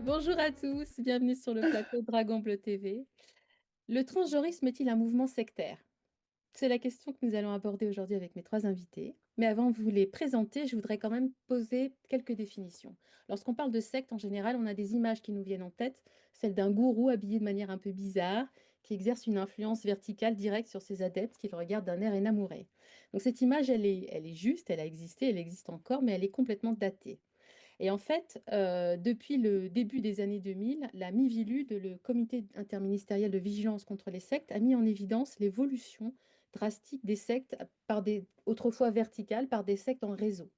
Bonjour à tous, bienvenue sur le plateau Dragon Bleu TV. Le transgenrisme est-il un mouvement sectaire? C'est la question que nous allons aborder aujourd'hui avec mes trois invités. Mais avant de vous les présenter, je voudrais quand même poser quelques définitions. Lorsqu'on parle de secte, en général, on a des images qui nous viennent en tête, celle d'un gourou habillé de manière un peu bizarre, qui exerce une influence verticale directe sur ses adeptes, qui le regardent d'un air énamouré. Donc cette image, elle est juste, elle a existé, elle existe encore, mais elle est complètement datée. Et en fait, depuis le début des années 2000, la Miviludes, le comité interministériel de vigilance contre les sectes, a mis en évidence l'évolution drastique des sectes par des, autrefois verticales, par des sectes en réseau.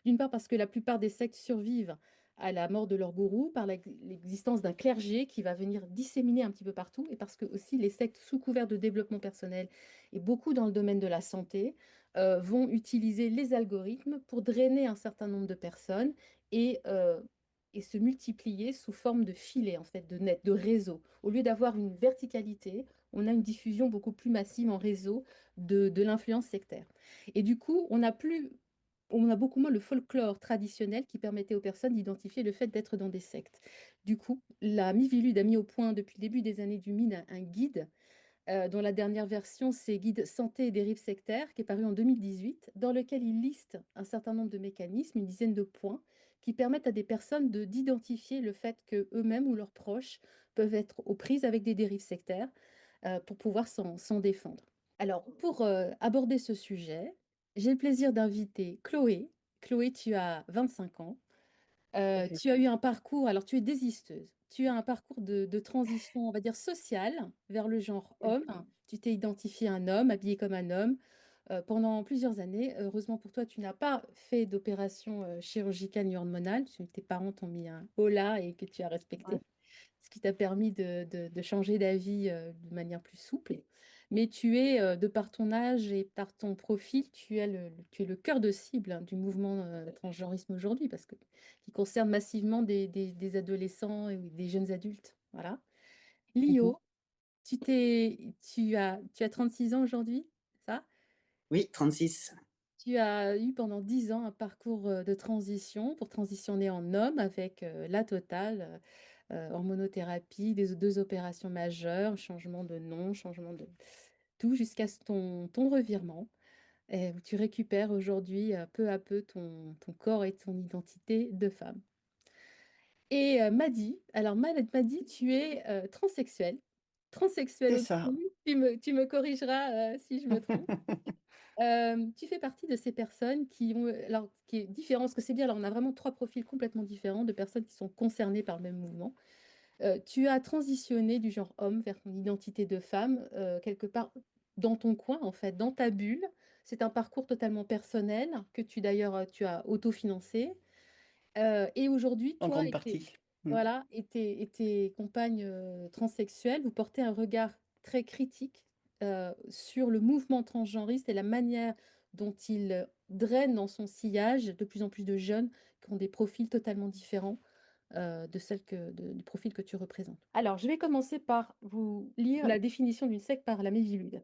D'une part parce que la plupart des sectes survivent à la mort de leur gourou, par l'existence d'un clergé qui va venir disséminer un petit peu partout, et parce que aussi les sectes sous couvert de développement personnel et beaucoup dans le domaine de la santé vont utiliser les algorithmes pour drainer un certain nombre de personnes et, euh, et se multiplier sous forme de filets, en fait, de net, de réseau. Au lieu d'avoir une verticalité, on a une diffusion beaucoup plus massive en réseau de l'influence sectaire. Et du coup, on a beaucoup moins le folklore traditionnel qui permettait aux personnes d'identifier le fait d'être dans des sectes. Du coup, la Mivilude a mis au point depuis le début des années 2000 un guide dont la dernière version, c'est Guide santé et dérives sectaires, qui est paru en 2018, dans lequel il liste un certain nombre de mécanismes, une dizaine de points, qui permettent à des personnes d'identifier le fait que eux-mêmes ou leurs proches peuvent être aux prises avec des dérives sectaires pour pouvoir s'en défendre. Alors, pour aborder ce sujet, j'ai le plaisir d'inviter Chloé. Chloé, tu as 25 ans. Tu as eu un parcours, alors tu es désisteuse, tu as un parcours de transition, on va dire, sociale vers le genre homme. Tu t'es identifié un homme, habillé comme un homme pendant plusieurs années. Heureusement pour toi, tu n'as pas fait d'opération chirurgicale ni hormonale, parce que tes parents t'ont mis un holà et que tu as Ouais. respecté, ce qui t'a permis de changer d'avis de manière plus souple. Mais tu es, de par ton âge et par ton profil, tu es le cœur de cible hein, du mouvement transgenrisme aujourd'hui, parce que qui concerne massivement des adolescents et des jeunes adultes. Voilà. Mhm. Lio, tu as 36 ans aujourd'hui, ça? Oui, 36. Tu as eu pendant 10 ans un parcours de transition pour transitionner en homme avec la totale, hormonothérapie, des deux opérations majeures, changement de nom, changement de tout jusqu'à ton revirement, où tu récupères aujourd'hui peu à peu ton corps et ton identité de femme. Et Madi, tu es transsexuel. Transsexuel C'est aussi, ça. tu me corrigeras si je me trompe. Tu fais partie de ces personnes qui ont, alors, qui est différent, parce que c'est bien, alors on a vraiment trois profils complètement différents de personnes qui sont concernées par le même mouvement. Tu as transitionné du genre homme vers ton identité de femme, quelque part dans ton coin, en fait, dans ta bulle. C'est un parcours totalement personnel que tu as autofinancé. Et aujourd'hui, En toi grande partie. Mm. voilà, et tes compagnes transsexuelles, vous portez un regard très critique sur le mouvement transgenriste et la manière dont il draine dans son sillage de plus en plus de jeunes qui ont des profils totalement différents de du profil que tu représentes. Alors, je vais commencer par vous lire la définition d'une secte par la Mévilude.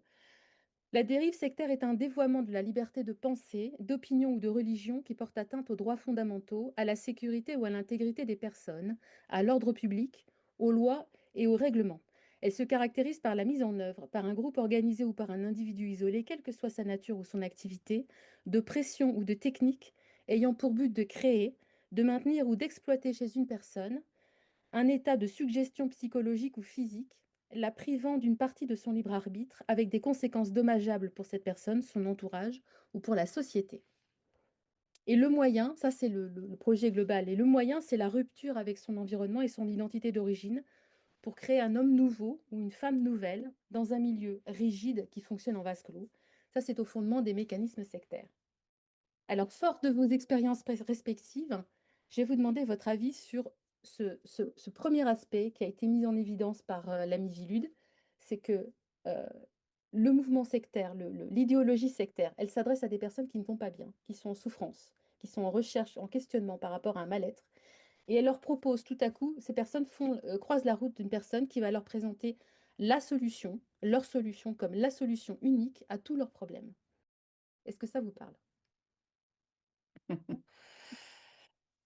La dérive sectaire est un dévoiement de la liberté de pensée, d'opinion ou de religion qui porte atteinte aux droits fondamentaux, à la sécurité ou à l'intégrité des personnes, à l'ordre public, aux lois et aux règlements. Elle se caractérise par la mise en œuvre, par un groupe organisé ou par un individu isolé, quelle que soit sa nature ou son activité, de pression ou de techniques ayant pour but de créer, de maintenir ou d'exploiter chez une personne un état de suggestion psychologique ou physique, la privant d'une partie de son libre arbitre, avec des conséquences dommageables pour cette personne, son entourage ou pour la société. Et le moyen, ça c'est le projet global, et le moyen, c'est la rupture avec son environnement et son identité d'origine pour créer un homme nouveau ou une femme nouvelle dans un milieu rigide qui fonctionne en vase clos. Ça, c'est au fondement des mécanismes sectaires. Alors, fort de vos expériences respectives, je vais vous demander votre avis sur ce premier aspect qui a été mis en évidence par l'ami Vilude, c'est que euh, le mouvement sectaire, l'idéologie sectaire, elle s'adresse à des personnes qui ne vont pas bien, qui sont en souffrance, qui sont en recherche, en questionnement par rapport à un mal-être. Et elle leur propose tout à coup, ces personnes croisent la route d'une personne qui va leur présenter la solution, leur solution comme la solution unique à tous leurs problèmes. Est-ce que ça vous parle?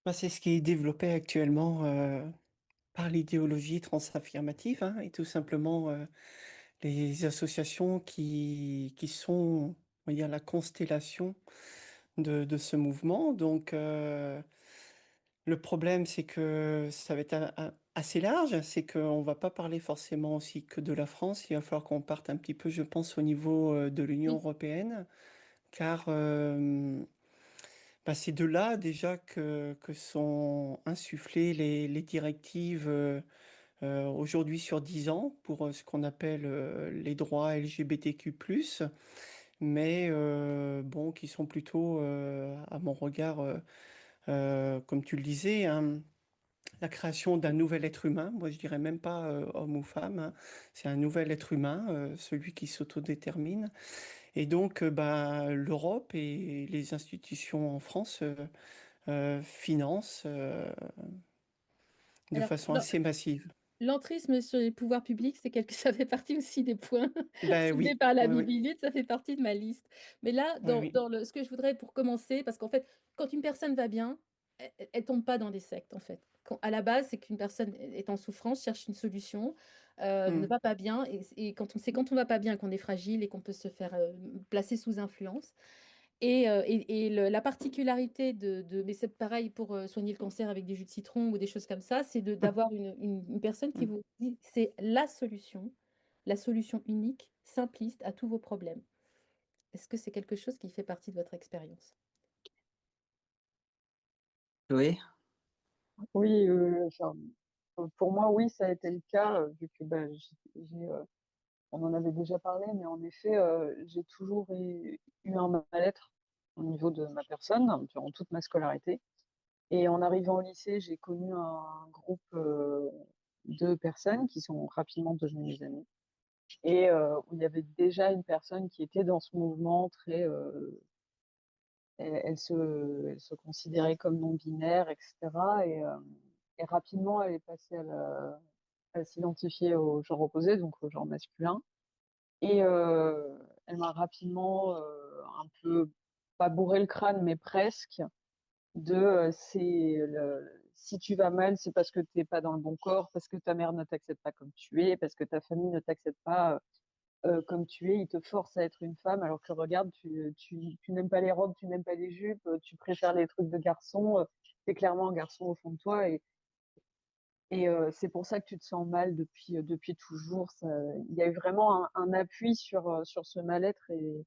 Bah, c'est ce qui est développé actuellement par l'idéologie transaffirmative, hein, et tout simplement les associations qui sont, on va dire, la constellation de ce mouvement. Donc, le problème, c'est que ça va être assez large, c'est qu'on va pas parler forcément aussi que de la France, il va falloir qu'on parte un petit peu, je pense, au niveau de l'Union Oui. européenne, car bah, c'est de là déjà que sont insufflées les directives aujourd'hui sur 10 ans pour ce qu'on appelle les droits LGBTQ+, mais bon, qui sont plutôt, à mon regard, comme tu le disais, hein, la création d'un nouvel être humain. Moi, je dirais même pas homme ou femme, hein. C'est un nouvel être humain, celui qui s'autodétermine. Et donc, bah, l'Europe et les institutions en France financent de Alors, façon assez massive. l'entrisme sur les pouvoirs publics, c'est quelque ça fait partie aussi des points Ben soulevés oui, par la oui, oui, Mibilite, ça fait partie de ma liste. Mais là, oui, dans oui. le ce que je voudrais pour commencer, parce qu'en fait, quand une personne va bien, elle tombe pas dans des sectes, en fait. Quand à la base, c'est qu'une personne est en souffrance, cherche une solution, ne Hmm. va pas bien et quand on va pas bien, qu'on est fragile et qu'on peut se faire, placer sous influence. Et la particularité mais c'est pareil pour soigner le cancer avec des jus de citron ou des choses comme ça, c'est d'avoir une personne qui Hmm. vous dit c'est la solution unique, simpliste à tous vos problèmes. Est-ce que c'est quelque chose qui fait partie de votre expérience? Oui, Oui, enfin, pour moi, oui, ça a été le cas, vu que, bah, on en avait déjà parlé, mais en effet, j'ai toujours eu un mal-être au niveau de ma personne, durant toute ma scolarité. Et en arrivant au lycée, j'ai connu un groupe, de personnes qui sont rapidement devenues mes amies et où il y avait déjà une personne qui était dans ce mouvement très, elle se considérait comme non binaire et cetera et rapidement elle est passée à s'identifier au genre opposé, donc au genre masculin et elle m'a rapidement, un peu, pas bourré le crâne, mais presque, c'est le si tu vas mal, c'est parce que tu es pas dans le bon corps, parce que ta mère ne t'accepte pas comme tu es, parce que ta famille ne t'accepte pas, comme tu es, ils te forcent à être une femme alors que regarde, tu n'aimes pas les robes, tu n'aimes pas les jupes, tu préfères les trucs de garçon, tu es clairement un garçon au fond de toi et c'est pour ça que tu te sens mal depuis toujours. Ça il y a eu vraiment un appui sur ce mal-être et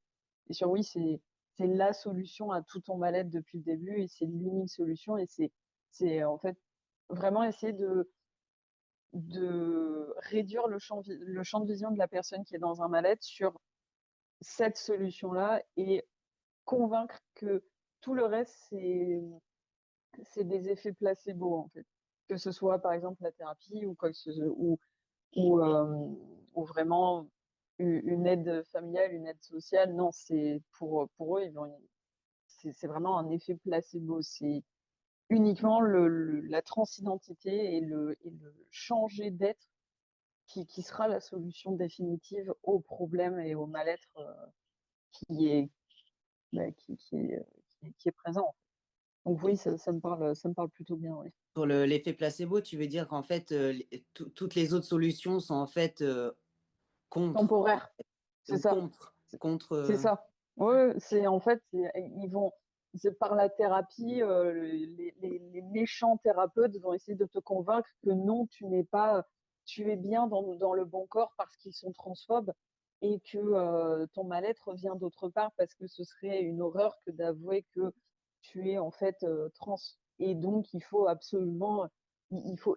sur oui, c'est la solution à tout ton mal-être depuis le début et c'est l'unique solution et c'est en fait vraiment essayer de réduire le champ de vision de la personne qui est dans un mal-être sur cette solution-là et convaincre que tout le reste, c'est des effets placebo, en fait. Que ce soit, par exemple, la thérapie ou quoi que ce soit, ou vraiment une aide familiale, une aide sociale. Non, c'est pour eux, c'est vraiment un effet placebo. C'est uniquement la transidentité et le changer d'être qui sera la solution définitive au problème et au mal-être qui est, bah, qui est présent. Donc oui, ça me parle plutôt bien, oui. pour l'effet placebo, tu veux dire qu'en fait, toutes les autres solutions sont en fait contre, Temporaire, c'est ou ça. C'est contre. c'est ça. Ouais, c'est en fait, ils vont, c'est par la thérapie, les méchants thérapeutes vont essayer de te convaincre que non, tu n'es pas, tu es bien dans le bon corps parce qu'ils sont transphobes et que ton mal-être vient d'autre part parce que ce serait une horreur que d'avouer que tu es en fait trans. Et donc, il faut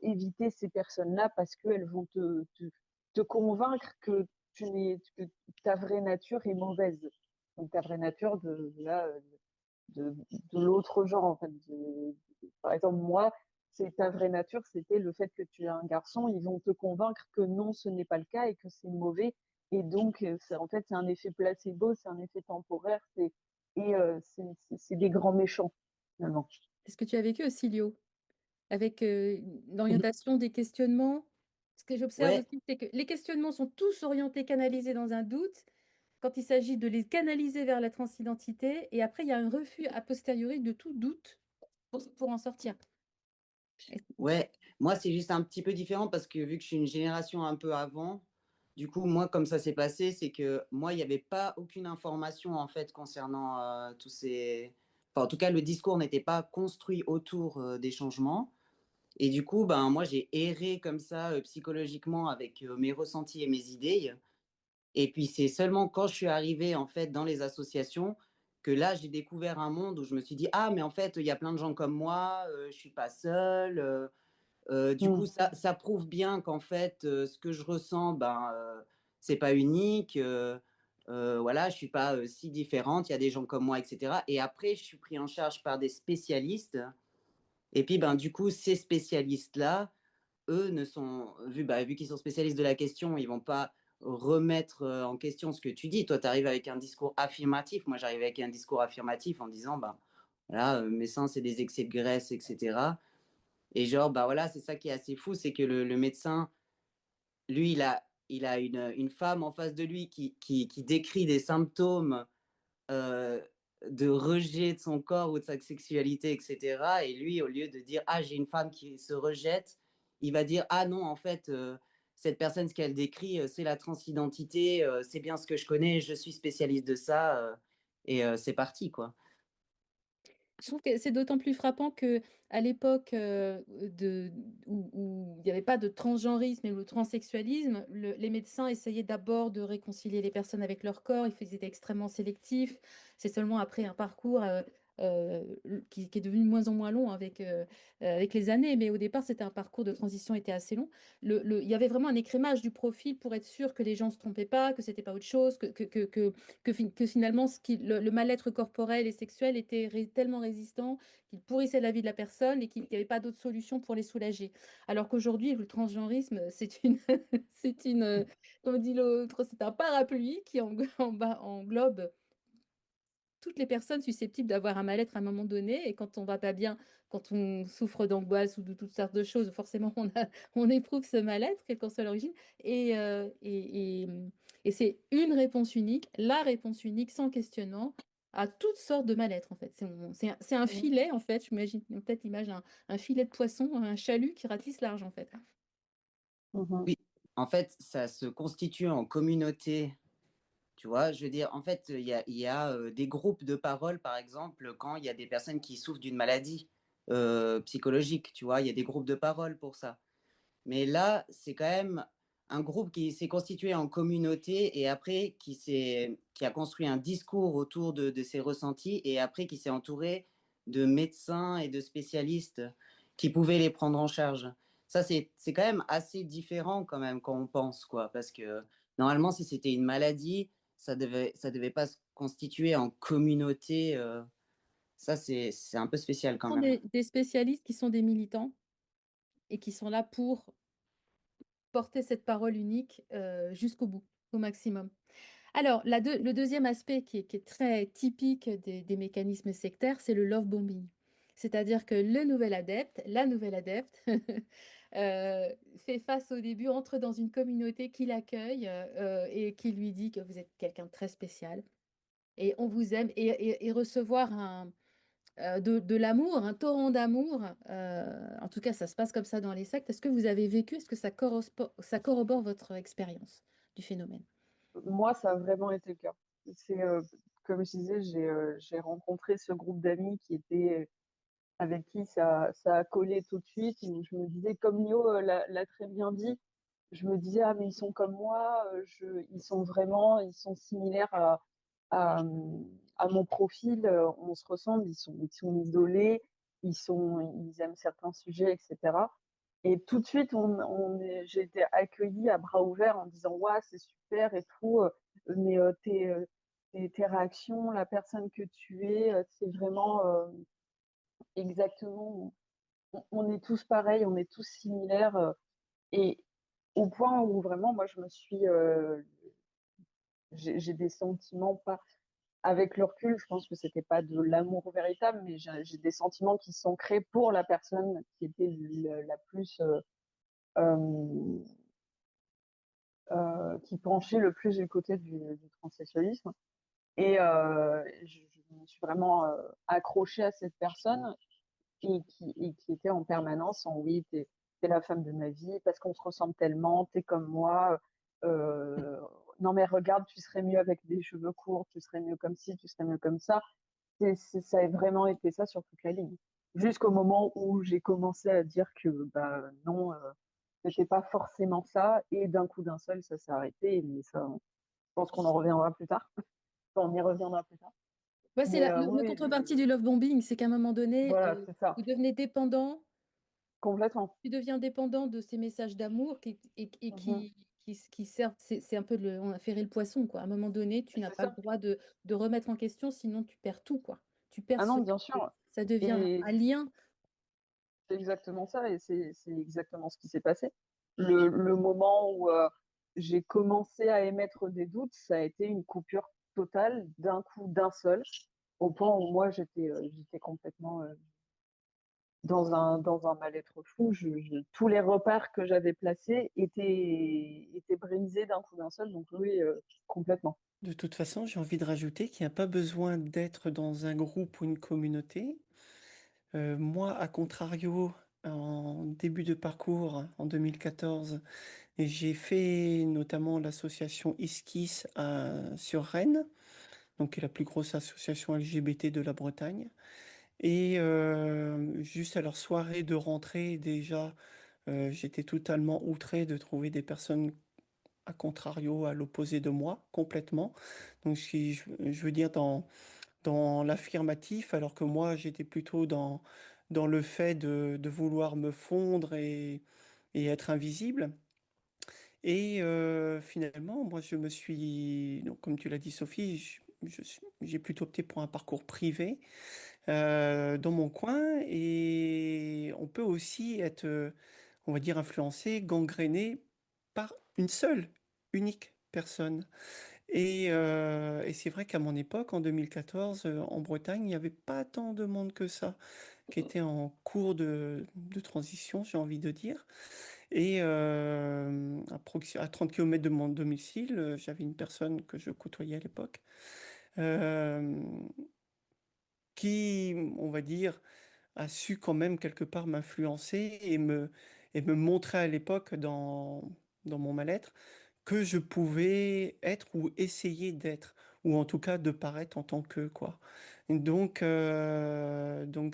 éviter ces personnes-là parce qu'elles vont te convaincre que ta vraie nature est mauvaise. Donc ta vraie nature de l'autre genre, en fait. Par exemple, moi, c'est ta vraie nature, c'était le fait que tu es un garçon. Ils vont te convaincre que non, ce n'est pas le cas et que c'est mauvais. Et donc, en fait, c'est un effet placebo, c'est un effet temporaire, c'est des grands méchants, finalement. C'est ce que tu as vécu aussi, Lio? Avec, Mhm. l'orientation des questionnements? Ce que j'observe Ouais, aussi, c'est que les questionnements sont tous orientés, canalisés dans un doute, quand il s'agit de les canaliser vers la transidentité et après il y a un refus a posteriori de tout doute pour en sortir. Ouais, moi, c'est juste un petit peu différent parce que vu que je suis une génération un peu avant, du coup, moi, comme ça s'est passé, c'est que moi, il n'y avait pas aucune information en fait concernant tous ces. Enfin, en tout cas, le discours n'était pas construit autour des changements. Et du coup, ben, moi, j'ai erré comme ça psychologiquement avec mes ressentis et mes idées. Et puis, c'est seulement quand je suis arrivée en fait dans les associations que là, j'ai découvert un monde où je me suis dit, ah, mais en fait, il y a plein de gens comme moi, je suis pas seule. Du coup, Mmh. ça prouve bien qu'en fait, ce que je ressens, ben, c'est pas unique. Voilà, je suis pas si différente. Il y a des gens comme moi, etc. Et après, je suis pris en charge par des spécialistes. Et puis, ben, du coup, ces spécialistes-là, eux, ne sont, vu qu'ils sont spécialistes de la question, ils vont pas remettre en question ce que tu dis. Toi, tu arrives avec un discours affirmatif. Moi, j'arrive avec un discours affirmatif en disant, ben, voilà, mes seins, c'est des excès de graisse, etc. Et genre, bah voilà, c'est ça qui est assez fou, c'est que le médecin, lui, il a une femme en face de lui qui décrit des symptômes euh, de rejet de son corps ou de sa sexualité, etc. Et lui, au lieu de dire, ah, j'ai une femme qui se rejette, il va dire, ah non, en fait, cette personne, ce qu'elle décrit, c'est la transidentité, c'est bien ce que je connais, je suis spécialiste de ça, et c'est parti, quoi. Je trouve que c'est d'autant plus frappant que à l'époque, de où il n'y avait pas de transgenrisme et le transsexualisme, les médecins essayaient d'abord de réconcilier les personnes avec leur corps, ils étaient extrêmement sélectifs. C'est seulement après un parcours, qui est devenu de moins en moins long avec les années, mais au départ, c'était un parcours de transition était assez long. Il y avait vraiment un écrémage du profil pour être sûr que les gens ne se trompaient pas, que c'était pas autre chose, que finalement le mal-être corporel et sexuel était tellement résistant qu'il pourrissait la vie de la personne et qu'il n'y avait pas d'autre solution pour les soulager. Alors qu'aujourd'hui, le transgenrisme, c'est une, c'est une, comme dit l'autre, c'est un parapluie qui englobe toutes les personnes susceptibles d'avoir un mal-être à un moment donné. Et quand on va pas bien, quand on souffre d'angoisse ou de toutes sortes de choses, forcément, on éprouve ce mal-être, quelle qu'en soit l'origine. Et, euh, et, et, et c'est une réponse unique, la réponse unique, sans questionnement, à toutes sortes de mal-être, en fait. C'est un Mmh. filet, en fait, j'imagine, peut-être imagine un filet de poisson, un chalut qui ratisse large, en fait. Mmh. Oui, en fait, ça se constitue en communauté. Tu vois, je veux dire, en fait, il y a des groupes de parole, par exemple, quand il y a des personnes qui souffrent d'une maladie psychologique, tu vois, il y a des groupes de parole pour ça. Mais là, c'est quand même un groupe qui s'est constitué en communauté et après qui a construit un discours autour de ses ressentis et après qui s'est entouré de médecins et de spécialistes qui pouvaient les prendre en charge. Ça, c'est quand même assez différent quand même quand on pense, quoi, parce que normalement, si c'était une maladie, ça devait pas se constituer en communauté. Ça, c'est un peu spécial Ce quand sont même. des spécialistes qui sont des militants et qui sont là pour porter cette parole unique jusqu'au bout, au maximum. Alors, le deuxième aspect qui est très typique des mécanismes sectaires, c'est le love bombing. C'est-à-dire que le nouvel adepte, la nouvelle adepte, fait face au début, entre dans une communauté qui l'accueille et qui lui dit que vous êtes quelqu'un de très spécial et on vous aime et recevoir de l'amour, un torrent d'amour. En tout cas, ça se passe comme ça dans les sectes. Est-ce que vous avez vécu, est-ce que ça corrobore votre expérience du phénomène? Moi, ça a vraiment été le cas. C'est, comme je disais, j'ai rencontré ce groupe d'amis avec qui ça a collé tout de suite. Et je me disais, comme Lio l'a très bien dit, je me disais, ah, mais ils sont comme moi, ils sont similaires à mon profil, on se ressemble, ils sont isolés, ils aiment certains sujets, etc. Et tout de suite, j'ai été accueillie à bras ouverts en disant, ouais, c'est super et tout, mais tes réactions, la personne que tu es, c'est vraiment exactement, on est tous pareils, on est tous similaires. Et au point où vraiment, moi, j'ai des sentiments pas. Avec le recul, je pense que c'était pas de l'amour véritable, mais j'ai des sentiments qui sont créés pour la personne qui était la plus, qui penchait le plus du côté du transsexualisme. Et je me suis vraiment accrochée à cette personne. et qui était en permanence en oui, t'es la femme de ma vie parce qu'on se ressemble tellement, t'es comme moi. Non mais regarde, tu serais mieux avec des cheveux courts, tu serais mieux comme ci, tu serais mieux comme ça. Ça a vraiment été ça sur toute la ligne. Jusqu'au moment où j'ai commencé à dire que bah non, c'était pas forcément ça, et d'un coup d'un seul, ça s'est arrêté. Mais ça, je pense qu'on en reviendra plus tard. Enfin, on y reviendra plus tard. Ouais, c'est Mais la oui, contrepartie du love bombing, c'est qu'à un moment donné, voilà, c'est ça, vous devenez dépendant, complètement. tu deviens dépendant de ces messages d'amour Mhm. qui servent, c'est un peu on a ferré le poisson, quoi. À un moment donné, tu n'as C'est pas le ça. droit de remettre en question, sinon tu perds tout, quoi. Tu perds Ah non, bien sûr. ça devient Et un lien. c'est exactement ça, et c'est exactement ce qui s'est passé. Le moment où j'ai commencé à émettre des doutes, ça a été une coupure totale, d'un coup, d'un seul, au point où moi j'étais complètement dans un mal-être fou. Tous les repères que j'avais placés étaient brisés d'un coup d'un seul, donc oui, complètement. De toute façon, j'ai envie de rajouter qu'il n'y a pas besoin d'être dans un groupe ou une communauté. Moi, à contrario, en début de parcours, en 2014, j'ai fait notamment l'association ISKIS sur Rennes, donc qui est la plus grosse association LGBT de la Bretagne. Et juste à leur soirée de rentrée, déjà, j'étais totalement outré de trouver des personnes à contrario, à l'opposé de moi, complètement. Donc, si je veux dire dans l'affirmatif, alors que moi, j'étais plutôt dans le fait de vouloir me fondre et être invisible. Et finalement, moi, je me suis, donc, comme tu l'as dit, Sophie, j'ai plutôt opté pour un parcours privé dans mon coin. Et on peut aussi être, on va dire, influencé, gangréné par une seule, unique personne. Et c'est vrai qu'à mon époque, en 2014, en Bretagne, il n'y avait pas tant de monde que ça, qui était en cours de transition, j'ai envie de dire. Et à 30 km de mon domicile, j'avais une personne que je côtoyais à l'époque, euh, qui, on va dire, a su quand même quelque part m'influencer et me montrer à l'époque dans mon mal-être que je pouvais être ou essayer d'être, ou en tout cas de paraître en tant que, quoi. Donc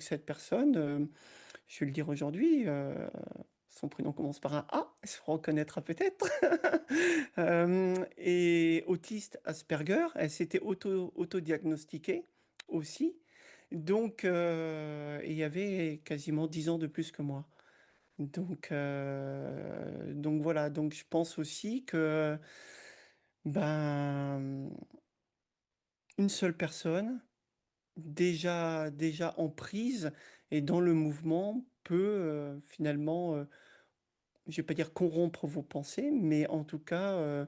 cette personne, je vais le dire aujourd'hui, son prénom commence par un A, elle se reconnaîtra peut-être, et autiste Asperger, elle s'était auto-diagnostiquée aussi. Donc, et il y avait quasiment 10 ans de plus que moi. Donc voilà, donc je pense aussi que ben, une seule personne, déjà en prise et dans le mouvement, peut finalement, je vais pas dire corrompre vos pensées, mais en tout cas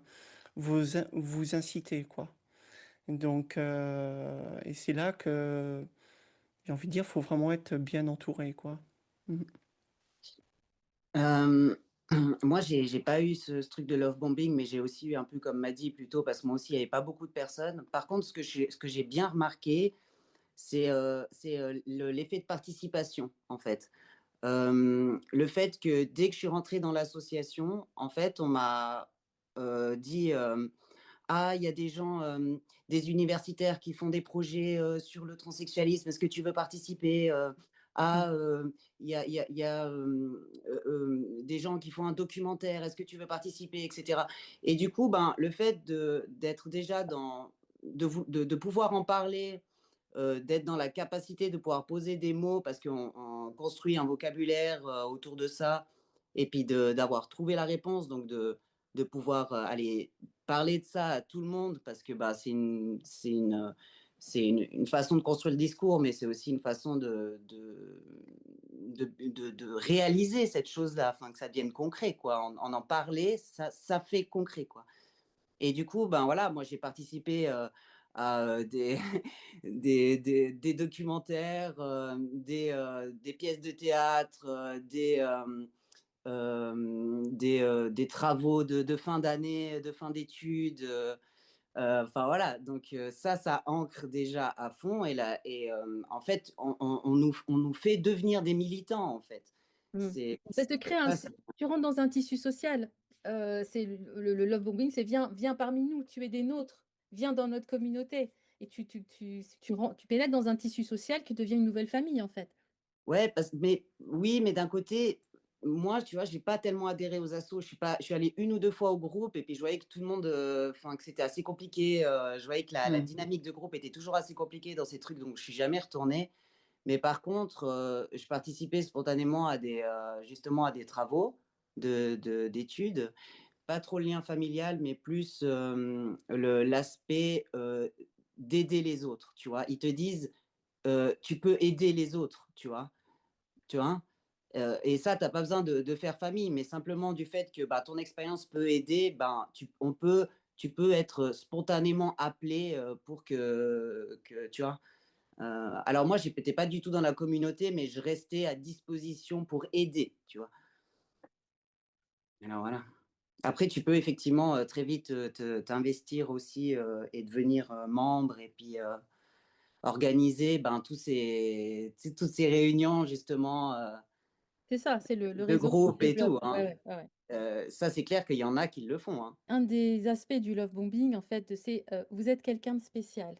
vous inciter, quoi. Donc, et c'est là que j'ai envie de dire, faut vraiment être bien entouré, quoi. Mhm. Euh, Moi, j'ai pas eu ce truc de love bombing, mais j'ai aussi eu un peu comme m'a dit plutôt, parce que moi aussi, il n'y avait pas beaucoup de personnes. Par contre, ce que j'ai bien remarqué, c'est l'effet de participation, en fait. Le fait que dès que je suis rentrée dans l'association, en fait, on m'a dit ah, il y a des gens, des universitaires qui font des projets sur le transsexualisme, est-ce que tu veux participer Ah, il y a des gens qui font un documentaire, est-ce que tu veux participer, etc. Et du coup, ben, le fait d'être déjà de pouvoir en parler, d'être dans la capacité de pouvoir poser des mots parce qu'on construit un vocabulaire autour de ça, et puis d'avoir trouvé la réponse, donc de pouvoir aller parler de ça à tout le monde, parce que bah, c'est une façon de construire le discours, mais c'est aussi une façon de réaliser cette chose-là, enfin, que ça devienne concret, quoi. En parler, ça fait concret, quoi. Et du coup, ben voilà, moi j'ai participé à des documentaires, des pièces de théâtre, des travaux de fin d'année, de fin d'études. Enfin voilà, donc ça ancre déjà à fond en fait, on nous fait devenir des militants, en fait. Mmh. C'est Ça te crée un ça, c tu rentres dans un tissu social. C'est le love bombing, c'est: «Viens parmi nous, tu es des nôtres, viens dans notre communauté» et tu pénètres dans un tissu social qui devient une nouvelle famille, en fait. ouais, mais oui, mais d'un côté, moi, tu vois, j'ai pas tellement adhéré aux assos. Je suis allé une ou 2 fois au groupe et puis je voyais que tout le monde, enfin, que c'était assez compliqué, je voyais que la Mmh. dynamique de groupe était toujours assez compliquée dans ces trucs, donc je suis jamais retourné. Mais par contre, je participais spontanément justement à des travaux d'études. Pas trop le lien familial, mais plus, l'aspect, d'aider les autres, tu vois? Ils te disent, «Tu peux aider les autres», tu vois? Tu vois? Et ça, tu as pas besoin de faire famille, mais simplement du fait que, bah, ton expérience peut aider, ben, tu peux être spontanément appelé, pour que tu vois? Alors moi, j'étais pas du tout dans la communauté, mais je restais à disposition pour aider, tu vois? Alors voilà. Après, tu peux effectivement, très vite, t'investir aussi, et devenir, membre et puis, organiser, ben, tu sais, toutes ces réunions justement, C'est ça, c'est le de réseau qui se groupe et développe. tout, Ouais, hein. ouais, ouais, ouais. Ça, c'est clair qu'il y en a qui le font, hein. Un des aspects du love bombing, en fait, c'est, vous êtes quelqu'un de spécial.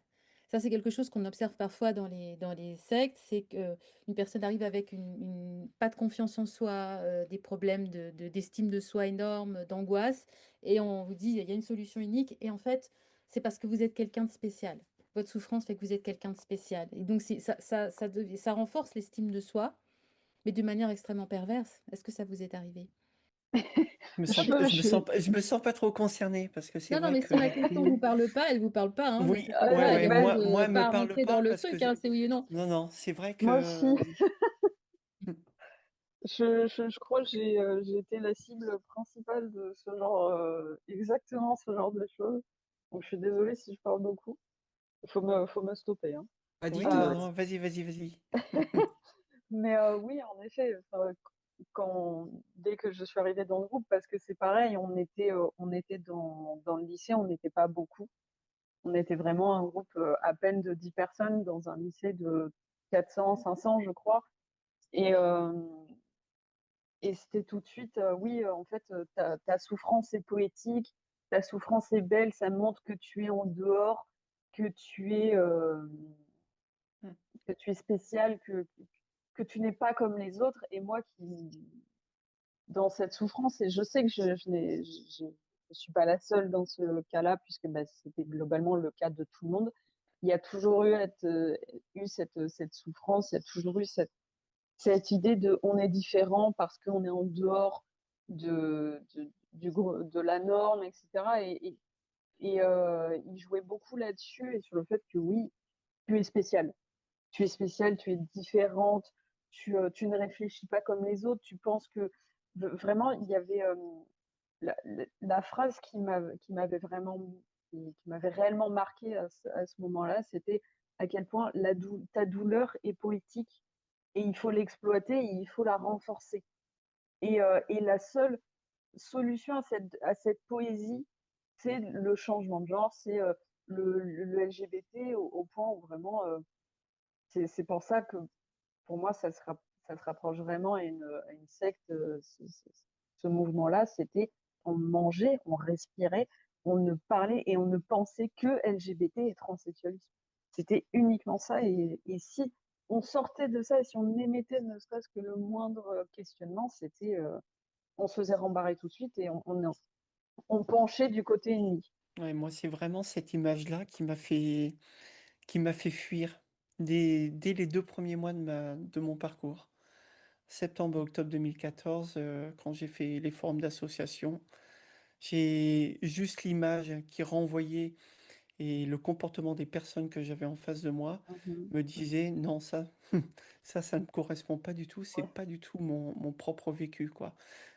Ça, c'est quelque chose qu'on observe parfois dans les sectes, c'est qu'une personne arrive avec une pas de confiance en soi, des problèmes d'estime de soi énormes, d'angoisse et on vous dit: «Il y a une solution unique» et en fait, c'est parce que vous êtes quelqu'un de spécial. Votre souffrance fait que vous êtes quelqu'un de spécial et donc ça renforce l'estime de soi, mais de manière extrêmement perverse. Est-ce que ça vous est arrivé? Je me sens pas, je me sens pas trop concerné parce que c'est Non, non, vrai mais que si ma du question vous coup, parle pas, elle vous parle pas, hein. Ne oui, quittez ouais, pas, ouais, allez-y, moi, elle me pas parle rentrer dans pas le parce que truc, hein, c'est oui ou non. non, non, c'est vrai Moi aussi, que je crois que j'ai été la cible principale de ce genre, exactement ce genre de choses. Donc je suis désolée si je parle beaucoup. Faut me stopper, hein. Pas du oui, tout, non, Heu, non, vas-y, vas-y, vas-y. mais oui, en effet, enfin, dès que je suis arrivée dans le groupe, parce que c'est pareil, on était dans le lycée, on n'était pas beaucoup. On était vraiment un groupe, à peine de 10 personnes dans un lycée de 400-500, je crois. Et c'était tout de suite, oui, en fait, ta souffrance est poétique, ta souffrance est belle, ça montre que tu es en dehors, que tu es, Mmh. que tu es spécial, que tu n'es pas comme les autres. Et moi qui dans cette souffrance, et je sais que je suis pas la seule dans ce cas-là puisque, bah, c'était globalement le cas de tout le monde. Il y a toujours eu cette souffrance, il y a toujours eu cette idée de on est différent parce qu'on est en dehors de la norme, etc. Il jouait beaucoup là-dessus et sur le fait que oui, tu es spécial. Tu es spéciale, tu es différente, tu ne réfléchis pas comme les autres, tu penses que vraiment, il y avait la phrase qui m'avait vraiment, qui m'avait réellement marqué à ce moment-là, c'était à quel point ta douleur est poétique et il faut l'exploiter et il faut la renforcer. Et la seule solution à cette poésie, c'est le changement de genre, c'est le LGBT au point où vraiment, c'est pour ça que pour moi, ça se rapproche vraiment à une secte, ce mouvement-là. C'était, on mangeait, on respirait, on ne parlait et on ne pensait que LGBT et transsexualisme. C'était uniquement ça. Et si on sortait de ça et si on émettait ne serait-ce que le moindre questionnement, on se faisait rembarrer tout de suite et on penchait du côté ennemi. Ouais, moi, c'est vraiment cette image-là qui m'a fait fuir dès les 2 premiers mois de mon parcours. Septembre, octobre 2014, quand j'ai fait les forums d'association, j'ai juste l'image qui renvoyait et le comportement des personnes que j'avais en face de moi Mhm. me disait non, ça, ça ne correspond pas du tout, c'est Ouais. pas du tout mon propre vécu, quoi.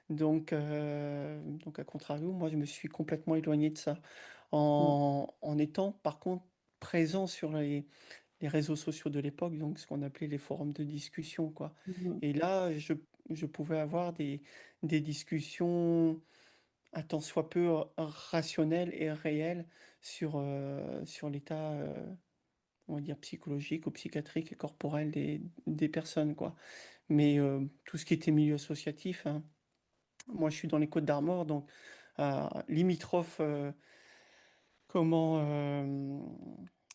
Donc à contrario, moi, je me suis complètement éloigné de ça Mm. en étant, par contre, présent sur les réseaux sociaux de l'époque, donc ce qu'on appelait les forums de discussion, quoi. Mhm. Et là, je pouvais avoir des discussions un tant soit peu rationnel et réel sur l'état, on va dire, psychologique ou psychiatrique et corporel des personnes, quoi. Mais tout ce qui était milieu associatif, hein, moi je suis dans les Côtes-d'Armor, donc limitrophe, comment,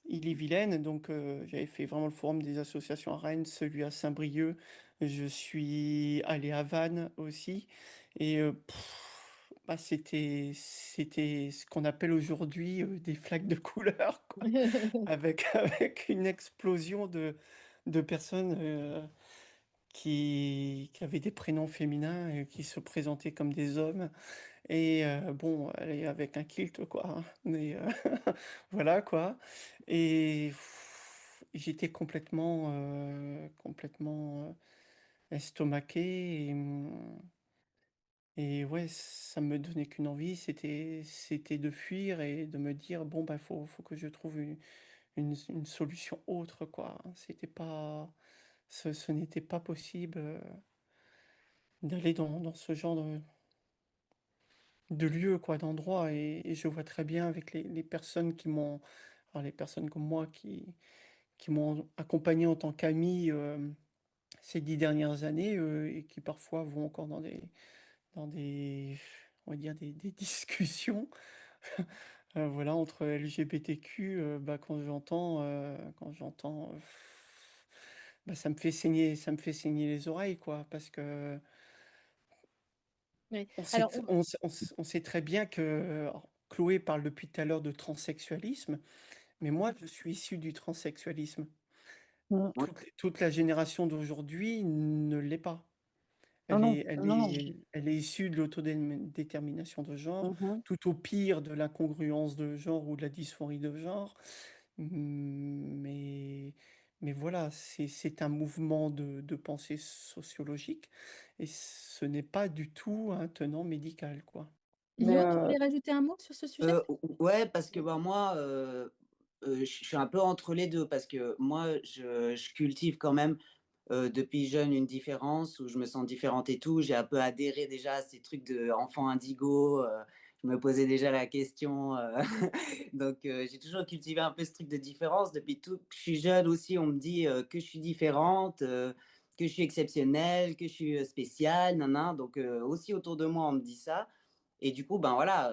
Ille-et-Vilaine, donc j'avais fait vraiment le forum des associations à Rennes, celui à Saint-Brieuc, je suis allé à Vannes aussi, et bah, c'était ce qu'on appelle aujourd'hui des flaques de couleur, quoi, avec, avec une explosion de personnes qui avaient des prénoms féminins et qui se présentaient comme des hommes. Et bon, elle est avec un kilt, quoi, hein, mais voilà, quoi. Et j'étais complètement estomaqué et ouais, ça me donnait qu'une envie, c'était de fuir et de me dire: «Bon, bah, faut que je trouve une solution autre, quoi». C'était pas ce n'était pas possible, d'aller dans ce genre de lieu, quoi, d'endroit, et je vois très bien avec les personnes qui m'ont alors les personnes comme moi qui m'ont accompagné en tant qu'ami, ces 10 dernières années, et qui parfois vont encore dans des on va dire des discussions, voilà, entre LGBTQ, bah, quand j'entends, bah, ça me fait saigner les oreilles, quoi, parce que Oui. on sait Alors t on sait très bien que alors Chloé parle depuis tout à l'heure de transsexualisme, mais moi je suis issu du transsexualisme. Mmh. Ouais. Toute la génération d'aujourd'hui ne l'est pas. Non, Elle non, est elle non, non. est elle est issue de l'autodétermination de genre, Mmh. tout au pire de l'incongruence de genre ou de la dysphorie de genre. Mais mais voilà, c'est un mouvement de pensée sociologique et ce n'est pas du tout un tenant médical, quoi. Mais Yo, tu voulais rajouter un mot sur ce sujet? Ouais, parce que, bah, moi, je suis un peu entre les 2 parce que moi, je cultive quand même, depuis jeune une différence où je me sens différente et tout. J'ai un peu adhéré déjà à ces trucs d'enfant indigo, je me posais déjà la question, donc j'ai toujours cultivé un peu ce truc de différence. Depuis tout que je suis jeune aussi, on me dit, que je suis différente, que je suis exceptionnelle, que je suis, spéciale, nin nin, donc aussi autour de moi, on me dit ça et du coup, ben, voilà,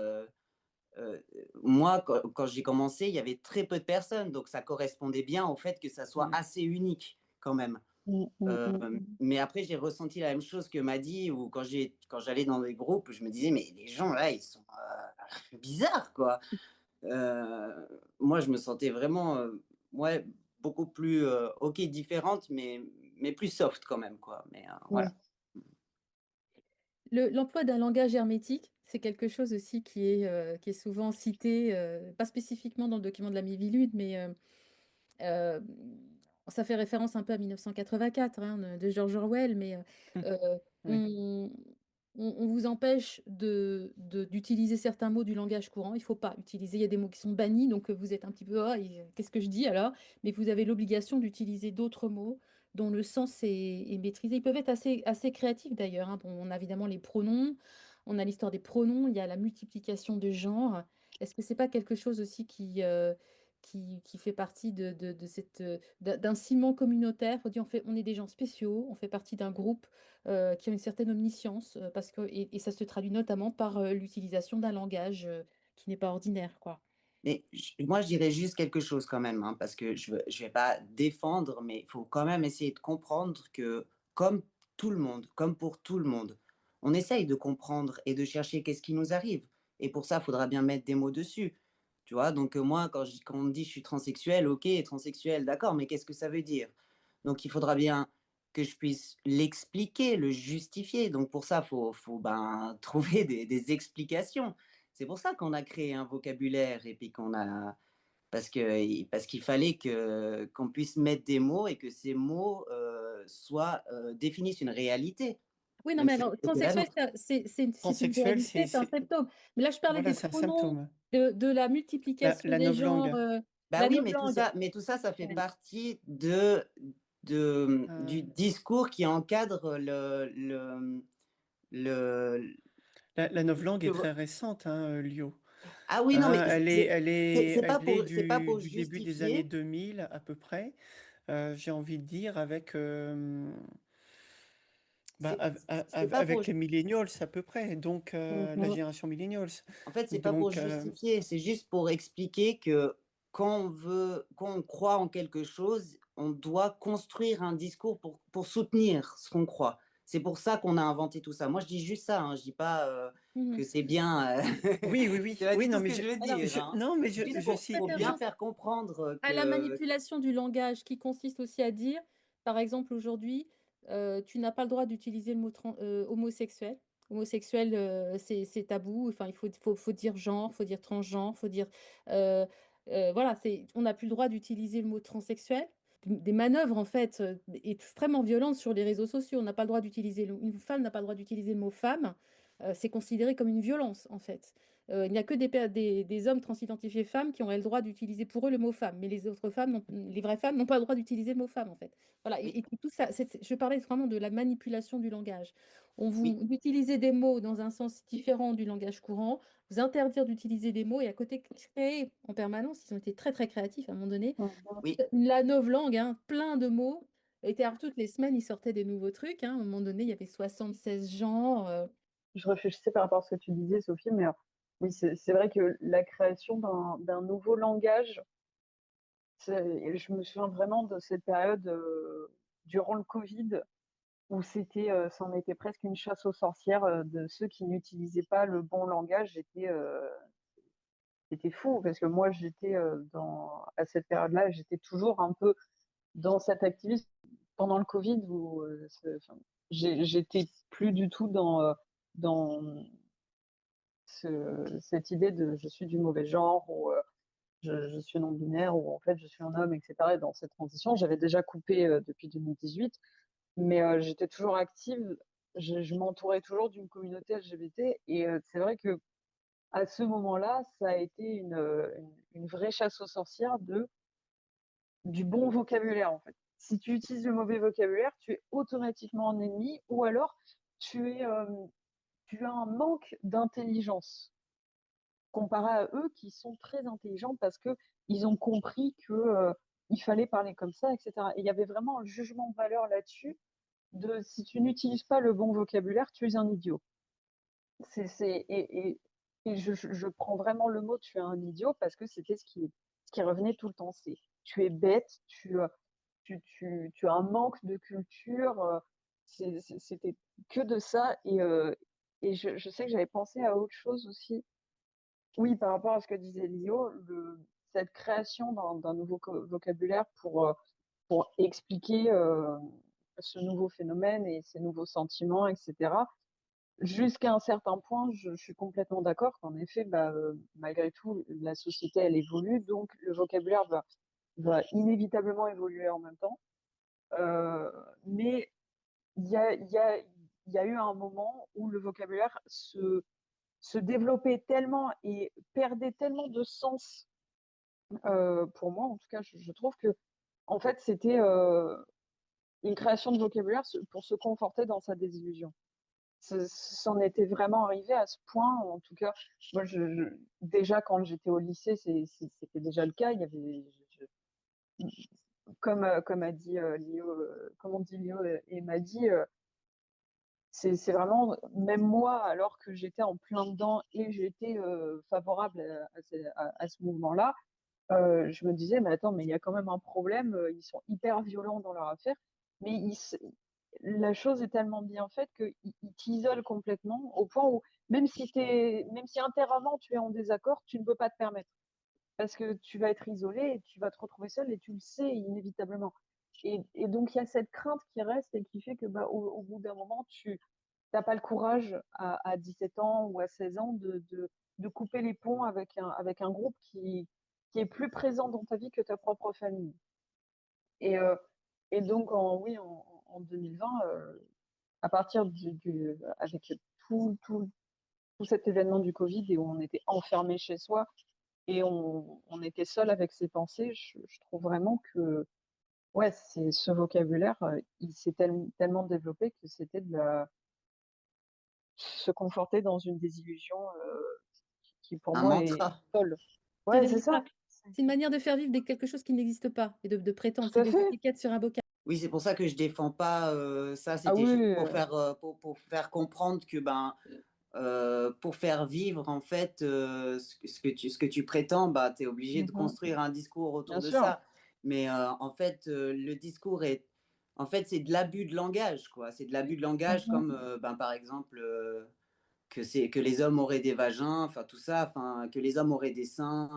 moi, quand j'ai commencé, il y avait très peu de personnes, donc ça correspondait bien au fait que ça soit Mmh. assez unique quand même. mmh, mmh, mmh, mmh. Mais après, j'ai ressenti la même chose que Maddy, ou quand j'allais dans des groupes, je me disais: «Mais les gens là, ils sont, bizarres, quoi». Moi, je me sentais vraiment, ouais, beaucoup plus, OK, différente, mais plus soft quand même, quoi, mais Mmh. voilà. L'emploi d'un langage hermétique, c'est quelque chose aussi qui est souvent cité, pas spécifiquement dans le document de la Miviludes, mais Hem, ça fait référence un peu à 1984, hein, de George Orwell, mais heu, Oui. on on vous empêche d'utiliser certains mots du langage courant. Il faut pas utiliser, il y a des mots qui sont bannis, donc vous êtes un petit peu: «Ah et qu'est-ce que je dis alors?» Mais vous avez l'obligation d'utiliser d'autres mots dont le sens est maîtrisé. Ils peuvent être assez créatifs d'ailleurs, hein. Bon, on a évidemment les pronoms, on a l'histoire des pronoms, il y a la multiplication de genres. Est-ce que c'est pas quelque chose aussi qui fait partie de cette, d'un ciment communautaire? Faut dire on est des gens spéciaux, on fait partie d'un groupe, qui a une certaine omniscience, parce que et ça se traduit notamment par, l'utilisation d'un langage, qui n'est pas ordinaire, quoi. Mais moi, je dirais juste quelque chose quand même, hein, parce que je vais pas défendre, mais il faut quand même essayer de comprendre que, comme tout le monde, comme pour tout le monde, on essaye de comprendre et de chercher qu'est-ce qui nous arrive. Et pour ça, il faudra bien mettre des mots dessus. Tu vois, donc moi, quand on me dit je suis transsexuel, ok, transsexuel, d'accord, mais qu'est-ce que ça veut dire? Donc il faudra bien que je puisse l'expliquer, le justifier. Donc pour ça, faut ben, trouver des explications. C'est pour ça qu'on a créé un vocabulaire et puis qu'on a parce qu'il fallait qu'on puisse mettre des mots et que ces mots, définissent une réalité, Oui, non, même mais si alors c'était la transsexuel, nôtre. c'est une Transsexuel, réalité, c'est un symptôme. Mais là, je parlais voilà, des c'est un pronoms, symptôme. de la multiplication La des genres, novlangue. Bah la oui, novlangue. mais tout ça, ça fait Ouais. partie du Heu, discours qui encadre le La novlangue Je est vois- très récente, hein, Lio. Ah oui, non, mais Hein, c'est pas du pour début des années justifier. 2000 à peu près, j'ai envie de dire, avec, bah, C'est pas pour avec les millennials à peu près, donc la Mhm. génération millennials. En fait, c'est pas pour Donc, justifier, c'est juste pour expliquer que quand on croit en quelque chose, on doit construire un discours pour soutenir ce qu'on croit. C'est pour ça qu'on a inventé tout ça. Moi, je dis juste ça, hein, je dis pas que Mmh. c'est bien. oui, oui, oui, C'est pas oui, du tout non, ce que je veux Alors, dire, hein. non, mais Juste faites je pour, cite, faites pour bien référence faire comprendre à la que. manipulation du langage qui consiste aussi à dire, par exemple, aujourd'hui, tu n'as pas le droit d'utiliser le mot homosexuel. Homosexuel, c'est tabou. Enfin, faut dire genre, faut dire transgenre, faut dire. euh, voilà, on n'a plus le droit d'utiliser le mot transsexuel. Des manœuvres, en fait, extrêmement violentes sur les réseaux sociaux. On n'a pas le droit d'utiliser. Une femme n'a pas le droit d'utiliser le mot femme. C'est considéré comme une violence, en fait. Il n'y a que des hommes transidentifiés femmes qui auraient le droit d'utiliser pour eux le mot femme, mais les autres femmes, les vraies femmes n'ont pas le droit d'utiliser le mot femme, en fait. Voilà, Oui, et tout ça, je parlais vraiment de la manipulation du langage. On oui, vous utilisez des mots dans un sens différent du langage courant, vous interdire d'utiliser des mots et à côté créer en permanence, ils ont été très très créatifs à un moment donné. Mhm. oui. La novlangue, hein, plein de mots. Alors, toutes les semaines, ils sortaient des nouveaux trucs. Hein. À un moment donné, il y avait 76 genres. Je réfléchissais par rapport à ce que tu disais, Sophie, mais oui, c'est vrai que la création d'un nouveau langage, je me souviens vraiment de cette période durant le Covid où c'en était presque une chasse aux sorcières de ceux qui n'utilisaient pas le bon langage. C'était fou parce que moi, à cette période-là, j'étais toujours un peu dans cet activisme pendant le Covid où enfin, j'étais plus du tout dans cette idée de je suis du mauvais genre ou je suis non-binaire ou en fait je suis un homme, etc. Et dans cette transition, j'avais déjà coupé depuis 2018, mais j'étais toujours active. Je m'entourais toujours d'une communauté LGBT et c'est vrai que à ce moment-là, ça a été une vraie chasse aux sorcières du bon vocabulaire en fait. Si tu utilises le mauvais vocabulaire, tu es automatiquement un ennemi ou alors tu as un manque d'intelligence comparé à eux qui sont très intelligents parce que ils ont compris que il fallait parler comme ça, etc. Et il y avait vraiment un jugement de valeur là-dessus de si tu n'utilises pas le bon vocabulaire, tu es un idiot. C'est, c'est, et je prends vraiment le mot tu es un idiot parce que c'était ce qui revenait tout le temps. C'est tu es bête, tu as un manque de culture. C'était que de ça. Et je sais que j'avais pensé à autre chose aussi. Oui, par rapport à ce que disait Lio, cette création d'un nouveau vocabulaire pour expliquer ce nouveau phénomène et ces nouveaux sentiments, etc. Jusqu'à un certain point, je suis complètement d'accord qu'en effet, bah, malgré tout, la société, elle évolue, donc le vocabulaire va inévitablement évoluer en même temps. Euh, mais il y a, il y a, il y a eu un moment où le vocabulaire se développait tellement et perdait tellement de sens. Pour moi, en tout cas, je trouve que en fait, c'était une création de vocabulaire pour se conforter dans sa désillusion. C'en était vraiment arrivé à ce point. En tout cas, moi, déjà quand j'étais au lycée, c'était déjà le cas. Il y avait, comme a dit Lio, comme on dit Lio et m'a dit, c'est vraiment, même moi, alors que j'étais en plein dedans et j'étais favorable à ce mouvement-là, je me disais, mais attends, mais il y a quand même un problème, ils sont hyper violents dans leur affaire, mais la chose est tellement bien faite qu'ils t'isolent complètement au point où même si intérément tu es en désaccord, tu ne peux pas te permettre parce que tu vas être isolé et tu vas te retrouver seul et tu le sais inévitablement. Et donc il y a cette crainte qui reste et qui fait que bah, au bout d'un moment, tu n'as pas le courage à 17 ans ou à 16 ans de couper les ponts avec un groupe qui est plus présent dans ta vie que ta propre famille. Et, euh, et donc, oui, en 2020, à partir avec tout, tout, tout cet événement du Covid et où on était enfermé chez soi et on était seul avec ses pensées, je trouve vraiment que ouais, c'est ce vocabulaire, il s'est tellement développé que c'était se conforter dans une désillusion, qui pour Un moi est mantra. folle. C'est Ouais, des c'est ça. mantras. C'est une manière de faire vivre quelque chose qui n'existe pas et de prétendre. Tout C'est à des fait. étiquettes sur un bocal. Oui, c'est pour ça que je défends pas, ça. Ah C'était oui, juste pour faire comprendre que, ben, pour faire vivre en fait, ce que tu prétends, bah, tu es obligé de mmh construire un discours autour bien de sûr. ça. Mais, en fait, le discours est en fait, c'est de l'abus de langage, quoi. C'est de l'abus de langage Mmh comme, ben, par exemple, que les hommes auraient des vagins, enfin tout ça, enfin que les hommes auraient des seins,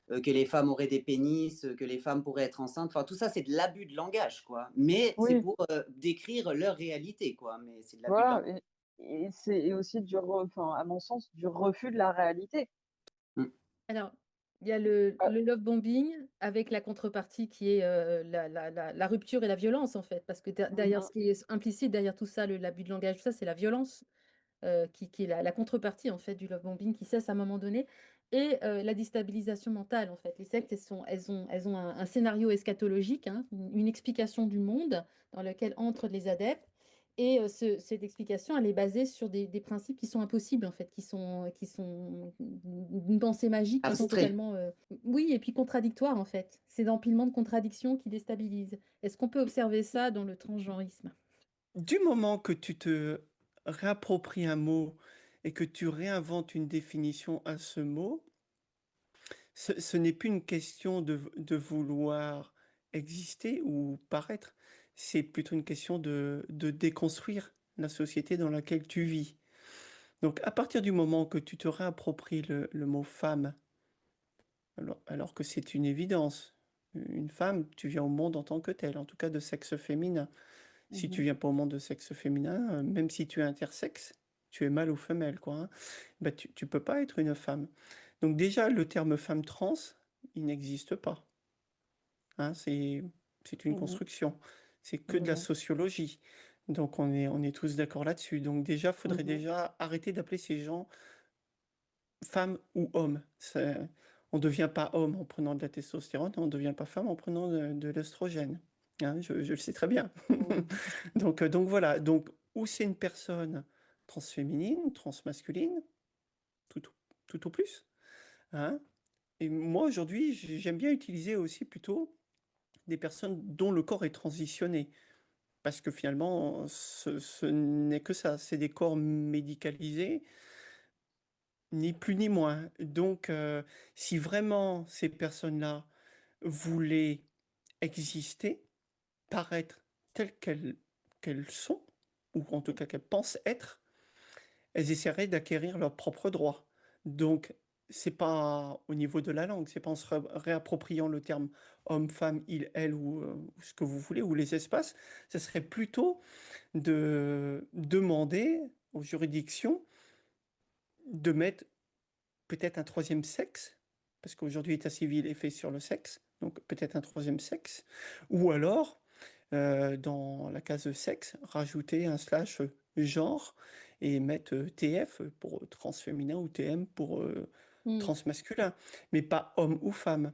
que les femmes auraient des pénis, que les femmes pourraient être enceintes. Enfin tout ça, c'est de l'abus de langage, quoi. Mais c'est Oui, pour, décrire leur réalité, quoi, mais c'est de l'abus de voilà langage. et c'est aussi enfin, à mon sens, du refus de la réalité. Mmh. Alors, il y a Ah, le love bombing avec la contrepartie qui est, la rupture et la violence, en fait. Parce que derrière mmh ce qui est implicite derrière tout ça, l'abus de langage, tout ça, c'est la violence. Qui est la contrepartie en fait du love bombing qui cesse à un moment donné et la déstabilisation mentale en fait. Les sectes, elles ont un scénario eschatologique, hein, une explication du monde dans lequel entrent les adeptes et cette explication, elle est basée sur des principes qui sont impossibles en fait, qui sont une pensée magique, qui sont Abstrait. totalement, oui et puis contradictoires en fait. C'est l'empilement de contradictions qui déstabilise. Est-ce qu'on peut observer ça dans le transgenrisme? Du moment que tu te réappropries un mot et que tu réinventes une définition à ce mot, ce n'est plus une question de vouloir exister ou paraître, c'est plutôt une question de déconstruire la société dans laquelle tu vis. Donc à partir du moment que tu te réappropries le mot femme, alors que c'est une évidence, une femme, tu viens au monde en tant que telle, en tout cas de sexe féminin. Si tu mh. viens pas au monde de sexe féminin, même si tu es intersexe, tu es mâle ou femelle, quoi, hein, bah, tu peux pas être une femme. Donc déjà, le terme femme trans, il n'existe pas, hein, c'est une Mmh construction. C'est que de la mh. sociologie. Donc on est tous d'accord là-dessus. Donc déjà, faudrait Mmh déjà arrêter d'appeler ces gens femmes ou hommes. On ne devient pas homme en prenant de la testostérone, on ne devient pas femme en prenant de l'estrogène. Hein, je le sais très bien. Mmh. Donc voilà, donc ou c'est une personne transféminine, transmasculine, tout, tout au plus. Hein. Et moi aujourd'hui, j'aime bien utiliser aussi plutôt des personnes dont le corps est transitionné. Parce que finalement, ce n'est que ça, c'est des corps médicalisés, ni plus ni moins. Donc, si vraiment ces personnes-là voulaient exister, paraître telles qu'elles sont, ou en tout cas qu'elles pensent être, elles essaieraient d'acquérir leurs propres droits. Donc, c'est pas au niveau de la langue, c'est pas en se réappropriant le terme homme, femme, il, elle ou ce que vous voulez, ou les espaces, ce serait plutôt de demander aux juridictions de mettre peut-être un troisième sexe, parce qu'aujourd'hui l'état civil est fait sur le sexe, donc peut-être un troisième sexe, ou alors, dans la case de sexe, rajouter un slash genre et mettre TF pour transféminin ou TM pour Mmh. transmasculin, mais pas homme ou femme.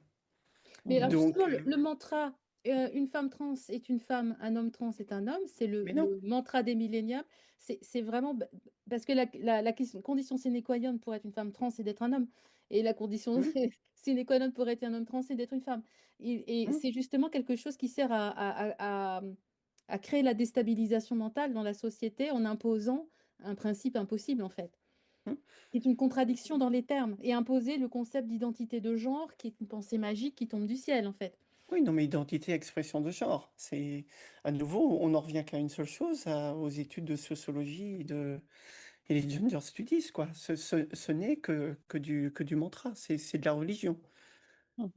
Mais alors justement, Donc, le mantra, une femme trans est une femme, un homme trans est un homme, c'est mais non. le mantra des millénials. C'est vraiment parce que condition sine qua non pour être une femme trans, c'est d'être un homme. Et la condition Hum, sine qua non pour être un homme trans, c'est d'être une femme. Et hum, c'est justement quelque chose qui sert à créer la déstabilisation mentale dans la société en imposant un principe impossible, en fait. hum. C'est une contradiction dans les termes et imposer le concept d'identité de genre qui est une pensée magique qui tombe du ciel, en fait. Oui, non, mais identité, expression de genre, c'est à nouveau, on en revient qu'à une seule chose, aux études de sociologie et les gender studies, quoi. Ce n'est que du mantra, c'est de la religion. Mmh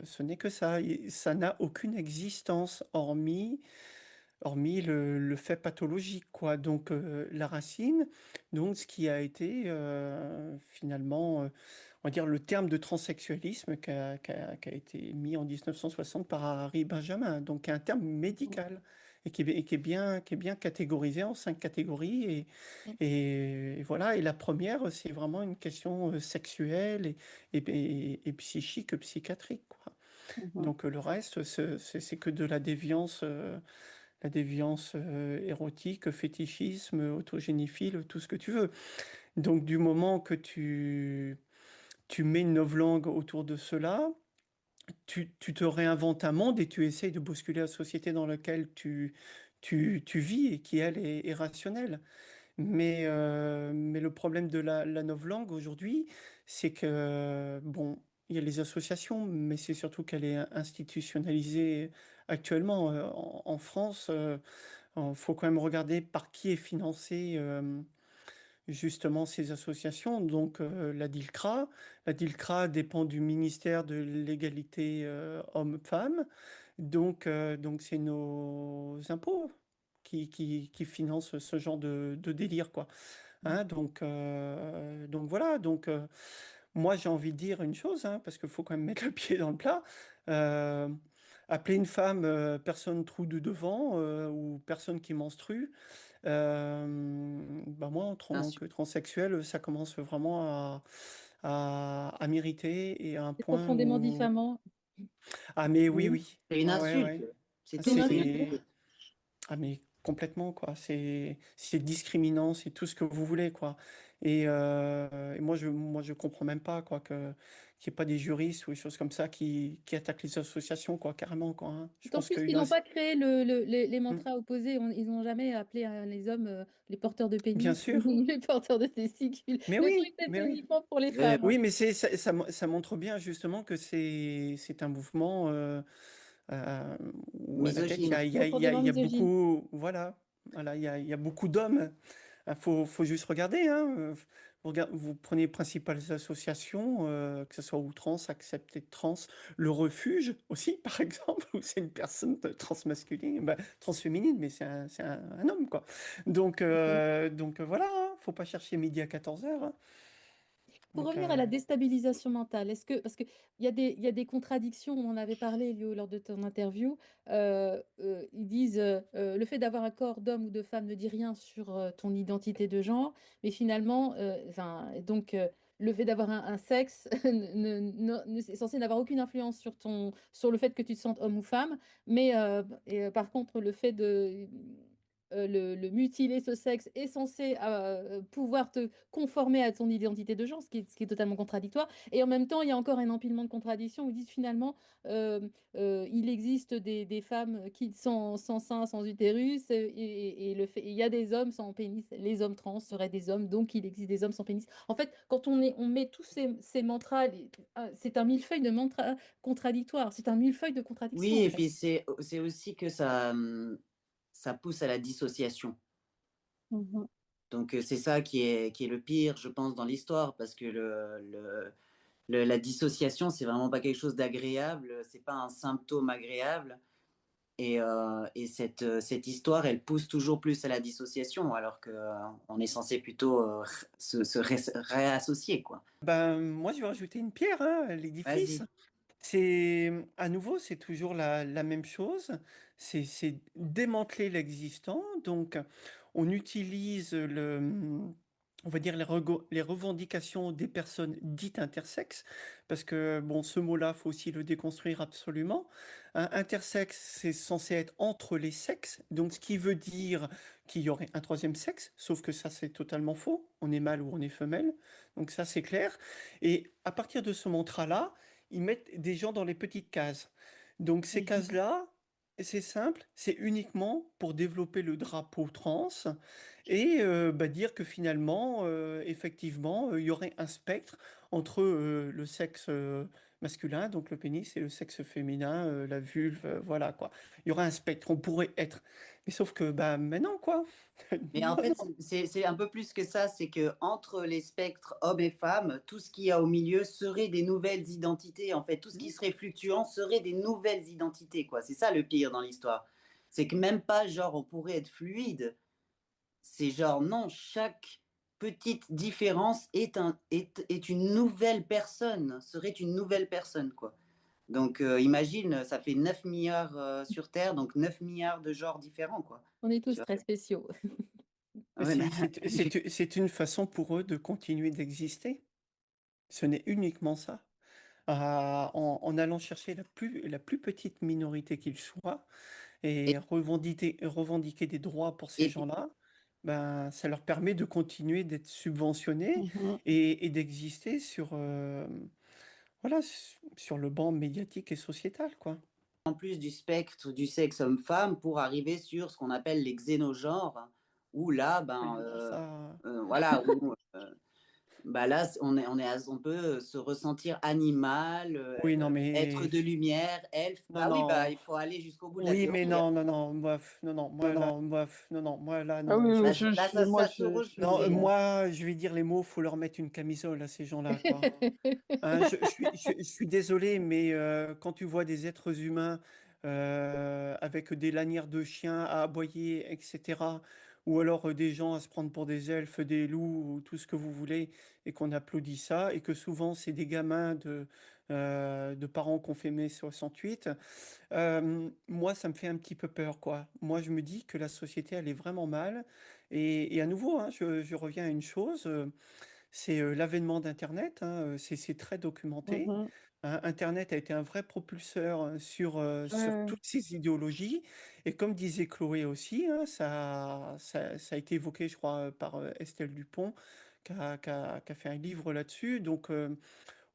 Ce n'est que ça. Et ça n'a aucune existence hormis le fait pathologique, quoi. Donc la racine, donc ce qui a été finalement, on va dire, le terme de transsexualisme qui a été mis en 1960 par Harry Benjamin, donc un terme médical. Et qui est bien catégorisé en 5 catégories. Et voilà, et la première, c'est vraiment une question sexuelle et psychique, psychiatrique, quoi. mh. Donc le reste, c'est que de la déviance la déviance érotique, fétichisme, autogénéphile, tout ce que tu veux. Donc du moment que tu mets une novlangue autour de cela, tu te réinventes un monde et tu essayes de bousculer la société dans laquelle tu vis et qui, elle, est rationnelle. Mais le problème de la novlangue aujourd'hui, c'est que, bon, il y a les associations, mais c'est surtout qu'elle est institutionnalisée actuellement. En France, il faut quand même regarder par qui est financée justement ces associations. Donc la DILCRA dépend du ministère de l'égalité hommes-femmes. Donc c'est nos impôts qui financent ce genre de délire, quoi. Hein, donc voilà, moi j'ai envie de dire une chose, hein, parce qu'il faut quand même mettre le pied dans le plat. Euh, Appeler une femme personne trou de devant ou personne qui menstrue, bah moi en tant que transsexuel, ça commence vraiment à m'irriter et à un C'est point profondément où... diffamant. Ah mais oui, Mmh. oui. C'est une Ah ouais, insulte. ouais. C'est Ah, C'est une tout, c'est une insulte. c'est... insulte. Ah mais complètement quoi, c'est discriminant, c'est tout ce que vous voulez quoi. Et moi je comprends même pas quoi que qu'il n'y ait pas des juristes ou des choses comme ça qui attaquent les associations quoi, carrément quoi, hein. Je D'autant pense plus qu'il qu'ils y a... n'ont pas créé les Hmm. mantras opposés. Ils n'ont jamais appelé les hommes les porteurs de Bien pénis sûr. ou les porteurs de testicules. Le truc, Mais c'était oui. uniquement pour les Ouais, femmes, hein. Oui, mais ça montre bien justement que c'est un mouvement où à la tête misogyne. Profondément il y a misogyne. beaucoup, voilà, il y a beaucoup d'hommes. Faut juste regarder, hein. Vous prenez les principales associations, que ce soit Outrance, Accepter Trans, Le Refuge aussi, par exemple, où c'est une personne transmasculine, bah, transféminine, mais c'est un homme, quoi. Donc voilà, hein, faut pas chercher midi à 14h. Pour Donc, revenir à la déstabilisation mentale, parce qu'il y a des contradictions, on en avait parlé, Léo, lors de ton interview, ils disent le fait d'avoir un corps d'homme ou de femme ne dit rien sur ton identité de genre, mais finalement, le fait d'avoir un sexe est censé n'avoir aucune influence sur le fait que tu te sentes homme ou femme, par contre, le fait de le mutiler ce sexe est censé pouvoir te conformer à ton identité de genre, ce qui est totalement contradictoire. Et en même temps, il y a encore un empilement de contradictions où ils disent finalement, euh, il existe des femmes qui sans sein, sans utérus, il y a des hommes sans pénis. Les hommes trans seraient des hommes, donc il existe des hommes sans pénis. En fait, quand on met tous ces mantras, c'est un millefeuille de mantras contradictoires. C'est un millefeuille de contradictions, Oui, en et fait. puis c'est aussi que ça pousse à la dissociation. Mhm. Donc c'est ça qui est le pire, je pense, dans l'histoire, parce que la dissociation, c'est vraiment pas quelque chose d'agréable, c'est pas un symptôme agréable. Et cette histoire, elle pousse toujours plus à la dissociation, alors qu'on est censé plutôt se réassocier, quoi. ben, moi, je vais rajouter une pierre, hein, l'édifice. Vas-y. À nouveau, c'est toujours la même chose. C'est démanteler l'existant. Donc, on utilise on va dire les revendications des personnes dites intersexes, parce que, bon, ce mot-là, faut aussi le déconstruire absolument. Intersexe, c'est censé être entre les sexes, donc ce qui veut dire qu'il y aurait un troisième sexe, sauf que ça, c'est totalement faux. On est mâle ou on est femelle. Donc ça, c'est clair. Et à partir de ce mantra-là, ils mettent des gens dans les petites cases. Donc ces cases-là, c'est simple, c'est uniquement pour développer le drapeau trans et bah, dire que finalement, effectivement, il y aurait un spectre entre le sexe masculin, donc le pénis, et le sexe féminin, la vulve, voilà quoi. Il y aurait un spectre, on pourrait être. Mais sauf que, bah, maintenant quoi. Mais en Non, fait, non. c'est un peu plus que ça, c'est que entre les spectres hommes et femmes, tout ce qu'il y a au milieu serait des nouvelles identités. En fait, tout ce qui serait fluctuant serait des nouvelles identités, quoi. C'est ça le pire dans l'histoire. C'est que même pas genre on pourrait être fluide. C'est genre non, chaque petite différence est une nouvelle personne, serait une nouvelle personne, quoi. Donc imagine, ça fait 9 milliards sur Terre, donc 9 milliards de genres différents, quoi. On est Tu tous vois? très spéciaux. Ouais, bah, C'est une façon pour eux de continuer d'exister. Ce n'est uniquement ça. En allant chercher la plus petite minorité qu'il soit, et Et, revendiquer des droits pour ces et puis, gens-là, ben, ça leur permet de continuer d'être subventionnés Mhm. et d'exister sur le banc médiatique et sociétal, quoi. en plus du spectre du sexe homme-femme pour arriver sur ce qu'on appelle les xénogenres, où là, Oui, ben, alors ça, voilà, où bah là, on peut se ressentir animal, oui, non, être mais, de lumière, elfe. non, Bah oui, bah non, il faut aller jusqu'au bout de la oui, mais théorie, hein. non, non, non, bof, non, non, moi là, Ah non, oui, oui, Là, là, moi, ça se je non, suis. rejoint. moi, je vais dire les mots, faut leur mettre une camisole à ces gens-là, quoi. Hein, je suis désolé, mais quand tu vois des êtres humains avec des lanières de chiens à aboyer, etc., ou alors des gens à se prendre pour des elfes, des loups, ou tout ce que vous voulez, et qu'on applaudit ça, et que souvent c'est des gamins de parents qui ont fait mai 68, moi ça me fait un petit peu peur, quoi. Moi je me dis que la société elle est vraiment mal, et à nouveau, hein, je reviens à une chose. C'est l'avènement d'Internet, hein, c'est très documenté. Mhm. Hein. Internet a été un vrai propulseur sur Ouais, toutes ces idéologies. Et comme disait Chloé aussi, hein, ça a été évoqué, je crois, par Estelle Dupont, qui a fait un livre là-dessus. Donc,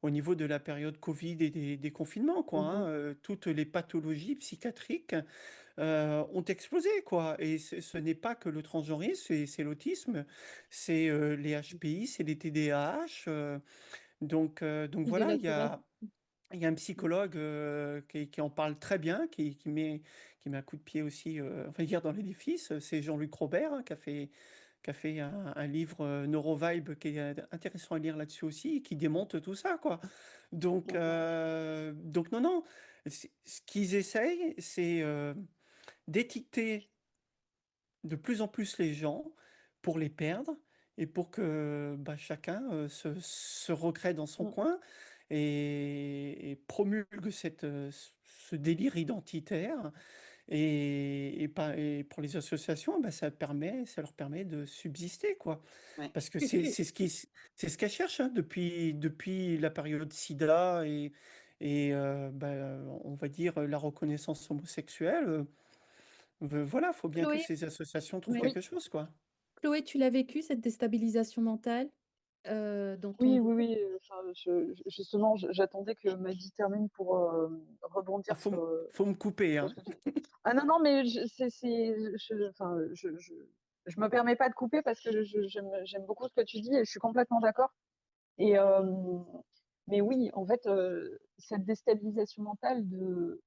au niveau de la période Covid et des confinements, quoi, mhm. hein, toutes les pathologies psychiatriques ont explosé, quoi. Et ce n'est pas que le transgenrisme, c'est l'autisme, c'est les HPI, c'est les TDAH. Donc De voilà, la thérapie. il y a un psychologue qui en parle très bien, qui met un coup de pied aussi, on va dire, dans l'édifice. C'est Jean-Luc Robert, hein, qui a fait un livre Neurovibe qui est intéressant à lire là-dessus aussi, et qui démonte tout ça, quoi. Mhm. Donc non, non, ce qu'ils essayent, c'est d'étiqueter de plus en plus les gens pour les perdre et pour que bah, chacun se recrée dans son Mhm. coin et promulgue ce délire identitaire. Et pour les associations, bah, ça leur permet de subsister, quoi. Ouais. Parce que c'est ce qu'elles cherchent, hein, depuis la période SIDA et bah, on va dire la reconnaissance homosexuelle. Voilà, faut bien que Chloé, ces associations trouvent ouais. Oui, quelque chose, quoi. Chloé, tu l'as vécu, cette déstabilisation mentale dans ton oui, oui, boulot? oui. Enfin, justement, j'attendais que Maddy termine pour Ah, rebondir faut me couper, sur hein. ce que tu dis. Ah non, non, mais enfin, je me permets pas de couper parce que j'aime beaucoup ce que tu dis et je suis complètement d'accord. Et mais oui, en fait, cette déstabilisation mentale de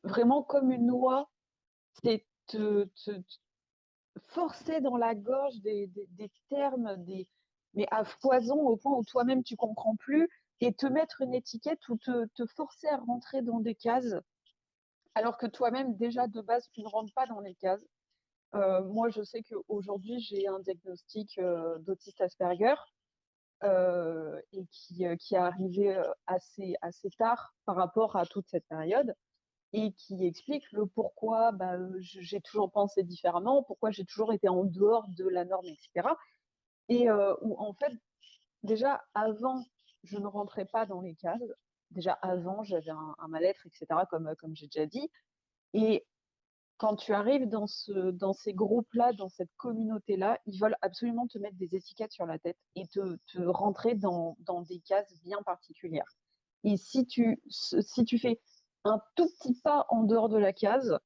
vraiment comme une loi, c'est te forcer dans la gorge des termes, mais à foison au point où toi-même tu comprends plus et te mettre une étiquette ou te forcer à rentrer dans des cases alors que toi-même déjà de base tu ne rentres pas dans les cases. Moi, je sais qu'aujourd'hui j'ai un diagnostic d'autiste Asperger et qui est arrivé assez tard par rapport à toute cette période et qui explique le pourquoi bah, j'ai toujours pensé différemment, pourquoi j'ai toujours été en dehors de la norme, etc. Et où en fait, déjà avant, je ne rentrais pas dans les cases. Déjà avant, j'avais un mal-être, etc., comme j'ai déjà dit. Et quand tu arrives dans ces groupes-là, dans cette communauté-là, ils veulent absolument te mettre des étiquettes sur la tête et te rentrer dans des cases bien particulières. Et si tu fais un tout petit pas en dehors de la case,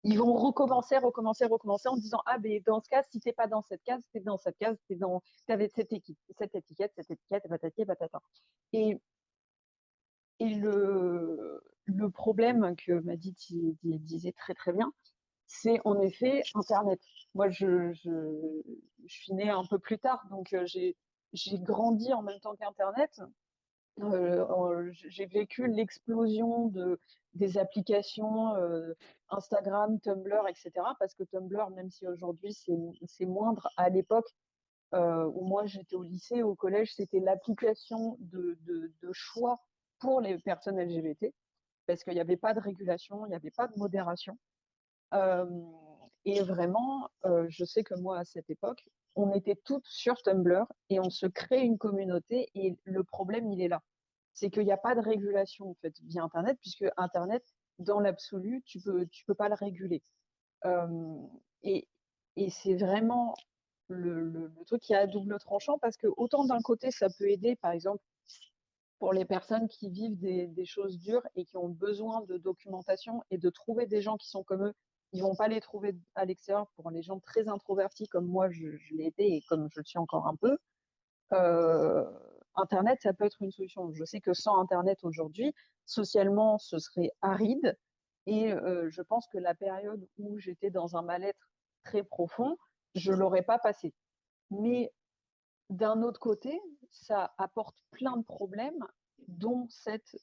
ils vont recommencer en disant ah ben dans ce cas si t'es pas dans cette case t'es dans cette case t'avais cette étiquette patati patata et et le problème que Maddy disait très très bien c'est en effet Internet. Moi, je suis née un peu plus tard, donc j'ai grandi en même temps qu'Internet. J'ai vécu l'explosion des applications Instagram, Tumblr, etc. Parce que Tumblr, même si aujourd'hui c'est moindre, à l'époque où moi j'étais au lycée, au collège, c'était l'application de choix pour les personnes LGBT, parce qu'il n'y avait pas de régulation, il n'y avait pas de modération. Euh, et vraiment, je sais que moi, à cette époque, on était toutes sur Tumblr et on se crée une communauté et le problème, il est là. C'est qu'il n'y a pas de régulation en fait via Internet, puisque Internet dans l'absolu, tu peux pas le réguler. Hem et et c'est vraiment le truc qui est à double tranchant parce que autant d'un côté, ça peut aider, par exemple, pour les personnes qui vivent des choses dures et qui ont besoin de documentation et de trouver des gens qui sont comme eux. Ils vont pas les trouver à l'extérieur. Pour les gens très introvertis comme moi, je l'ai été et comme je le suis encore un peu, heu, internet, ça peut être une solution. Je sais que sans internet aujourd'hui, socialement, ce serait aride et je pense que la période où j'étais dans un mal-être très profond, je l'aurais pas passée. Mais d'un autre côté, ça apporte plein de problèmes, dont cette,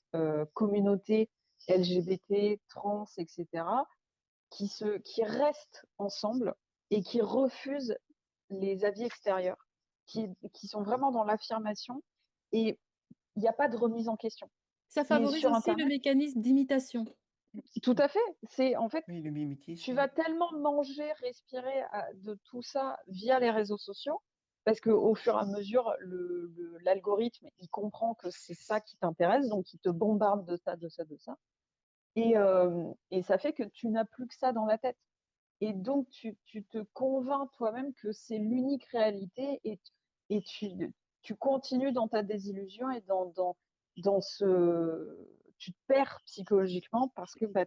communauté LGBT, trans et cetera, qui restent ensemble et qui refusent les avis extérieurs, qui sont vraiment dans l'affirmation et il y a pas de remise en question. Ça Mais favorise sur aussi le internet mécanisme d'imitation. tout à fait, c'est en fait, Oui, le tu mimétisme, vas oui. tellement manger, respirer de tout ça via les réseaux sociaux, parce qu'au fur et à mesure, l'algorithme, il comprend que c'est ça qui t'intéresse, donc il te bombarde de ça, de ça, de ça. Et ça fait que tu n'as plus que ça dans la tête. Et donc, tu te convaincs toi-même que c'est l'unique réalité et tu continues dans ta désillusion et dans ce. Tu te perds psychologiquement parce que bah,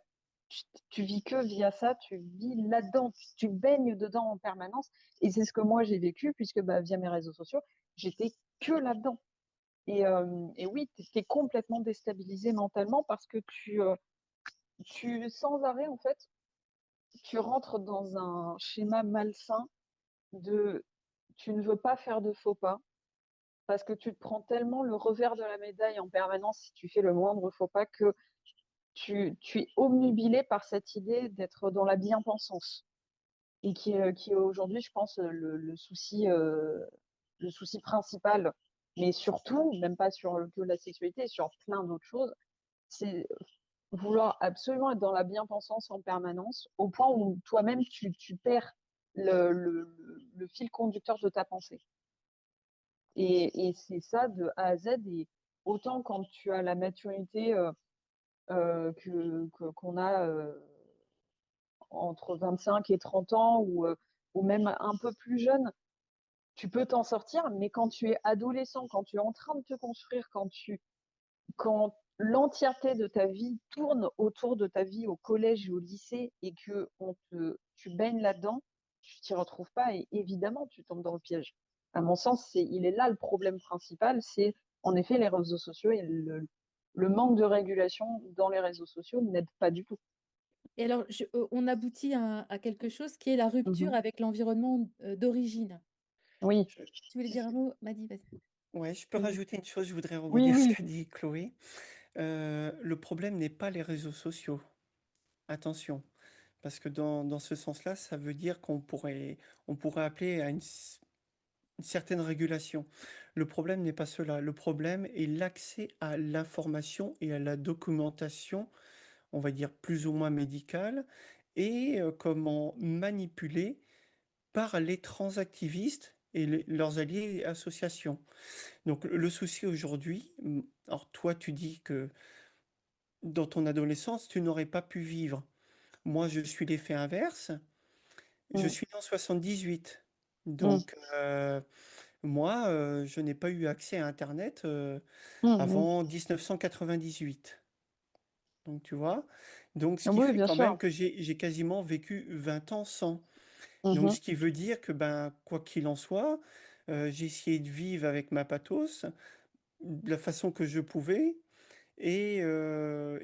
tu vis que via ça, tu vis là-dedans, tu baignes dedans en permanence. Et c'est ce que moi j'ai vécu puisque bah, via mes réseaux sociaux, j'étais que là-dedans. Et oui, tu es complètement déstabilisé mentalement parce que sans arrêt, en fait, tu rentres dans un schéma malsain de tu ne veux pas faire de faux pas parce que tu te prends tellement le revers de la médaille en permanence si tu fais le moindre faux pas que tu es obnubilé par cette idée d'être dans la bien-pensance et qui est aujourd'hui, je pense, le souci principal. Mais surtout, même pas sur que la sexualité, sur plein d'autres choses, c'est vouloir absolument être dans la bien-pensance en permanence, au point où toi-même tu perds le fil conducteur de ta pensée. Et c'est ça de A à Z. Et autant quand tu as la maturité qu'on a entre 25 et 30 ans ou même un peu plus jeune, tu peux t'en sortir. Mais quand tu es adolescent, quand tu es en train de te construire, quand l'entièreté de ta vie tourne autour de ta vie au collège et au lycée et que tu baignes là-dedans, tu t'y retrouves pas et évidemment tu tombes dans le piège. À mon sens, il est là le problème principal, c'est en effet les réseaux sociaux et le manque de régulation dans les réseaux sociaux n'aide pas du tout. Et alors, on aboutit à quelque chose qui est la rupture Mhm. avec l'environnement d'origine. Oui. Je- Tu voulais dire un mot, Madi, vas-y. ouais, je peux Mhm. rajouter une chose, je voudrais Oui, rebondir sur ce oui. qu'a dit Chloé. Le problème n'est pas les réseaux sociaux. Attention, parce que dans ce sens-là, ça veut dire on pourrait appeler à une certaine régulation. Le problème n'est pas cela. Le problème est l'accès à l'information et à la documentation, on va dire plus ou moins médicale, et comment manipuler par les transactivistes et leurs alliés et associations. Donc le souci aujourd'hui, alors toi tu dis que dans ton adolescence, tu n'aurais pas pu vivre. Moi, je suis l'effet inverse. Je Mm, suis né en 78. mm, Donc, moi, je n'ai pas eu accès à Internet mm, mm. avant 1998. Donc, tu vois. Donc, ce Ah qui oui, fait bien quand même sûr. que j'ai quasiment vécu 20 ans sans. Donc, Mhm. ce qui veut dire que, ben, quoi qu'il en soit, j'ai essayé de vivre avec ma pathos de la façon que je pouvais et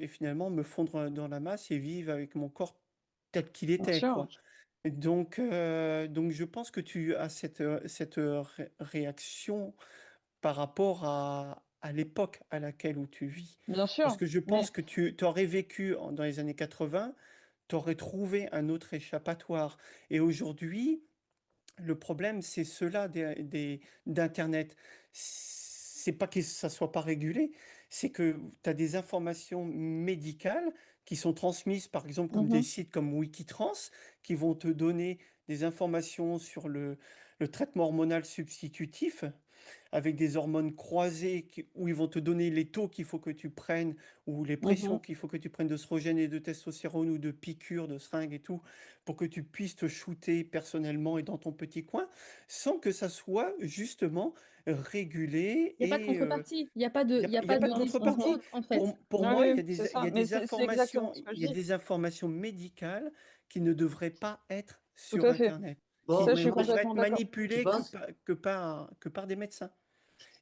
finalement me fondre dans la masse et vivre avec mon corps tel qu'il Bien était, sûr. quoi. Donc je pense que tu as cette réaction par rapport à l'époque à laquelle où tu vis. Bien Parce sûr. que je Mais pense que tu aurais vécu dans les années 80, tu aurais trouvé un autre échappatoire. Et aujourd'hui, le problème, c'est cela d'Internet. C'est pas que ça soit pas régulé, c'est que tu as des informations médicales qui sont transmises, par exemple, comme des mhm. sites comme Wikitrans, qui vont te donner des informations sur le traitement hormonal substitutif. avec des hormones croisées où ils vont te donner les taux qu'il faut que tu prennes ou les pressions Mhm. qu'il faut que tu prennes d'oestrogène et de testostérone ou de piqûres, de seringues et tout, pour que tu puisses te shooter personnellement et dans ton petit coin, sans que ça soit justement régulé Il y a pas de et contrepartie, il y a pas de il il y a n'y a pas pas de de Mhm. contrepartie. réciproque, en fait. Pour Oui, moi, oui, c'est il y ça. a Mais des c'est exactement informations, ce que il je y a dis. des informations médicales qui ne devraient pas être Tout sur à fait. Internet, Bon, qui Ça, je mais suis ne moi, devraient être complètement d'accord. tu manipulées penses? que par des médecins.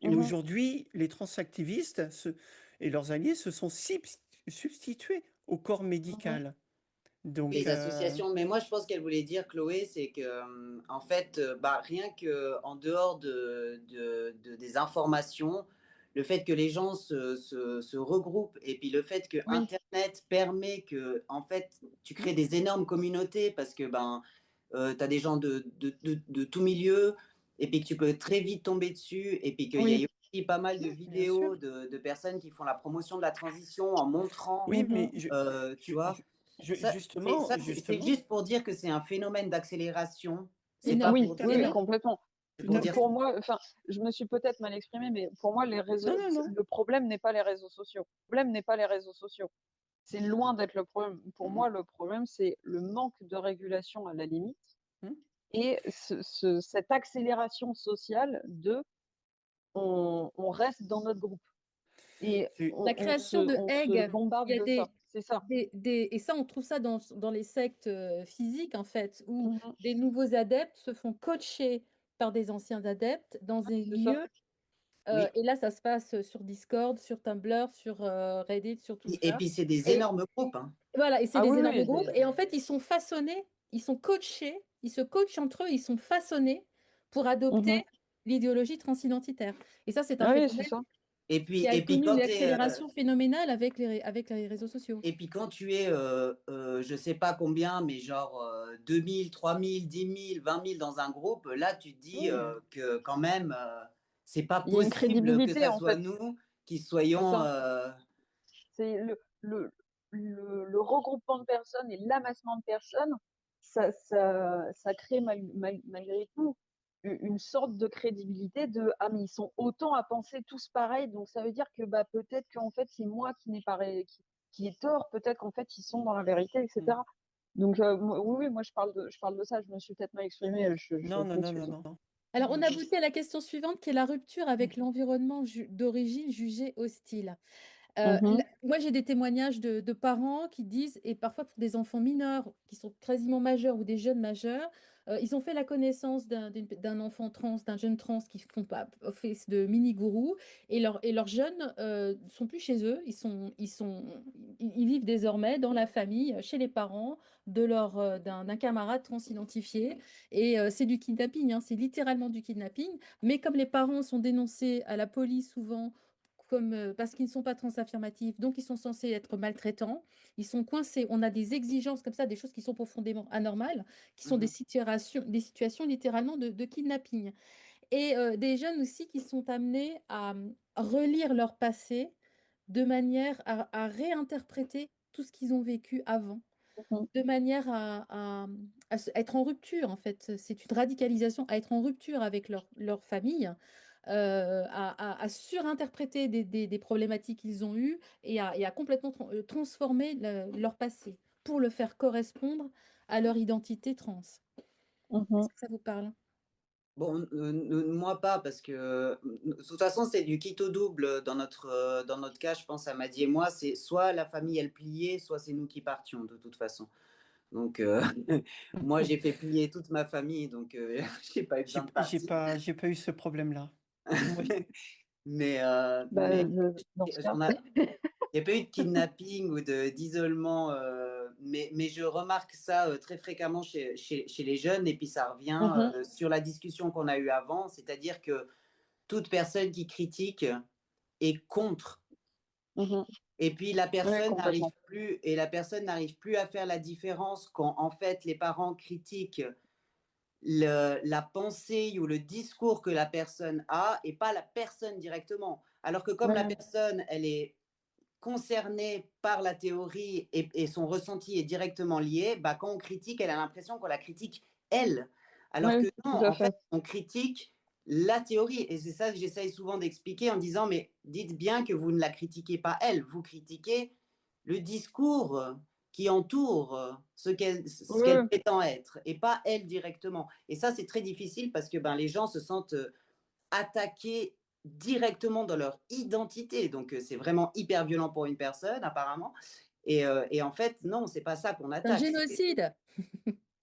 Et Mhm. aujourd'hui, les transactivistes et leurs alliés se sont substitués au corps Mhm. médical. Donc, Les associations, mais moi je pense qu'elle voulait dire, Chloé, c'est que en fait, bah, rien que en dehors des informations, le fait que les gens se regroupent et puis le fait que Oui. Internet permet que en fait tu crées des énormes communautés parce que ben tu as des gens de tout milieu et puis que tu peux très vite tomber dessus et puis qu'il y Oui. a aussi pas mal de bien sûr. vidéos de personnes qui font la promotion de la transition en montrant, Oui, mais Mhm. tu vois, justement, c'est justement, juste pour dire que c'est un phénomène d'accélération. C'est pas Énorme, Oui, pour tout à oui, oui, fait, dire, énorme. complètement. c'est tout pour à dire. fait. Pour moi, enfin, je me suis peut-être mal exprimée, mais pour moi, les Non, réseaux, non, non. le problème n'est pas les réseaux sociaux. Le problème n'est pas les réseaux sociaux. C'est loin d'être le problème. Pour moi, le problème, c'est le manque de régulation à la limite Hmm. et cette accélération sociale de on reste dans notre groupe et C'est- La création de on se Egg, il bombarde y a de ça. C'est ça. et ça, on trouve ça dans les sectes, physiques, en fait, où Mhm. des nouveaux adeptes se font coacher par des anciens adeptes dans un C'est ça. lieu, Oui. et là, ça se passe sur Discord, sur Tumblr, sur, Reddit, sur tout Et ça. puis c'est des Et énormes groupes, hein. voilà, et c'est Ah des oui, énormes oui. groupes et en fait, ils sont façonnés, ils sont coachés, ils se coachent entre eux, ils sont façonnés pour adopter Mhm. l'idéologie transidentitaire et ça, c'est un Ah oui, c'est phénomène ça. qui a Et puis connu une quand accélération phénoménale avec les réseaux sociaux. et puis quand tu es, je sais pas combien, mais genre 2000, 3000, 10 000, 20 000 dans un groupe, là tu te dis Oui, que quand même, c'est pas Il y a une possible que crédibilité ça en soit fait. nous qui C'est soyons. ça. C'est le regroupement de personnes et l'amassement de personnes, ça crée malgré tout une sorte de crédibilité de ah mais ils sont autant à penser tous pareil, donc ça veut dire que bah peut-être qu'en fait c'est moi qui n'ai pas qui est tort, peut-être qu'en fait ils sont dans la vérité, hmm. etc. Donc oui, oui, moi je parle de ça, je me suis peut-être mal exprimée, je Non, non, non, non, m'excuse. non. Alors, on aboutit à la question suivante qui est la rupture Hmm. avec l'environnement d'origine jugé hostile. Mhm, Moi, j'ai des témoignages de parents qui disent, et parfois pour des enfants mineurs qui sont quasiment majeurs ou des jeunes majeurs, ils ont fait la connaissance d'un enfant trans, d'un jeune trans qui font pas office de mini-gourou, et leurs jeunes sont plus chez eux, ils vivent désormais dans la famille, chez les parents d'un camarade trans identifié, et c'est du kidnapping, hein, c'est littéralement du kidnapping, mais comme les parents sont dénoncés à la police souvent, comme, parce qu'ils ne sont pas transaffirmatifs, donc ils sont censés être maltraitants. Ils sont coincés. On a des exigences comme ça, des choses qui sont profondément anormales, qui sont Mhm. des situations littéralement de kidnapping. Et des jeunes aussi qui sont amenés à relire leur passé de manière à réinterpréter tout ce qu'ils ont vécu avant, mhm, de manière être en rupture, en fait. C'est une radicalisation, à être en rupture avec leur famille, à surinterpréter des problématiques qu'ils ont eues et à complètement transformer leur passé pour le faire correspondre à leur identité trans. mhm, Est-ce que ça vous parle? Bon, moi pas, parce que de toute façon, c'est du quitte au double dans notre cas, je pense à Maddy et moi. C'est soit la famille, elle pliait, soit c'est nous qui partions, de toute façon. Donc, moi, j'ai fait plier toute ma famille, donc j'ai pas eu besoin de partir. J'ai pas eu ce problème-là. Moi, Mais non. dans ce cas. on a, il n'y a pas eu de kidnapping ou d'isolement, mais je remarque ça très fréquemment chez les jeunes, et puis ça revient Mhm, sur la discussion qu'on a eue avant, c'est-à-dire que toute personne qui critique est contre. mhm. Et puis Oui, complètement. la personne n'arrive plus à faire la différence quand en fait les parents critiquent la pensée ou le discours que la personne a et pas la personne directement. Alors que comme la Ouais, personne, elle est concernée par la théorie et son ressenti est directement lié, bah, quand on critique, elle a l'impression qu'on la critique elle. Alors que ouais, non, tout à en fait, fait. on critique la théorie. Et c'est ça que j'essaye souvent d'expliquer en disant, mais dites bien que vous ne la critiquez pas elle, vous critiquez le discours qui entoure ce qu'elle Oui, prétend être, et pas elle directement. Et ça, c'est très difficile parce que les gens se sentent attaqués directement dans leur identité. Donc, c'est vraiment hyper violent pour une personne, apparemment. Et en fait, non, c'est pas ça qu'on Un attaque. génocide.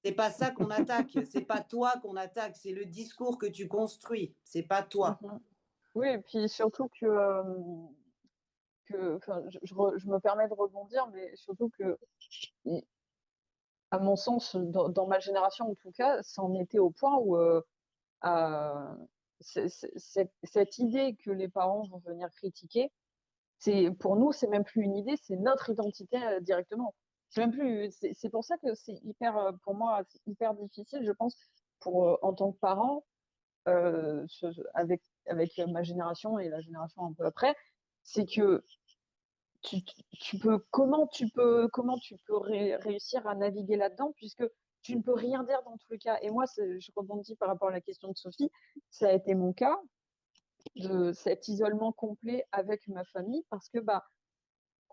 C'est pas ça qu'on attaque. C'est pas toi qu'on attaque. C'est le discours que tu construis. C'est pas toi. mhm. Oui, et puis surtout enfin, je me permets de rebondir, mais surtout que, à mon sens, dans ma génération en tout cas, c'en était au point où euh, cette idée que les parents vont venir critiquer, pour nous, c'est même plus une idée, c'est notre identité directement. C'est même plus, c'est pour ça que c'est hyper, pour moi, c'est hyper difficile, je pense, en tant que parent, avec ma génération et la génération un peu après, c'est que comment tu peux réussir à naviguer là-dedans, puisque tu ne peux rien dire dans tous les cas. Et moi, je rebondis par rapport à la question de Sophie, ça a été mon cas de cet isolement complet avec ma famille, parce que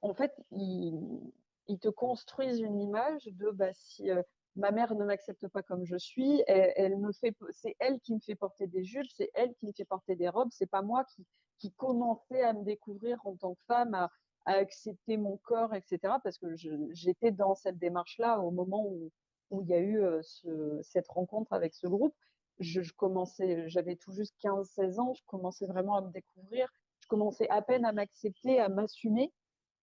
en fait, ils te construisent une image de si ma mère ne m'accepte pas comme je suis, c'est elle qui me fait porter des jupes, c'est elle qui me fait porter des robes, c'est pas moi qui commençais à me découvrir en tant que femme, à accepter mon corps, etc. Parce que j'étais dans cette démarche-là au moment où il y a eu cette rencontre avec ce groupe. J'avais tout juste 15-16 ans, je commençais vraiment à me découvrir, je commençais à peine à m'accepter, à m'assumer,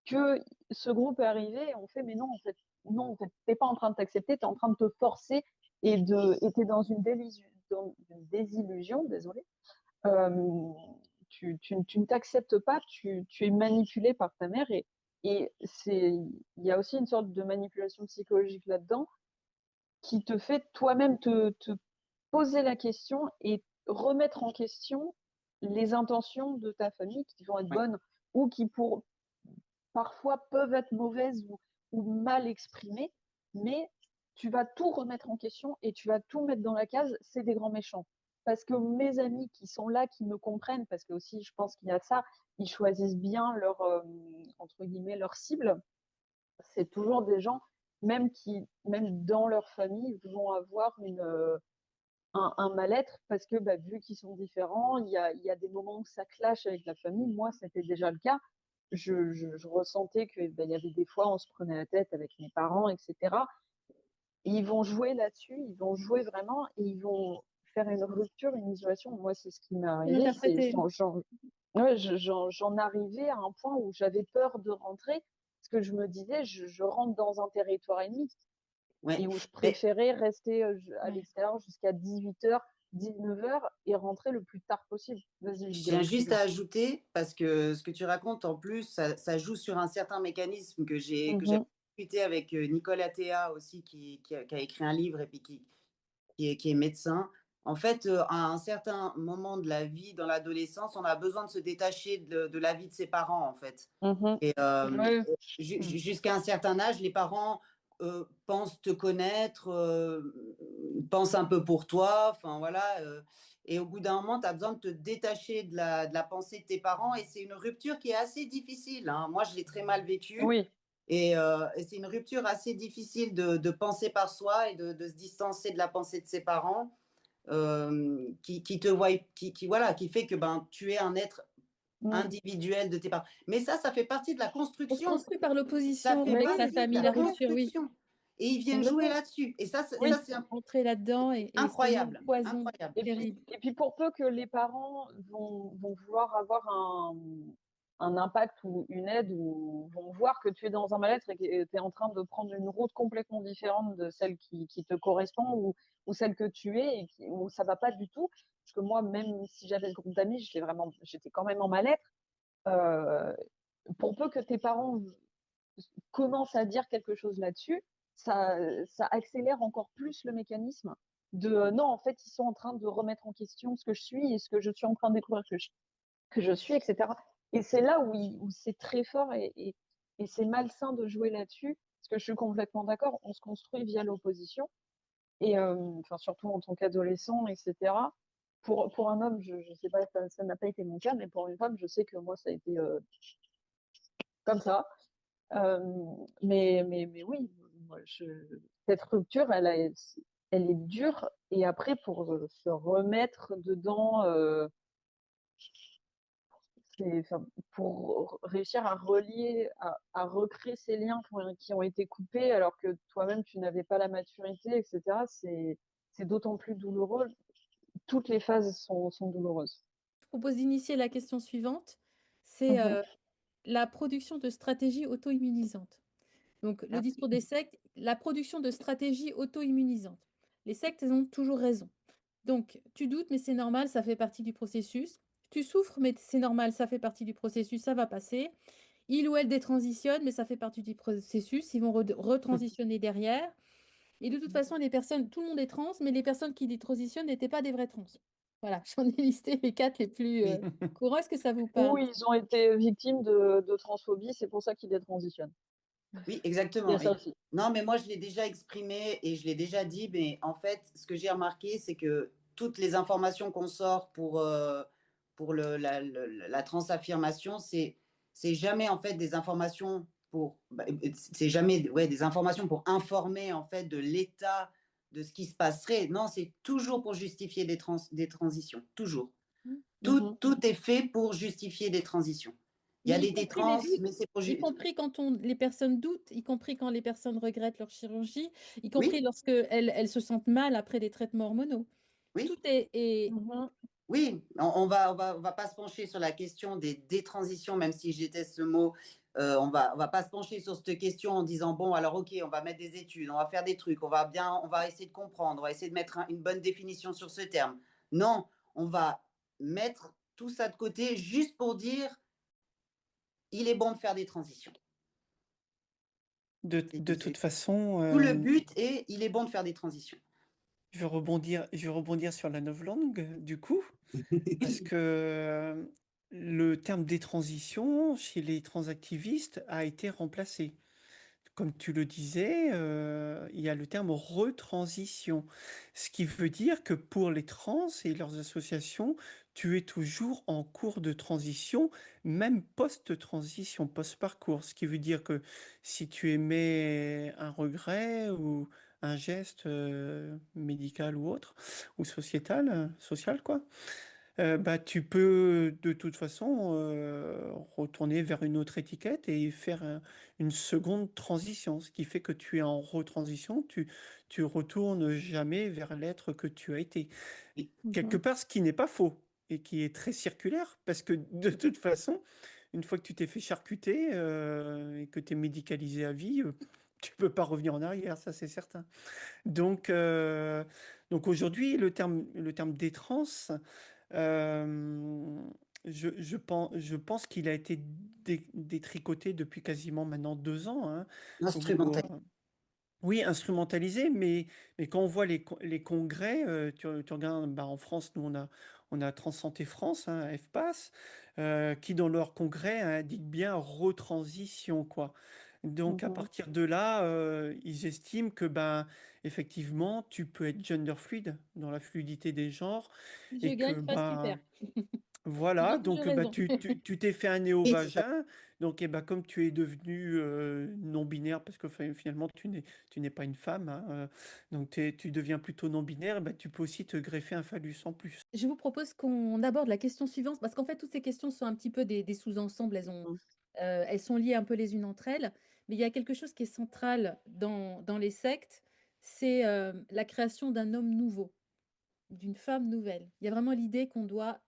que ce groupe est arrivé et on fait, mais non, en fait, t'es pas en train de t'accepter, t'es en train de te forcer et t'es dans dans une désillusion, désolé. Euh, tu ne t'acceptes pas, tu es manipulé par ta mère il y a aussi une sorte de manipulation psychologique là-dedans qui te fait toi-même te poser la question et remettre en question les intentions de ta famille qui vont être Ouais. bonnes ou qui parfois peuvent être mauvaises ou mal exprimées, mais tu vas tout remettre en question et tu vas tout mettre dans la case, c'est des grands méchants. Parce que mes amis qui sont là, qui me comprennent, parce que aussi je pense qu'il y a ça, ils choisissent bien entre guillemets, leur cible. C'est toujours des gens, même dans leur famille, vont avoir un mal-être parce que vu qu'ils sont différents, il y a des moments où ça clash avec la famille. Moi, c'était déjà le cas. Je ressentais que il y avait des fois, on se prenait la tête avec mes parents, etc. Et ils vont jouer là-dessus, ils vont jouer vraiment et ils vont faire une rupture, une isolation. Moi, c'est ce qui m'est arrivé. Interprété. Ouais, j'en arrivais à un point où j'avais peur de rentrer parce que je me disais, je rentre dans un territoire ennemi Ouais. et où je Mais préférais rester à Ouais. l'extérieur jusqu'à 18h, 19h et rentrer le plus tard possible. Vas-y, je Vidéo, tiens juste à excuse-moi. ajouter, parce que ce que tu racontes en plus, ça joue sur un certain mécanisme que j'ai Mhm, discuté avec Nicolas Théa aussi, qui a écrit un livre et puis qui est médecin. En fait, à un certain moment de la vie, dans l'adolescence, on a besoin de se détacher de la vie de ses parents, en fait. mhm. Et Ouais. jusqu'à un certain âge, les parents pensent te connaître, pensent un peu pour toi, enfin voilà. Et au bout d'un moment, tu as besoin de te détacher de la pensée de tes parents. Et c'est une rupture qui est assez difficile, hein. Moi, je l'ai très mal vécu. Oui. Et c'est une rupture assez difficile de penser par soi et de se distancer de la pensée de ses parents, qui te voient, voilà, qui fait que tu es un être Mm. individuel de tes parents. Mais ça fait partie de la On se construction. construit par Ça l'opposition fait Mais avec sa oui, partie de famille, la la complètement. rupture, oui. construction. Et ils viennent jouer Complètement. là-dessus. Et ça, On Oui. c'est entrer là-dedans et semer le incroyable. poison Incroyable. terrible. Et puis pour peu que les parents vont vouloir avoir un impact ou une aide ou vont voir que tu es dans un mal-être et que tu es en train de prendre une route complètement différente de celle qui te correspond ou celle que tu es où ça va pas du tout. Parce que moi, même si j'avais ce groupe d'amis, j'étais quand même en mal-être. Euh, pour peu que tes parents commencent à dire quelque chose là-dessus, ça accélère encore plus le mécanisme de non, en fait, ils sont en train de remettre en question ce que je suis et ce que je suis en train de découvrir que je suis, etc. Et c'est là où c'est très fort et c'est malsain de jouer là-dessus, parce que je suis complètement d'accord, on se construit via l'opposition, et enfin, surtout en tant qu'adolescent, etc., pour un homme, je sais pas, ça n'a pas été mon cas, mais pour une femme, je sais que moi, ça a été comme ça. Mais oui, moi, cette rupture, elle est dure. Et après, pour se remettre dedans, enfin, pour réussir à relier, à recréer ces liens qui ont été coupés alors que toi-même, tu n'avais pas la maturité, etc., c'est d'autant plus douloureux. Toutes les phases sont douloureuses. Je propose d'initier la question suivante, c'est Mhm. la production de stratégies auto-immunisantes. Donc, le Ah, discours des sectes, la production de stratégies auto-immunisantes. Les sectes, elles ont toujours raison. Donc, tu doutes, mais c'est normal, ça fait partie du processus. Tu souffres, mais c'est normal, ça fait partie du processus, ça va passer. Il ou elle détransitionne, mais ça fait partie du processus, ils vont retransitionner derrière. Et de toute façon, les personnes, tout le monde est trans, mais les personnes qui détransitionnent n'étaient pas des vrais trans. Voilà, j'en ai listé les 4 les plus oui, courants. Est-ce que ça vous Ou parle? ils ont été victimes de transphobie, c'est pour ça qu'ils détransitionnent. oui, Il y exactement. a ça aussi. Non, mais moi, je l'ai déjà exprimé et je l'ai déjà dit, mais en fait, ce que j'ai remarqué, c'est que toutes les informations qu'on sort pour la transaffirmation, c'est jamais en fait des informations pour, c'est jamais ouais, des informations pour informer en fait de l'état de ce qui se passerait. Non, c'est toujours pour justifier des transitions, toujours. Mhm. Tout est fait pour justifier des transitions. Il y Mais a y des compris les trans, doutes, mais c'est pour... y compris quand les personnes doutent, y compris quand les personnes regrettent leur chirurgie, y compris Oui, lorsque elles se sentent mal après des traitements hormonaux. Tout oui. est Mhm. Oui, on va pas se pencher sur la question des détransitions, même si je déteste ce mot. On va pas se pencher sur cette question en disant bon, alors ok, on va mettre des études, on va faire des trucs, on va essayer de comprendre, on va essayer de mettre une bonne définition sur ce terme. Non, on va mettre tout ça de côté juste pour dire il est bon de faire des transitions. De toute façon, Tout le but est il est bon de faire des transitions. je vais rebondir sur la novlangue, du coup, parce que le terme détransition chez les transactivistes a été remplacé. Comme tu le disais, il y a le terme retransition, ce qui veut dire que pour les trans et leurs associations, tu es toujours en cours de transition, même post-transition, post-parcours, ce qui veut dire que si tu émets un regret ou un geste médical ou autre, ou sociétal, social quoi, bah, tu peux de toute façon retourner vers une autre étiquette et faire une seconde transition, ce qui fait que tu es en retransition, tu retournes jamais vers l'être que tu as été. Quelque Mhm. part, ce qui n'est pas faux et qui est très circulaire, parce que de toute façon, une fois que tu t'es fait charcuter et que tu es médicalisé à vie, tu peux pas revenir en arrière, ça c'est certain. Donc, donc aujourd'hui, le terme détrans, euh, je pense qu'il a été détricoté depuis quasiment maintenant 2 ans, hein, où, Instrumental. oui, instrumentalisé, mais quand on voit les congrès, tu regardes, bah, en France, nous on a Transsanté France, hein, FPAS, qui dans leur congrès indique bien retransition, quoi. Donc à Mhm. partir de là, ils estiment que ben effectivement, tu peux être gender fluide dans la fluidité des genres Je et que gagne pas super. ben voilà, J'ai toujours donc bah, raison. tu t'es fait un Et c'est ça. néo-vagin, donc et bah, comme tu es devenu non-binaire, parce que finalement tu n'es pas une femme, hein, donc tu deviens plutôt non-binaire, bah, tu peux aussi te greffer un phallus en plus. Je vous propose qu'on aborde la question suivante, parce qu'en fait, toutes ces questions sont un petit peu des sous-ensembles, elles sont liées un peu les unes entre elles, mais il y a quelque chose qui est central dans les sectes, c'est la création d'un homme nouveau, d'une femme nouvelle. Il y a vraiment l'idée qu'on doit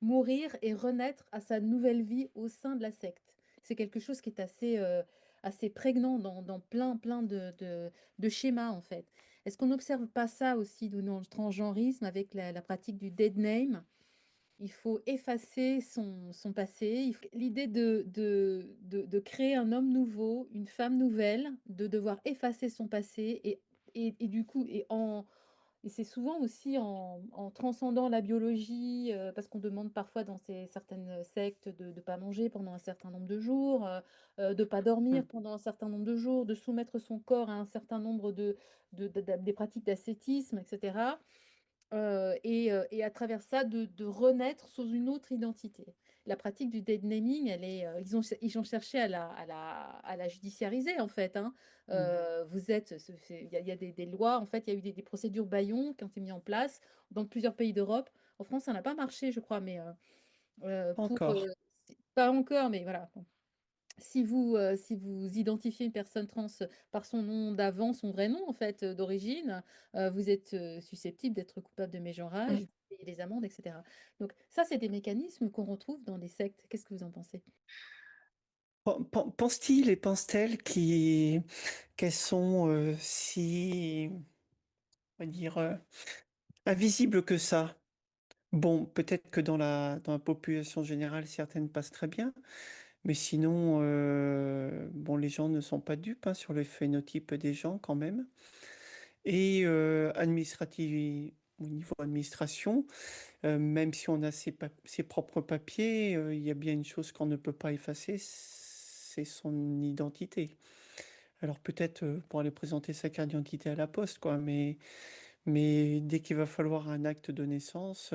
mourir et renaître à sa nouvelle vie au sein de la secte. C'est quelque chose qui est assez prégnant dans plein de schémas, en fait. Est-ce qu'on n'observe pas ça aussi dans le transgenrisme avec la pratique du dead name? Il faut effacer son passé. L'idée de créer un homme nouveau, une femme nouvelle, de devoir effacer son passé et du coup, et c'est souvent aussi en transcendant la biologie, parce qu'on demande parfois dans certaines sectes de ne pas manger pendant un certain nombre de jours, de ne pas dormir Mm. pendant un certain nombre de jours, de soumettre son corps à un certain nombre des pratiques d'ascétisme, etc. et à travers ça, de renaître sous une autre identité. La pratique du dead naming, ils ont cherché à la judiciariser, en fait, hein. Vous êtes, il y a des lois, en fait, il y a eu des procédures bâillons qui ont été mises en place dans plusieurs pays d'Europe. En France, ça n'a pas marché, je crois, mais Encore. pas encore, mais voilà. Bon. Si vous identifiez une personne trans par son nom d'avant, son vrai nom en fait d'origine, vous êtes susceptible d'être coupable de mégenrage, Mm. vous payez des amendes, etc. Donc ça, c'est des mécanismes qu'on retrouve dans les sectes. Qu'est-ce que vous en pensez? Pense-t-il et pense-t-elle qu'elles sont si, on va dire, invisibles que ça? Bon, peut-être que dans la population générale, certaines passent très bien, mais sinon, bon, les gens ne sont pas dupes hein, sur le phénotype des gens quand même. Et au niveau administration, même si on a ses propres papiers, il y a bien une chose qu'on ne peut pas effacer, c'est son identité. Alors peut-être pour aller présenter sa carte d'identité à la poste, quoi, mais dès qu'il va falloir un acte de naissance,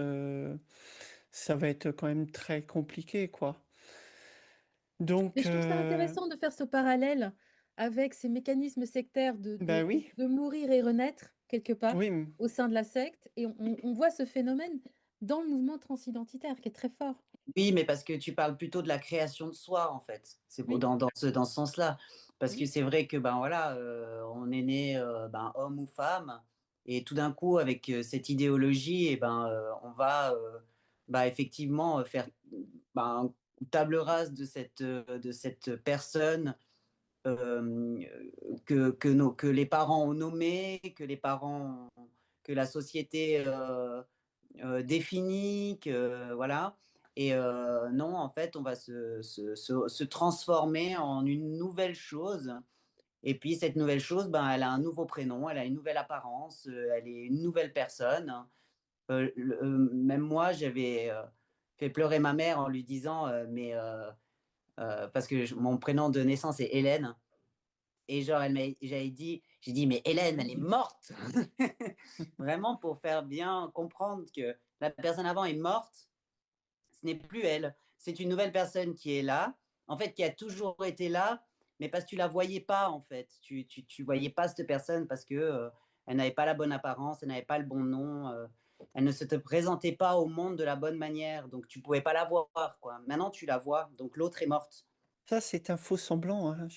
ça va être quand même très compliqué, quoi. Mais Donc, je trouve ça intéressant de faire ce parallèle avec ces mécanismes sectaires de, de, bah de- oui, de mourir et renaître quelque part oui, au sein de la secte. Et on voit ce phénomène dans le mouvement transidentitaire qui est très fort. Oui, mais parce que tu parles plutôt de la création de soi, en fait. C'est Oui, dans ce sens-là. Parce que oui. c'est vrai que ben voilà, on est né ben, homme ou femme, et tout d'un coup, avec cette idéologie, et ben, on va bah, effectivement faire ben, table rase de cette personne euh, que les parents ont nommée, que la société définie, que voilà. Et non, en fait, on va se transformer en une nouvelle chose. Et puis, cette nouvelle chose, ben, elle a un nouveau prénom, elle a une nouvelle apparence, elle est une nouvelle personne. Même moi, j'avais fait pleurer ma mère en lui disant, parce que mon prénom de naissance est Hélène. Et genre, j'ai dit, mais Hélène, elle est morte. Vraiment pour faire bien comprendre que la personne avant est morte, ce n'est plus elle. C'est une nouvelle personne qui est là, en fait, qui a toujours été là, mais parce que tu la voyais pas, en fait. Tu voyais pas cette personne parce que elle n'avait pas la bonne apparence, elle n'avait pas le bon nom, elle ne se te présentait pas au monde de la bonne manière, donc tu pouvais pas la voir, quoi. Maintenant, tu la vois, donc l'autre est morte. ça c'est un faux semblant, hein.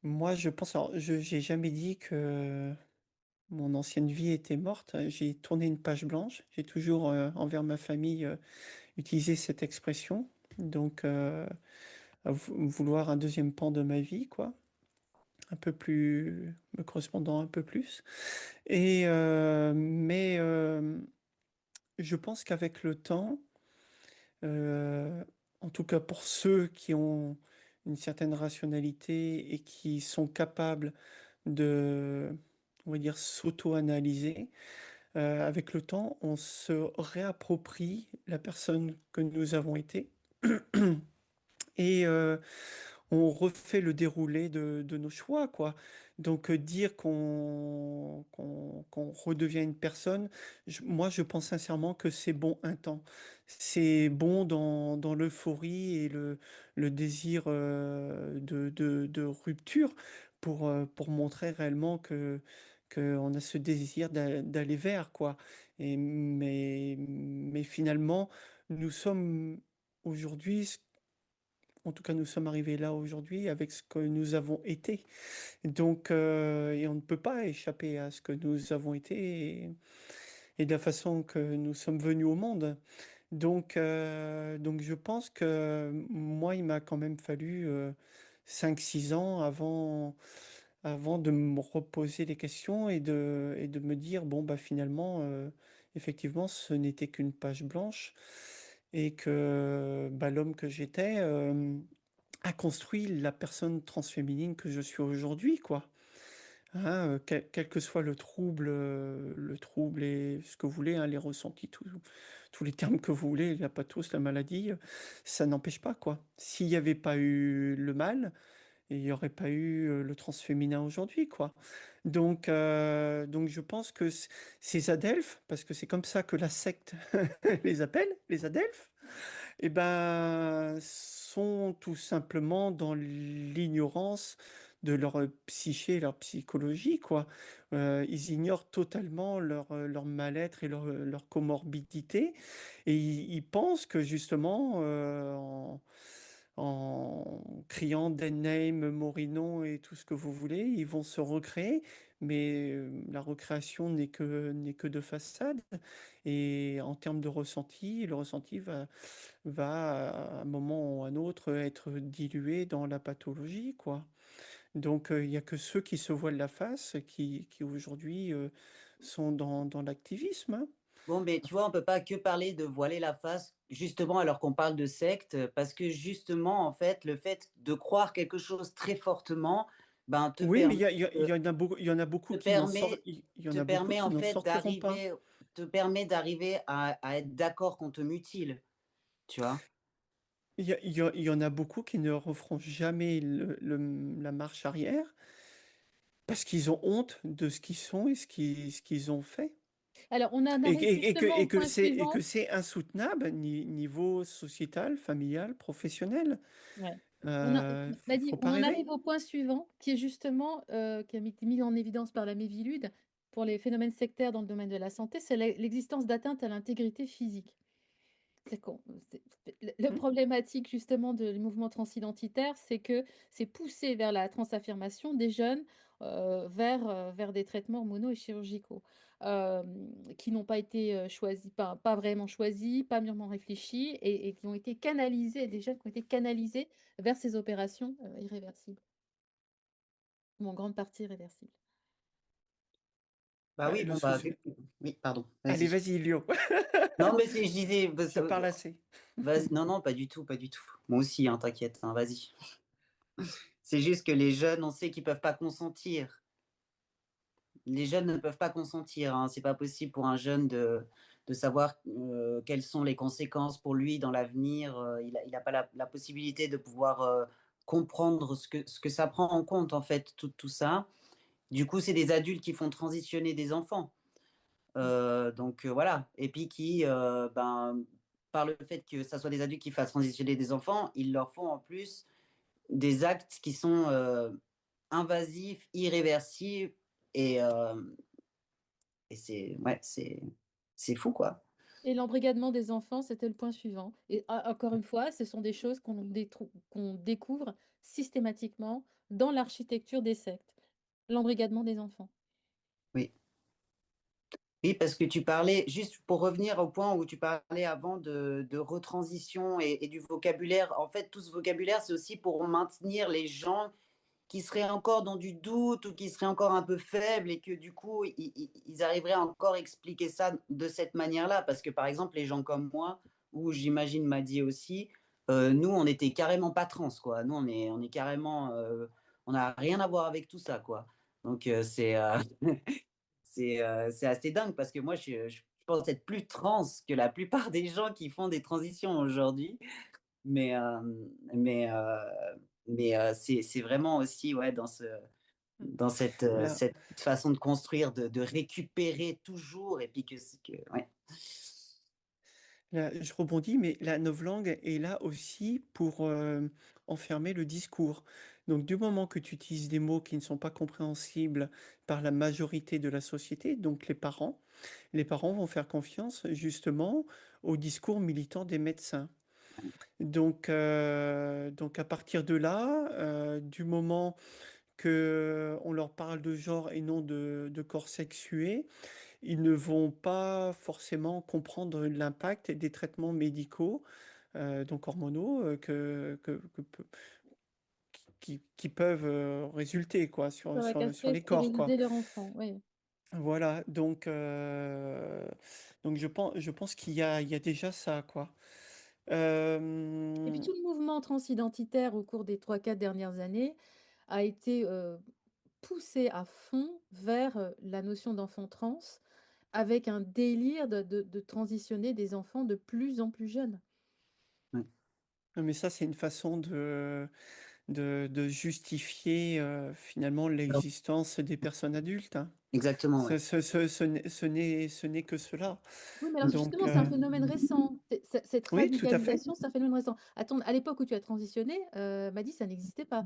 Moi, je pense, alors, j'ai jamais dit que mon ancienne vie était morte. J'ai tourné une page blanche. J'ai toujours, envers ma famille, utilisé cette expression. Donc, vouloir un deuxième pan de ma vie, quoi. Un peu plus, me correspondant un peu plus. Mais je pense qu'avec le temps, euh, en tout cas pour ceux qui ont une certaine rationalité et qui sont capables de, on va dire, s'auto-analyser, avec le temps, on se réapproprie la personne que nous avons été et on refait le déroulé de nos choix, quoi. Donc dire qu'on redevient une personne, moi je pense sincèrement que c'est bon un temps. C'est bon dans l'euphorie et le désir de rupture pour montrer réellement qu'on a ce désir d'aller vers, quoi. Mais finalement, nous sommes aujourd'hui en tout cas, nous sommes arrivés là aujourd'hui avec ce que nous avons été. Donc, et on ne peut pas échapper à ce que nous avons été et de la façon que nous sommes venus au monde. Donc je pense que moi, il m'a quand même fallu 5-6 ans avant de me reposer les questions et de me dire, bon, bah finalement, effectivement, ce n'était qu'une page blanche et que bah, l'homme que j'étais a construit la personne transféminine que je suis aujourd'hui, quoi. Hein, quel que soit le trouble et ce que vous voulez, hein, les ressentis, tous les termes que vous voulez, la pathos, la maladie, ça n'empêche pas, quoi. S'il n'y avait pas eu le mal, et il n'y aurait pas eu le transféminin aujourd'hui, quoi. Donc je pense que ces adelphes, parce que c'est comme ça que la secte les appelle, les adelphes, eh ben, sont tout simplement dans l'ignorance de leur psyché, leur psychologie, quoi. Ils ignorent totalement leur mal-être et leur comorbidité, et ils pensent que justement, en criant Dead Name, Morino et tout ce que vous voulez, ils vont se recréer, mais la recréation n'est que de façade. Et en termes de ressenti, le ressenti va à un moment ou à un autre être dilué dans la pathologie, quoi. Donc il n'y a que ceux qui se voilent la face qui aujourd'hui sont dans l'activisme, hein. Bon, mais tu vois, on peut pas que parler de voiler la face, justement, alors qu'on parle de secte, parce que justement, en fait, le fait de croire quelque chose très fortement, ben, Oui, mais il de- y en a beaucoup, il y en a beaucoup te qui n'en sortent, permet, il y en te a beaucoup permet qui en n'en fait sortiront pas. d'arriver à être d'accord qu'on te mutile, tu vois. Il y en a beaucoup qui ne referont jamais la marche arrière parce qu'ils ont honte de ce qu'ils sont et ce qu'ils ont fait. Alors, on en Et, arrive et- et que, justement au et que point c'est, et que suivant. c'est insoutenable niveau sociétal, familial, professionnel. Ouais. Maddy, Faut pas on en rêver. arrive au point suivant, qui est justement, qui a été mis en évidence par la Mévilude pour les phénomènes sectaires dans le domaine de la santé, c'est l'existence d'atteintes à l'intégrité physique. C'est con. Le Hmm. problématique justement du mouvement transidentitaire, c'est que c'est poussé vers la transaffirmation des jeunes vers des traitements hormonaux et chirurgicaux euh, qui n'ont pas été choisis, pas vraiment choisis, pas mûrement réfléchis et qui ont été canalisés, des jeunes qui ont été canalisés vers ces opérations irréversibles, ou en grande partie irréversibles. Bah oui, Le bon, bah, souci. oui, pardon, Allez, vas-y. vas-y, Lio. Non, mais je disais, Je parle assez. vas-y, non, non, pas du tout, pas du tout. Moi aussi, hein, t'inquiète, hein, vas-y. C'est juste que les jeunes, on sait qu'ils peuvent pas consentir. Les jeunes ne peuvent pas consentir, hein. C'est pas possible pour un jeune de savoir quelles sont les conséquences pour lui dans l'avenir. Il a pas la possibilité de pouvoir comprendre ce que ça prend en compte, en fait, tout ça. Du coup, c'est des adultes qui font transitionner des enfants. Donc voilà. Et puis ben, par le fait que ça soit des adultes qui fassent transitionner des enfants, ils leur font en plus des actes qui sont invasifs, irréversibles et, c'est ouais, c'est fou quoi. Et l'embrigadement des enfants, c'était le point suivant. Et encore une fois, ce sont des choses qu'on découvre systématiquement dans l'architecture des sectes. L'embrigadement des enfants. Oui. Oui, parce que tu parlais, juste pour revenir au point où tu parlais avant de retransition et du vocabulaire, en fait, tout ce vocabulaire, c'est aussi pour maintenir les gens qui seraient encore dans du doute ou qui seraient encore un peu faibles et que du coup, ils arriveraient encore à expliquer ça de cette manière-là. Parce que par exemple, les gens comme moi, ou j'imagine Maddy aussi, nous, on était carrément pas trans, quoi. Nous, on est carrément, on n'a rien à voir avec tout ça, quoi. Donc, c'est assez dingue parce que moi, je pense être plus trans que la plupart des gens qui font des transitions aujourd'hui. Mais, mais, c'est vraiment aussi ouais, dans Là, cette façon de construire, de récupérer toujours, et puis ouais. là, je rebondis, mais la novlangue est là aussi pour enfermer le discours. Donc, du moment que tu utilises des mots qui ne sont pas compréhensibles par la majorité de la société, donc les parents vont faire confiance justement au discours militant des médecins. Donc à partir de là, du moment que on leur parle de genre et non de corps sexué, ils ne vont pas forcément comprendre l'impact des traitements médicaux, donc hormonaux, qui peuvent résulter quoi, Sur la sur castrer, les corps, quoi. stériliser leur enfant, oui. Voilà, donc je pense qu'il y a déjà ça, quoi. Et puis Euh, tout le mouvement transidentitaire au cours des 3-4 dernières années a été poussé à fond vers la notion d'enfant trans, avec un délire de transitionner des enfants de plus en plus jeunes. Ouais. mais ça, c'est une façon de justifier finalement Alors, l'existence des personnes adultes, hein. exactement, ouais. Ce n'est que cela. Oui, mais alors Donc, justement, c'est un phénomène récent. Cette oui, tout à fait. radicalisation, c'est un phénomène récent. À l'époque où tu as transitionné, Maddy, ça n'existait pas. À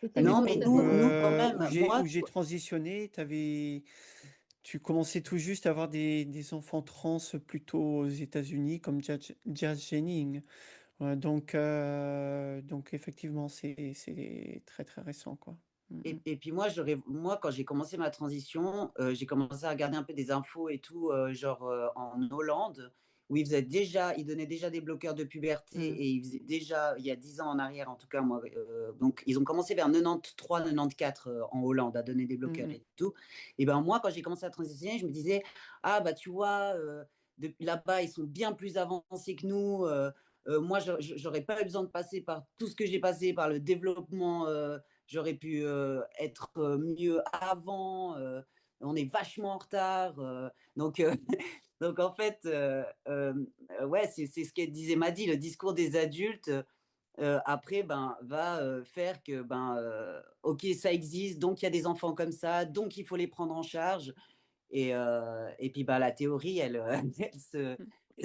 C'était une Non, autre. mais l'époque nous quand même, où moi, j'ai transitionné, tu commençais tout juste à avoir des enfants trans plutôt aux États-Unis, comme Jazz Jennings. Ouais, donc effectivement, c'est très très récent, quoi. Mm, et puis moi, quand j'ai commencé ma transition, j'ai commencé à regarder un peu des infos et tout, genre en Hollande, où ils donnaient déjà des bloqueurs de puberté mm, et ils faisaient déjà, il y a 10 ans en arrière, en tout cas, moi, donc ils ont commencé vers 93, 94 en Hollande à donner des mm, bloqueurs mm, et tout. Et ben moi, quand j'ai commencé à transitionner, je me disais, ah bah tu vois, là-bas, ils sont bien plus avancés que nous. Moi, j'aurais pas eu besoin de passer par tout ce que j'ai passé, par le développement. J'aurais pu être mieux avant. On est vachement en retard. Donc, donc en fait, ouais, c'est ce qu'elle disait Maddy, le discours des adultes. Après, ben, va faire que, ben, ok, ça existe, donc il y a des enfants comme ça, donc il faut les prendre en charge. Et puis, ben, la théorie, mm. elle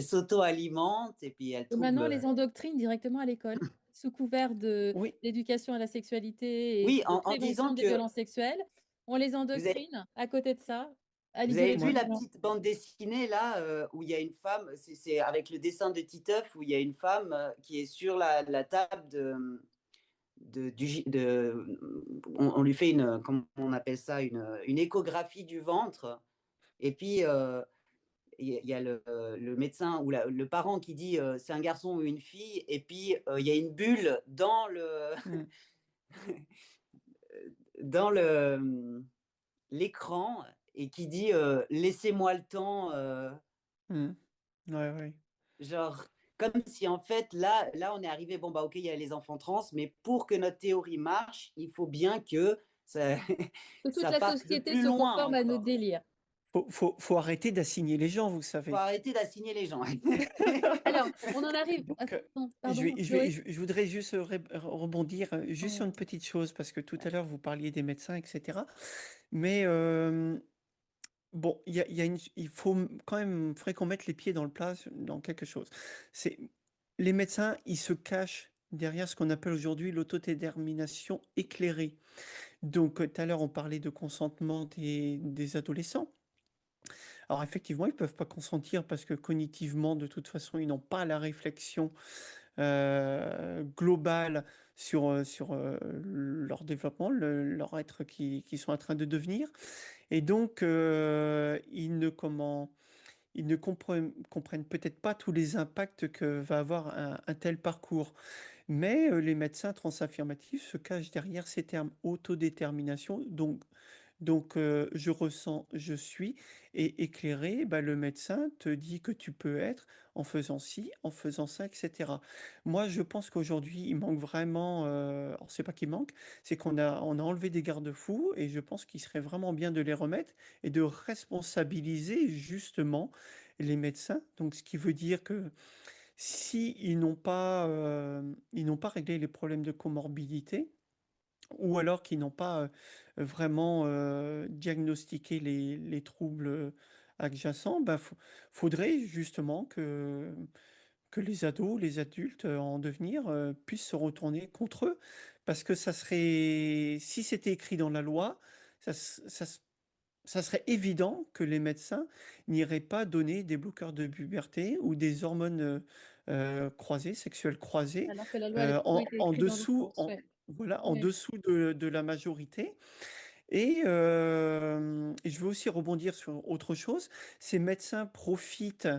s'auto-alimente et puis elle Et trouve. maintenant, on les endoctrine directement à l'école, sous couvert de Oui, l'éducation à la sexualité et Oui, de en prévention disant des que violences sexuelles. On les vous avez, endoctrine à côté de ça, à Vous avez vu ouais. l'idéologie la de genre. petite bande dessinée là où il y a une femme, c'est avec le dessin de Titeuf où il y a une femme qui est sur la table on lui fait comment on appelle ça, une échographie du ventre. Et puis il y a le médecin ou le parent qui dit c'est un garçon ou une fille. Et puis il y a une bulle Mm, dans l'écran et qui dit laissez-moi le temps. mm. Ouais, ouais. Genre, comme si en fait, là, on est arrivé, bon, bah, ok, il y a les enfants trans, mais pour que notre théorie marche, il faut bien que ça, Que toute ça la parte de société plus se loin conforme à nos encore. délires. Faut arrêter d'assigner les gens, vous Faut savez. arrêter d'assigner les gens. Alors, on en arrive. Donc, Attends, pardon, Chloé. je voudrais juste rebondir juste sur Ouais. une petite chose, parce que tout à l'heure, vous parliez des médecins, etc. Mais bon, il faut quand même faudrait qu'on mette les pieds dans le plat dans quelque chose. C'est les médecins, ils se cachent derrière ce qu'on appelle aujourd'hui l'autodétermination éclairée. Donc, tout à l'heure, on parlait de consentement des adolescents. Alors, effectivement, ils ne peuvent pas consentir parce que cognitivement, de toute façon, ils n'ont pas la réflexion globale sur leur développement, leur être qui sont en train de devenir. Et donc, ils ne comprennent peut-être pas tous les impacts que va avoir un tel parcours. Mais les médecins transaffirmatifs se cachent derrière ces termes autodétermination. Donc je ressens, je suis, et éclairé, bah, le médecin te dit que tu peux être en faisant ci, en faisant ça, etc. Moi, je pense qu'aujourd'hui, il manque vraiment, alors c'est pas qu'il manque, c'est on a enlevé des garde-fous et je pense qu'il serait vraiment bien de les remettre et de responsabiliser justement les médecins. Donc, ce qui veut dire que si ils n'ont pas réglé les problèmes de comorbidité, ou alors qu'ils n'ont pas vraiment diagnostiqué les troubles adjacents, bah, faudrait justement que les ados, les adultes en devenir puissent se retourner contre eux. Parce que ça serait, si c'était écrit dans la loi, ça, ça serait évident que les médecins n'iraient pas donner des bloqueurs de puberté ou des hormones croisées, sexuelles croisées, Alors que la loi, elle a toujours été en écrite dans le dessous, sens. Ouais. voilà, en Ouais. dessous de la majorité. Et je veux aussi rebondir sur autre chose. Ces médecins profitent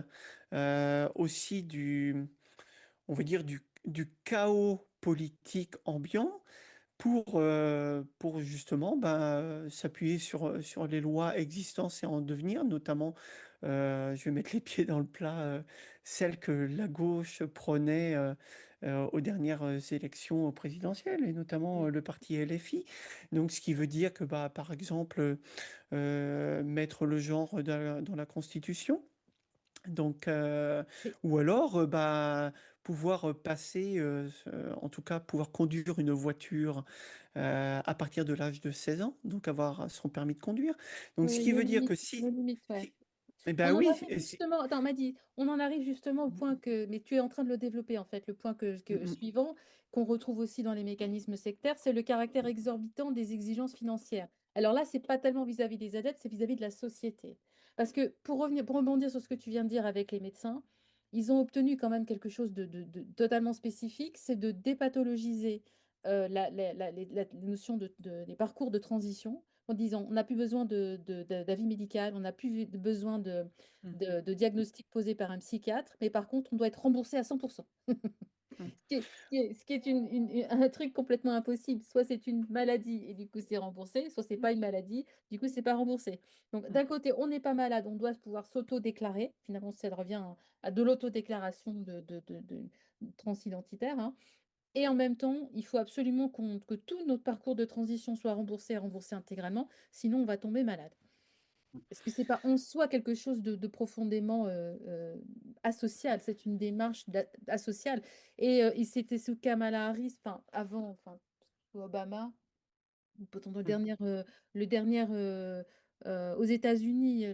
aussi on va dire, du chaos politique ambiant pour justement s'appuyer sur les lois existantes et en devenir, notamment, je vais mettre les pieds dans le plat, celles que la gauche prenait aux dernières élections présidentielles, et notamment Mm. le parti LFI. Donc, ce qui veut dire que, bah, par exemple, mettre le genre dans la Constitution, Donc, Mais ou alors, bah, pouvoir passer, en tout cas, pouvoir conduire une voiture à partir de l'âge de 16 ans, donc avoir son permis de conduire. Donc, ce oui, qui veut dire que nos limites, ouais. eh On ben en oui, arrive justement, attends, Madi, on en arrive justement au point que, mais tu es en train de le développer en fait, le point mm, mm, suivant, qu'on retrouve aussi dans les mécanismes sectaires, c'est le caractère exorbitant des exigences financières. Alors là, c'est pas tellement vis-à-vis des adeptes, c'est vis-à-vis de la société. Parce que pour rebondir sur ce que tu viens de dire avec les médecins, ils ont obtenu quand même quelque chose de totalement spécifique, c'est de dépathologiser les notions des parcours de transition en disant on n'a plus besoin d'avis médical, on n'a plus besoin mm, de diagnostic posé par un psychiatre, mais par contre, on doit être remboursé à 100%. mm, Ce qui est un truc complètement impossible. Soit c'est une maladie et du coup c'est remboursé, soit c'est pas une maladie, du coup c'est pas remboursé. Donc mm. d'un côté, on n'est pas malade, on doit pouvoir s'auto-déclarer. Finalement, ça revient à de l'autodéclaration de transidentitaire, hein. Et en même temps, il faut absolument que tout notre parcours de transition soit remboursé et remboursé intégralement, sinon on va tomber malade. Est-ce que c'est pas en soi quelque chose de profondément asocial? C'est une démarche asociale. Et c'était sous Kamala Harris, enfin avant, enfin sous Obama, ou pendant Mm. le dernier aux États-Unis,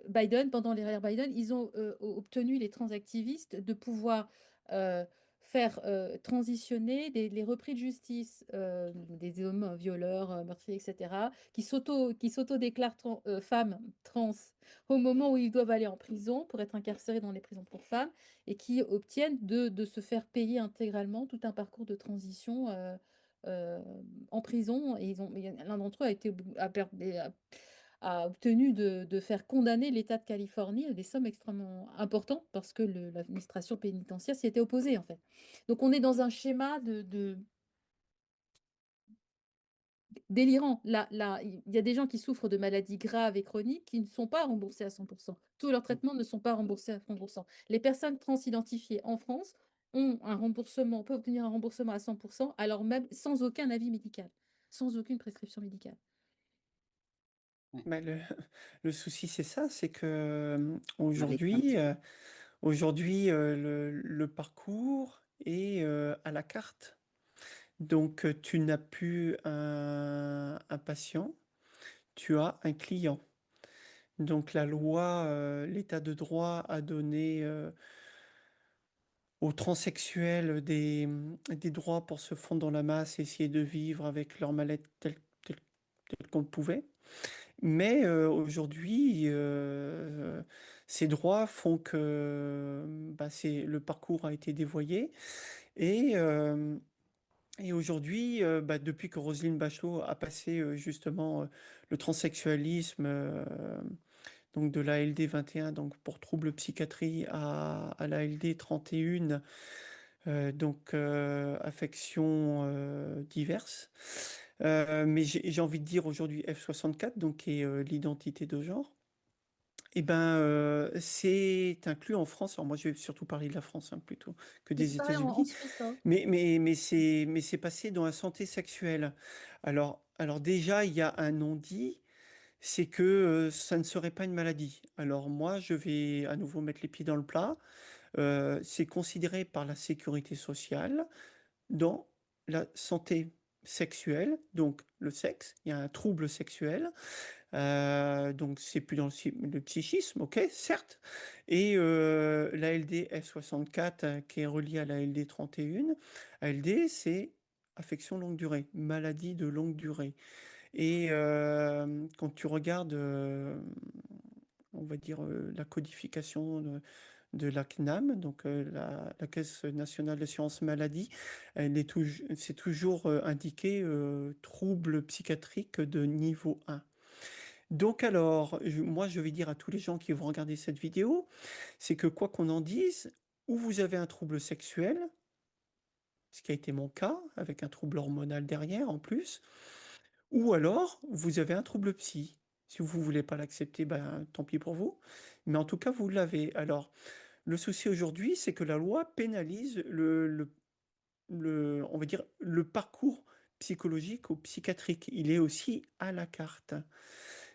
Biden, pendant l'ère Biden, ils ont obtenu les transactivistes de pouvoir euh, faire transitionner les repris de justice des hommes violeurs, meurtriers, etc., qui s'auto-déclarent femmes trans au moment où ils doivent aller en prison pour être incarcérés dans les prisons pour femmes et qui obtiennent de se faire payer intégralement tout un parcours de transition euh, en prison. Et l'un d'entre eux a été a obtenu de faire condamner l'État de Californie à des sommes extrêmement importantes parce que l'administration pénitentiaire s'y était opposée, en fait. Donc on est dans un schéma délirant. Là, il y a des gens qui souffrent de maladies graves et chroniques qui ne sont pas remboursés à 100%. Tous leurs traitements ne sont pas remboursés à 100%. Les personnes transidentifiées en France peuvent obtenir un remboursement à 100%, alors même sans aucun avis médical, sans aucune prescription médicale. Ouais. Mais le souci, c'est ça, c'est que Allez, un petit peu. aujourd'hui, le parcours est à la carte. Donc, tu n'as plus un patient, tu as un client. Donc, la loi, l'état de droit a donné aux transsexuels des droits pour se fondre dans la masse et essayer de vivre avec leur mal-être tel qu'on le pouvait. Mais aujourd'hui, ces droits font que bah, le parcours a été dévoyé. Et, euh, et aujourd'hui, bah, depuis que Roselyne Bachelot a passé justement le transsexualisme, donc de la LD 21, donc pour troubles psychiatrie, à la LD 31, donc affections diverses. Mais j'ai envie de dire aujourd'hui F64, donc qui est l'identité de genre. Eh ben, c'est inclus en France. Alors moi, je vais surtout parler de la France, hein, plutôt que Mais c'est des pareil en États-Unis. Suisse, hein. Mais c'est passé dans la santé sexuelle. Alors déjà, il y a un non-dit, c'est que ça ne serait pas une maladie. Alors moi, je vais à nouveau mettre les pieds dans le plat. C'est considéré par la sécurité sociale dans la santé sexuelle, donc le sexe, il y a un trouble sexuel, donc c'est plus dans le psychisme, ok, certes, et la LD F64 qui est reliée à la LD 31, ALD c'est affection longue durée, maladie de longue durée. Et quand tu regardes, on va dire, la codification de la CNAM, donc la Caisse nationale d'assurance maladie, c'est toujours indiqué trouble psychiatrique de niveau 1. Donc alors, moi je vais dire à tous les gens qui vont regarder cette vidéo, c'est que quoi qu'on en dise, ou vous avez un trouble sexuel, ce qui a été mon cas, avec un trouble hormonal derrière en plus, ou alors vous avez un trouble psy. Si vous ne voulez pas l'accepter, ben, tant pis pour vous. Mais en tout cas, vous l'avez. Alors, le souci aujourd'hui, c'est que la loi pénalise on va dire, le parcours psychologique ou psychiatrique. Il est aussi à la carte.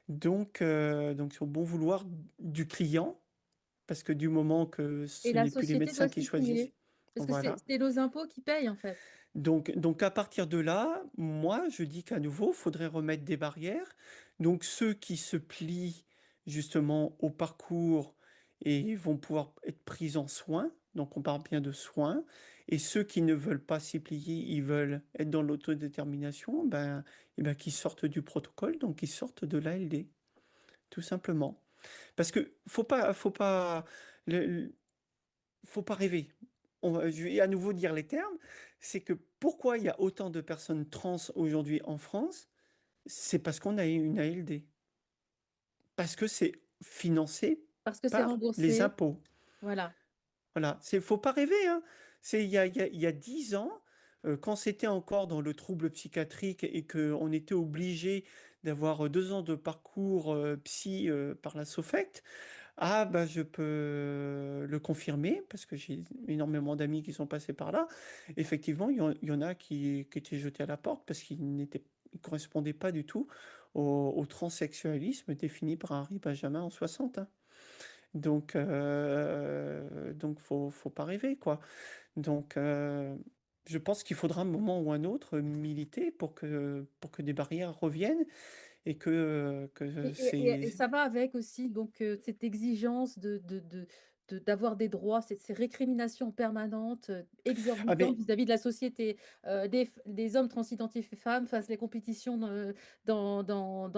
Donc c'est au bon vouloir du client. parce que du moment que Et ce la n'est plus les société doit médecins qui s'y choisissent, plier. Parce que voilà. c'est nos impôts qui payent, en fait. Donc à partir de là, moi, je dis qu'à nouveau, il faudrait remettre des barrières. Donc ceux qui se plient justement au parcours et vont pouvoir être pris en soin, donc on parle bien de soins, et ceux qui ne veulent pas s'y plier, ils veulent être dans l'autodétermination, qu'ils sortent du protocole, donc ils sortent de l'ALD, tout simplement. Parce que le- faut pas rêver. Je vais à nouveau dire les termes. C'est que pourquoi il y a autant de personnes trans aujourd'hui en France, c'est parce qu'on a une ALD. Parce que c'est financé Parce que c'est par les remboursé. impôts. Voilà. Voilà, faut pas rêver, hein. C'est il y a 10 ans, quand c'était encore dans le trouble psychiatrique et qu'on était obligé d'avoir 2 ans de parcours psy par la SOFECT. Ah, bah, je peux le confirmer parce que j'ai énormément d'amis qui sont passés par là. Effectivement, il y en a qui étaient jetés à la porte parce ils correspondaient pas du tout au transsexualisme défini par Henri Benjamin en 60, hein. Donc faut pas rêver, quoi. Donc, je pense qu'il faudra un moment ou un autre militer pour que des barrières reviennent et que Et ça va avec aussi donc cette exigence d'avoir des droits, ces récriminations permanentes, Ah, exorbitantes mais vis-à-vis de la société. Des hommes transidentifiés femmes fassent les compétitions dans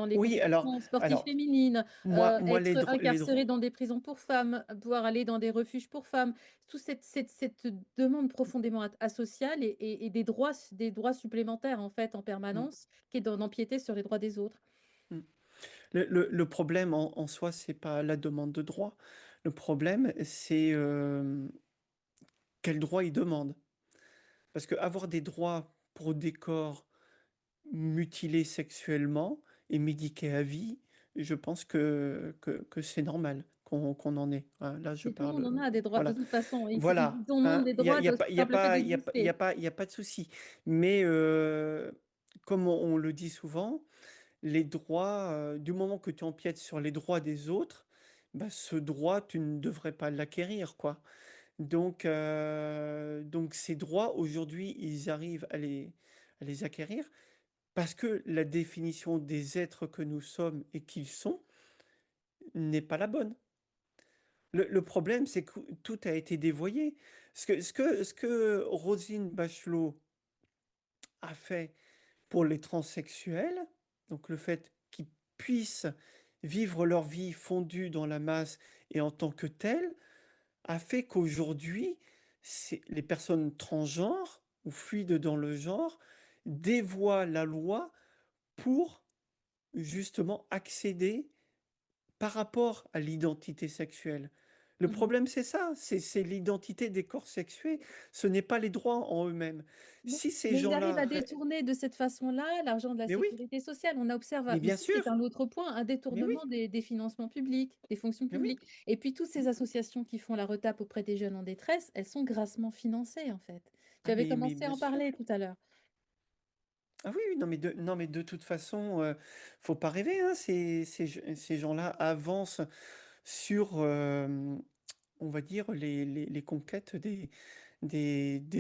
les oui, compétitions sportives alors féminines, moi, être les incarcérés droits. dans des prisons pour femmes, pouvoir aller dans des refuges pour femmes. Toute cette demande profondément asociale et des droits supplémentaires en fait en Mm, permanence, qui est d'empiéter sur les droits des autres. mm. Le problème en soi, c'est pas la demande de droit. Le problème, c'est quel droit ils demandent. Parce que avoir des droits pour des corps mutilés sexuellement et médiqués à vie, je pense que c'est normal qu'on en ait, hein. Là, je Mais tout le monde parle. en a des droits de Voilà. toute façon. Ils Voilà. en ont Hein. des Il y a, droits il y a de pas, il y a simple fait pas, il y a, il y a d'exister. pas, il y a pas de souci. Mais comme on le dit souvent, les droits, du moment que tu empiètes sur les droits des autres, bah, ce droit, tu ne devrais pas l'acquérir, quoi. Donc ces droits, aujourd'hui, ils arrivent à les acquérir parce que la définition des êtres que nous sommes et qu'ils sont n'est pas la bonne. Le problème, c'est que tout a été dévoyé. Ce que Roselyne Bachelot a fait pour les transsexuels, donc le fait qu'ils puissent vivre leur vie fondue dans la masse et en tant que tels, a fait qu'aujourd'hui, les personnes transgenres ou fluides dans le genre dévoient la loi pour justement accéder par rapport à l'identité sexuelle. Le Mhm. problème, c'est ça, c'est l'identité des corps sexués, ce n'est pas les droits en eux-mêmes. Non. Si ces Mais il arrive gens-là... à détourner de cette façon-là l'argent de la Mais oui, sécurité sociale. On observe mais bien aussi, c'est sûr, un autre point, un mais oui, détournement des financements publics, des fonctions mais oui. publiques. Et puis toutes ces associations qui font la retape auprès des jeunes en détresse, elles sont grassement financées en fait. Tu Ah avais mais commencé à bien en sûr. parler tout à l'heure. Ah oui, oui, non, mais de toute façon, faut pas rêver, hein, ces gens-là avancent sur, on va dire, les conquêtes des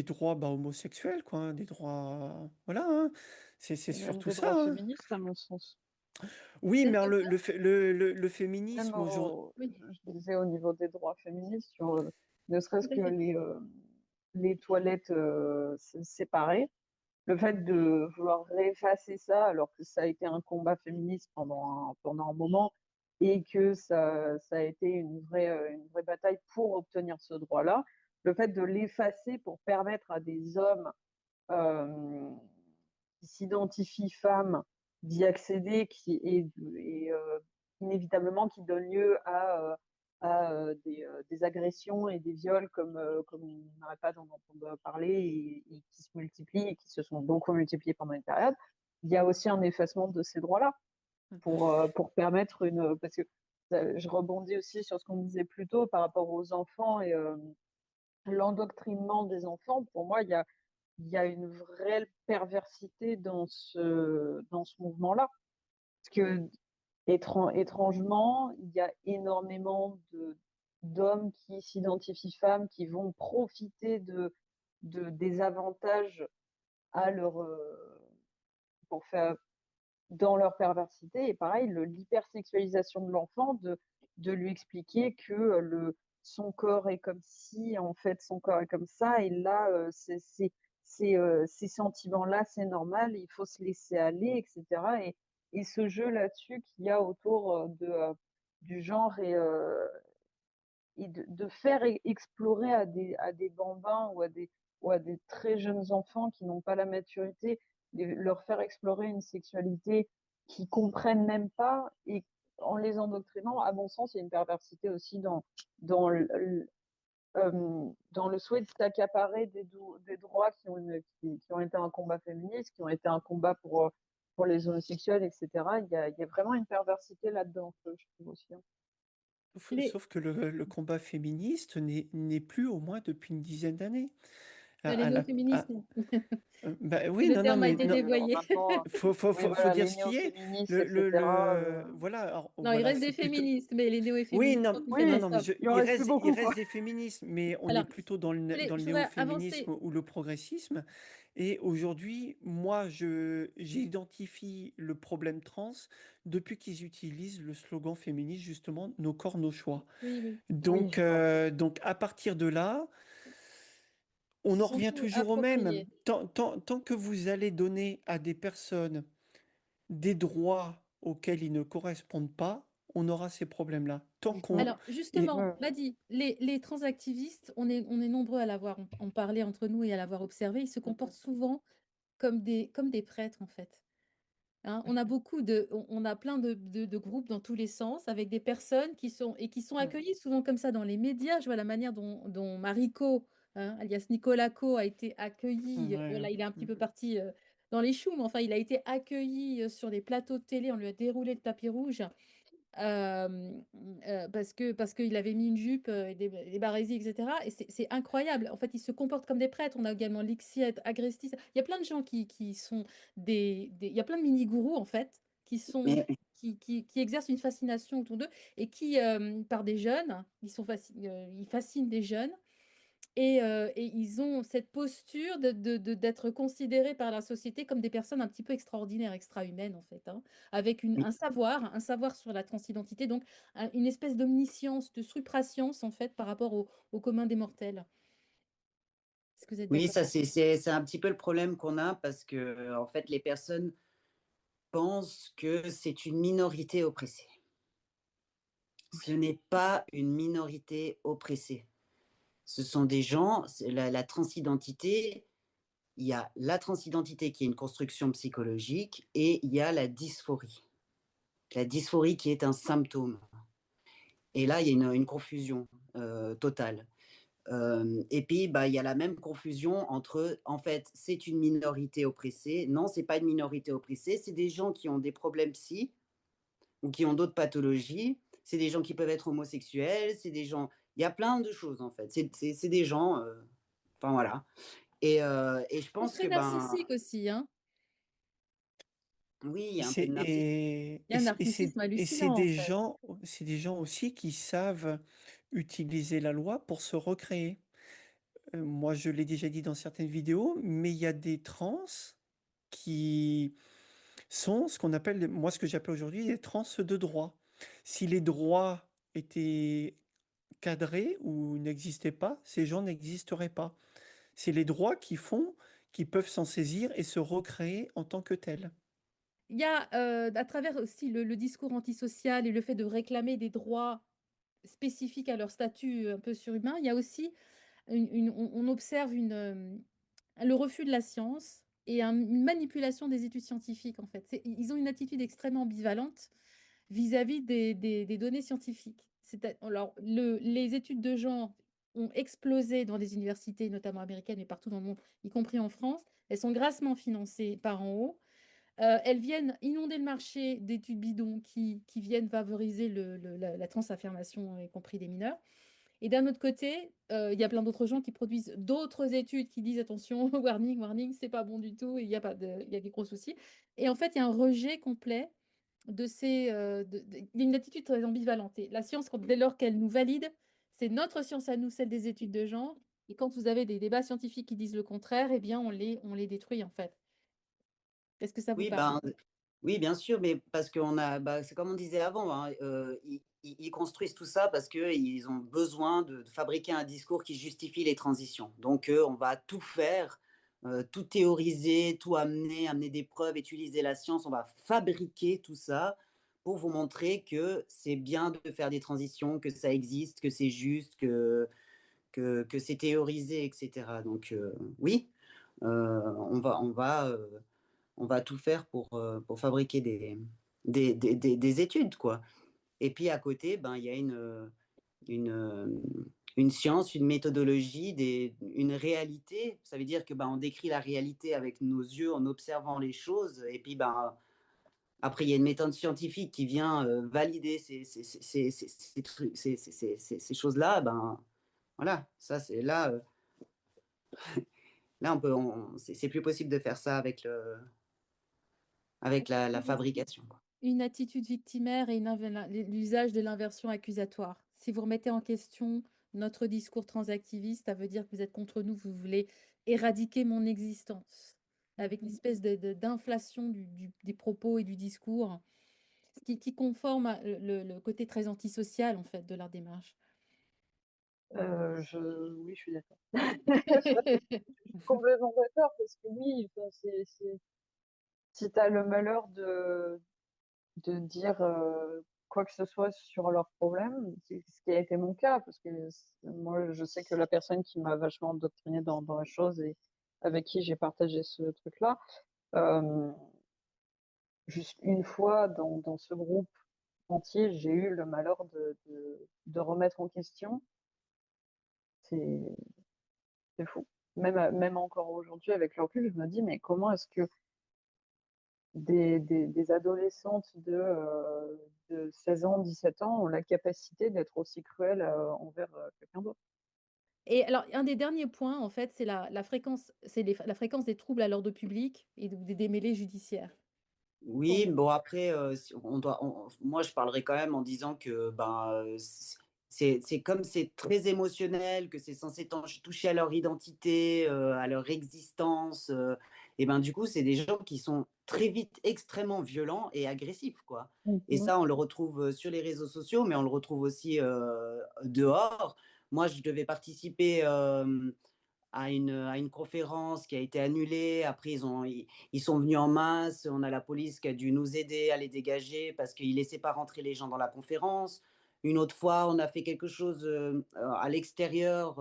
droits bah, homosexuels, quoi, hein, des droits... Voilà, hein, c'est Et même surtout des ça, droits hein. féministes, à mon sens. Oui, mais alors, C'est-à-dire, le Même féminisme aujourd'hui... oui, je disais au niveau des droits féministes, sur, ne serait-ce tout à que fait. les toilettes séparées, le fait de vouloir réeffacer ça, alors que ça a été un combat féministe pendant un moment et que ça a été une vraie bataille pour obtenir ce droit-là, le fait de l'effacer pour permettre à des hommes euh, qui s'identifient femmes d'y accéder, inévitablement qui donne lieu à des agressions et des viols comme on n'arrête pas d'en entendre parler et qui se multiplient et qui se sont beaucoup multipliés pendant une période. Il y a aussi un effacement de ces droits-là pour permettre une... Parce que je rebondis aussi sur ce qu'on disait plus tôt par rapport aux enfants et l'endoctrinement des enfants. Pour moi, il y a une vraie perversité dans ce mouvement-là. Parce que, étrangement, il y a énormément d'hommes qui s'identifient femmes, qui vont profiter des avantages à leur, pour faire dans leur perversité. Et pareil, l'hypersexualisation de l'enfant, de lui expliquer que son corps est comme ci, en fait, son corps est comme ça, et là, ces sentiments-là, c'est normal, il faut se laisser aller, etc. Et ce jeu là-dessus qu'il y a autour du genre et de faire explorer à des bambins ou à des très jeunes enfants qui n'ont pas la maturité, leur faire explorer une sexualité qu'ils comprennent même pas et en les endoctrinant, à mon sens, il y a une perversité aussi dans dans le souhait de s'accaparer des droits qui ont été un combat féministe, qui ont été un combat pour les homosexuels, etc. Il y a vraiment une perversité là-dedans, je trouve aussi. Hein. Les, Sauf que le combat féministe n'est plus au moins depuis une dizaine d'années. À, les à la, néo-féministes, à- non. Bah oui, Le non, non, terme a mais été non, Alors dévoyé. maintenant, oui, faut voilà, dire les ce qui est. néo-féministes, etc. Voilà, alors, Non, il voilà, reste c'est des plutôt. féministes, mais les Oui, néo-féministes sont non, plus non, Oui, non, mais féministes. il en reste plus il beaucoup, reste quoi. des féminismes, mais on est Alors, plutôt dans le je voudrais néo-féminisme avancer. ou le progressisme. Et aujourd'hui, moi, j'identifie le problème trans depuis qu'ils utilisent le slogan féministe, justement, nos corps, nos choix. Oui, oui. Oui, je vois. Donc à partir de là, Ils on se en sont revient tout toujours au même. appropriés. Tant que vous allez donner à des personnes des droits auxquels ils ne correspondent pas, on aura ces problèmes-là. Tant Mm, qu'on... Alors, Et justement, mm, Madi, les transactivistes, on est nombreux à l'avoir en parlé entre nous et à l'avoir observé, ils se comportent souvent comme des prêtres, en fait. Hein, on a on a plein de groupes dans tous les sens avec des personnes qui sont mm, accueillies souvent comme ça dans les médias. Je vois la manière dont Mariko, hein, alias Nicolas Co, a été accueilli. Bon, ouais, là, il est un petit peu parti dans les choux, mais enfin, il a été accueilli sur des plateaux de télé. On lui a déroulé le tapis rouge parce qu'il avait mis une jupe et des barésies, etc. Et c'est incroyable. En fait, ils se comportent comme des prêtres. On a également Lixiet, Agrestis. Il y a plein de gens qui sont il y a plein de mini-gourous, en fait, Mais qui exercent une fascination autour d'eux et qui, par des jeunes, ils fascinent des jeunes et ils ont cette posture d'être considérés par la société comme des personnes un petit peu extraordinaires, extra-humaines en fait, hein, avec un savoir sur la transidentité, donc une espèce d'omniscience, de suprascience en fait par rapport au commun des mortels. Est-ce que vous êtes oui, d'accord? ça c'est un petit peu le problème qu'on a parce que en fait les personnes pensent que c'est une minorité oppressée. Ce oui. n'est pas une minorité oppressée. Ce sont des gens, la transidentité, il y a la transidentité qui est une construction psychologique et il y a la dysphorie. La dysphorie qui est un symptôme. Et là, il y a une confusion totale. Et puis, bah, il y a la même confusion entre, en fait, c'est une minorité oppressée. Non, c'est pas une minorité oppressée. C'est des gens qui ont des problèmes psy ou qui ont d'autres pathologies. C'est des gens qui peuvent être homosexuels. C'est des gens. Il y a plein de choses, en fait. C'est des gens. Enfin, voilà. Et je Ils sont pense que, très ben, narcissiques aussi, hein. oui, il y Et a un peu de narcissisme. Il y a un narcissisme c'est hallucinant en fait. des gens aussi qui savent utiliser la loi pour se recréer. Moi, je l'ai déjà dit dans certaines vidéos, mais il y a des trans qui sont ce qu'on appelle, moi, ce que j'appelle aujourd'hui des trans de droit. Si les droits étaient cadrés ou n'existaient pas, ces gens n'existeraient pas. C'est les droits qui font qu'ils peuvent s'en saisir et se recréer en tant que tels. Il y a à travers aussi le discours antisocial et le fait de réclamer des droits spécifiques à leur statut un peu surhumain, il y a aussi on observe le refus de la science et une manipulation des études scientifiques, en fait. Ils ont une attitude extrêmement ambivalente vis-à-vis des données scientifiques. Alors, les études de genre ont explosé dans les universités, notamment américaines, mais partout dans le monde, y compris en France. Elles sont grassement financées par en haut. Elles viennent inonder le marché d'études bidons qui viennent favoriser la transaffirmation, y compris des mineurs. Et d'un autre côté, il y a plein d'autres gens qui produisent d'autres études qui disent attention, warning, warning, c'est pas bon du tout, il y a des gros soucis. Et en fait, il y a un rejet complet il y a une attitude très ambivalente. Et la science, dès lors qu'elle nous valide, C'est notre science à nous, celle des études de genre. Et quand vous avez des débats scientifiques qui disent le contraire, eh bien, on les détruit, en fait. Est-ce que ça vous Oui, parle? ben, oui, bien sûr, mais parce qu'on a, bah, c'est comme on disait avant, hein, ils construisent tout ça parce qu'ils ont besoin de fabriquer un discours qui justifie les transitions. Donc, on va tout faire, tout théoriser, tout amener des preuves, utiliser la science. On va fabriquer tout ça pour vous montrer que c'est bien de faire des transitions, que ça existe, que c'est juste, que c'est théorisé, etc. Donc, oui, on va tout faire pour fabriquer des études, quoi. Et puis à côté, ben, il y a une, une science, une méthodologie, une réalité. Ça veut dire que ben, on décrit la réalité avec nos yeux en observant les choses. Et puis ben, après, il y a une méthode scientifique qui vient valider ces choses-là. Ben, voilà, ça c'est là, là c'est plus possible de faire ça avec la fabrication, quoi. Une attitude victimaire et l'usage de l'inversion accusatoire. Si vous remettez en question notre discours transactiviste, ça veut dire que vous êtes contre nous, vous voulez éradiquer mon existence, avec une espèce d'inflation des propos et du discours, ce qui conforme le côté très antisocial, en fait, de leur démarche. Oui, je suis d'accord. Je suis complètement d'accord parce que oui, enfin, si tu as le malheur de dire quoi que ce soit sur leurs problèmes, c'est ce qui a été mon cas, parce que moi, je sais que la personne qui m'a vachement endoctrinée dans la chose et avec qui j'ai partagé ce truc-là, euh, juste une fois dans ce groupe entier, j'ai eu le malheur de remettre en question. C'est c'est fou. Même encore aujourd'hui, avec le recul, je me dis, mais comment est-ce que des adolescentes de 16 ans, 17 ans ont la capacité d'être aussi cruelles envers quelqu'un d'autre? Et alors, un des derniers points, en fait, c'est la fréquence, la fréquence des troubles à l'ordre public et des démêlés judiciaires. Oui, bon après, moi je parlerai quand même en disant que ben, c'est comme c'est très émotionnel, que c'est censé toucher à leur identité, à leur existence, et ben du coup, c'est des gens qui sont très vite extrêmement violents et agressifs, quoi. Et Mhm. ça, on le retrouve sur les réseaux sociaux, mais on le retrouve aussi dehors. Moi, je devais participer à une conférence qui a été annulée. Après, ils sont venus en masse. On a la police qui a dû nous aider à les dégager parce qu'ils ne laissaient pas rentrer les gens dans la conférence. Une autre fois, on a fait quelque chose à l'extérieur.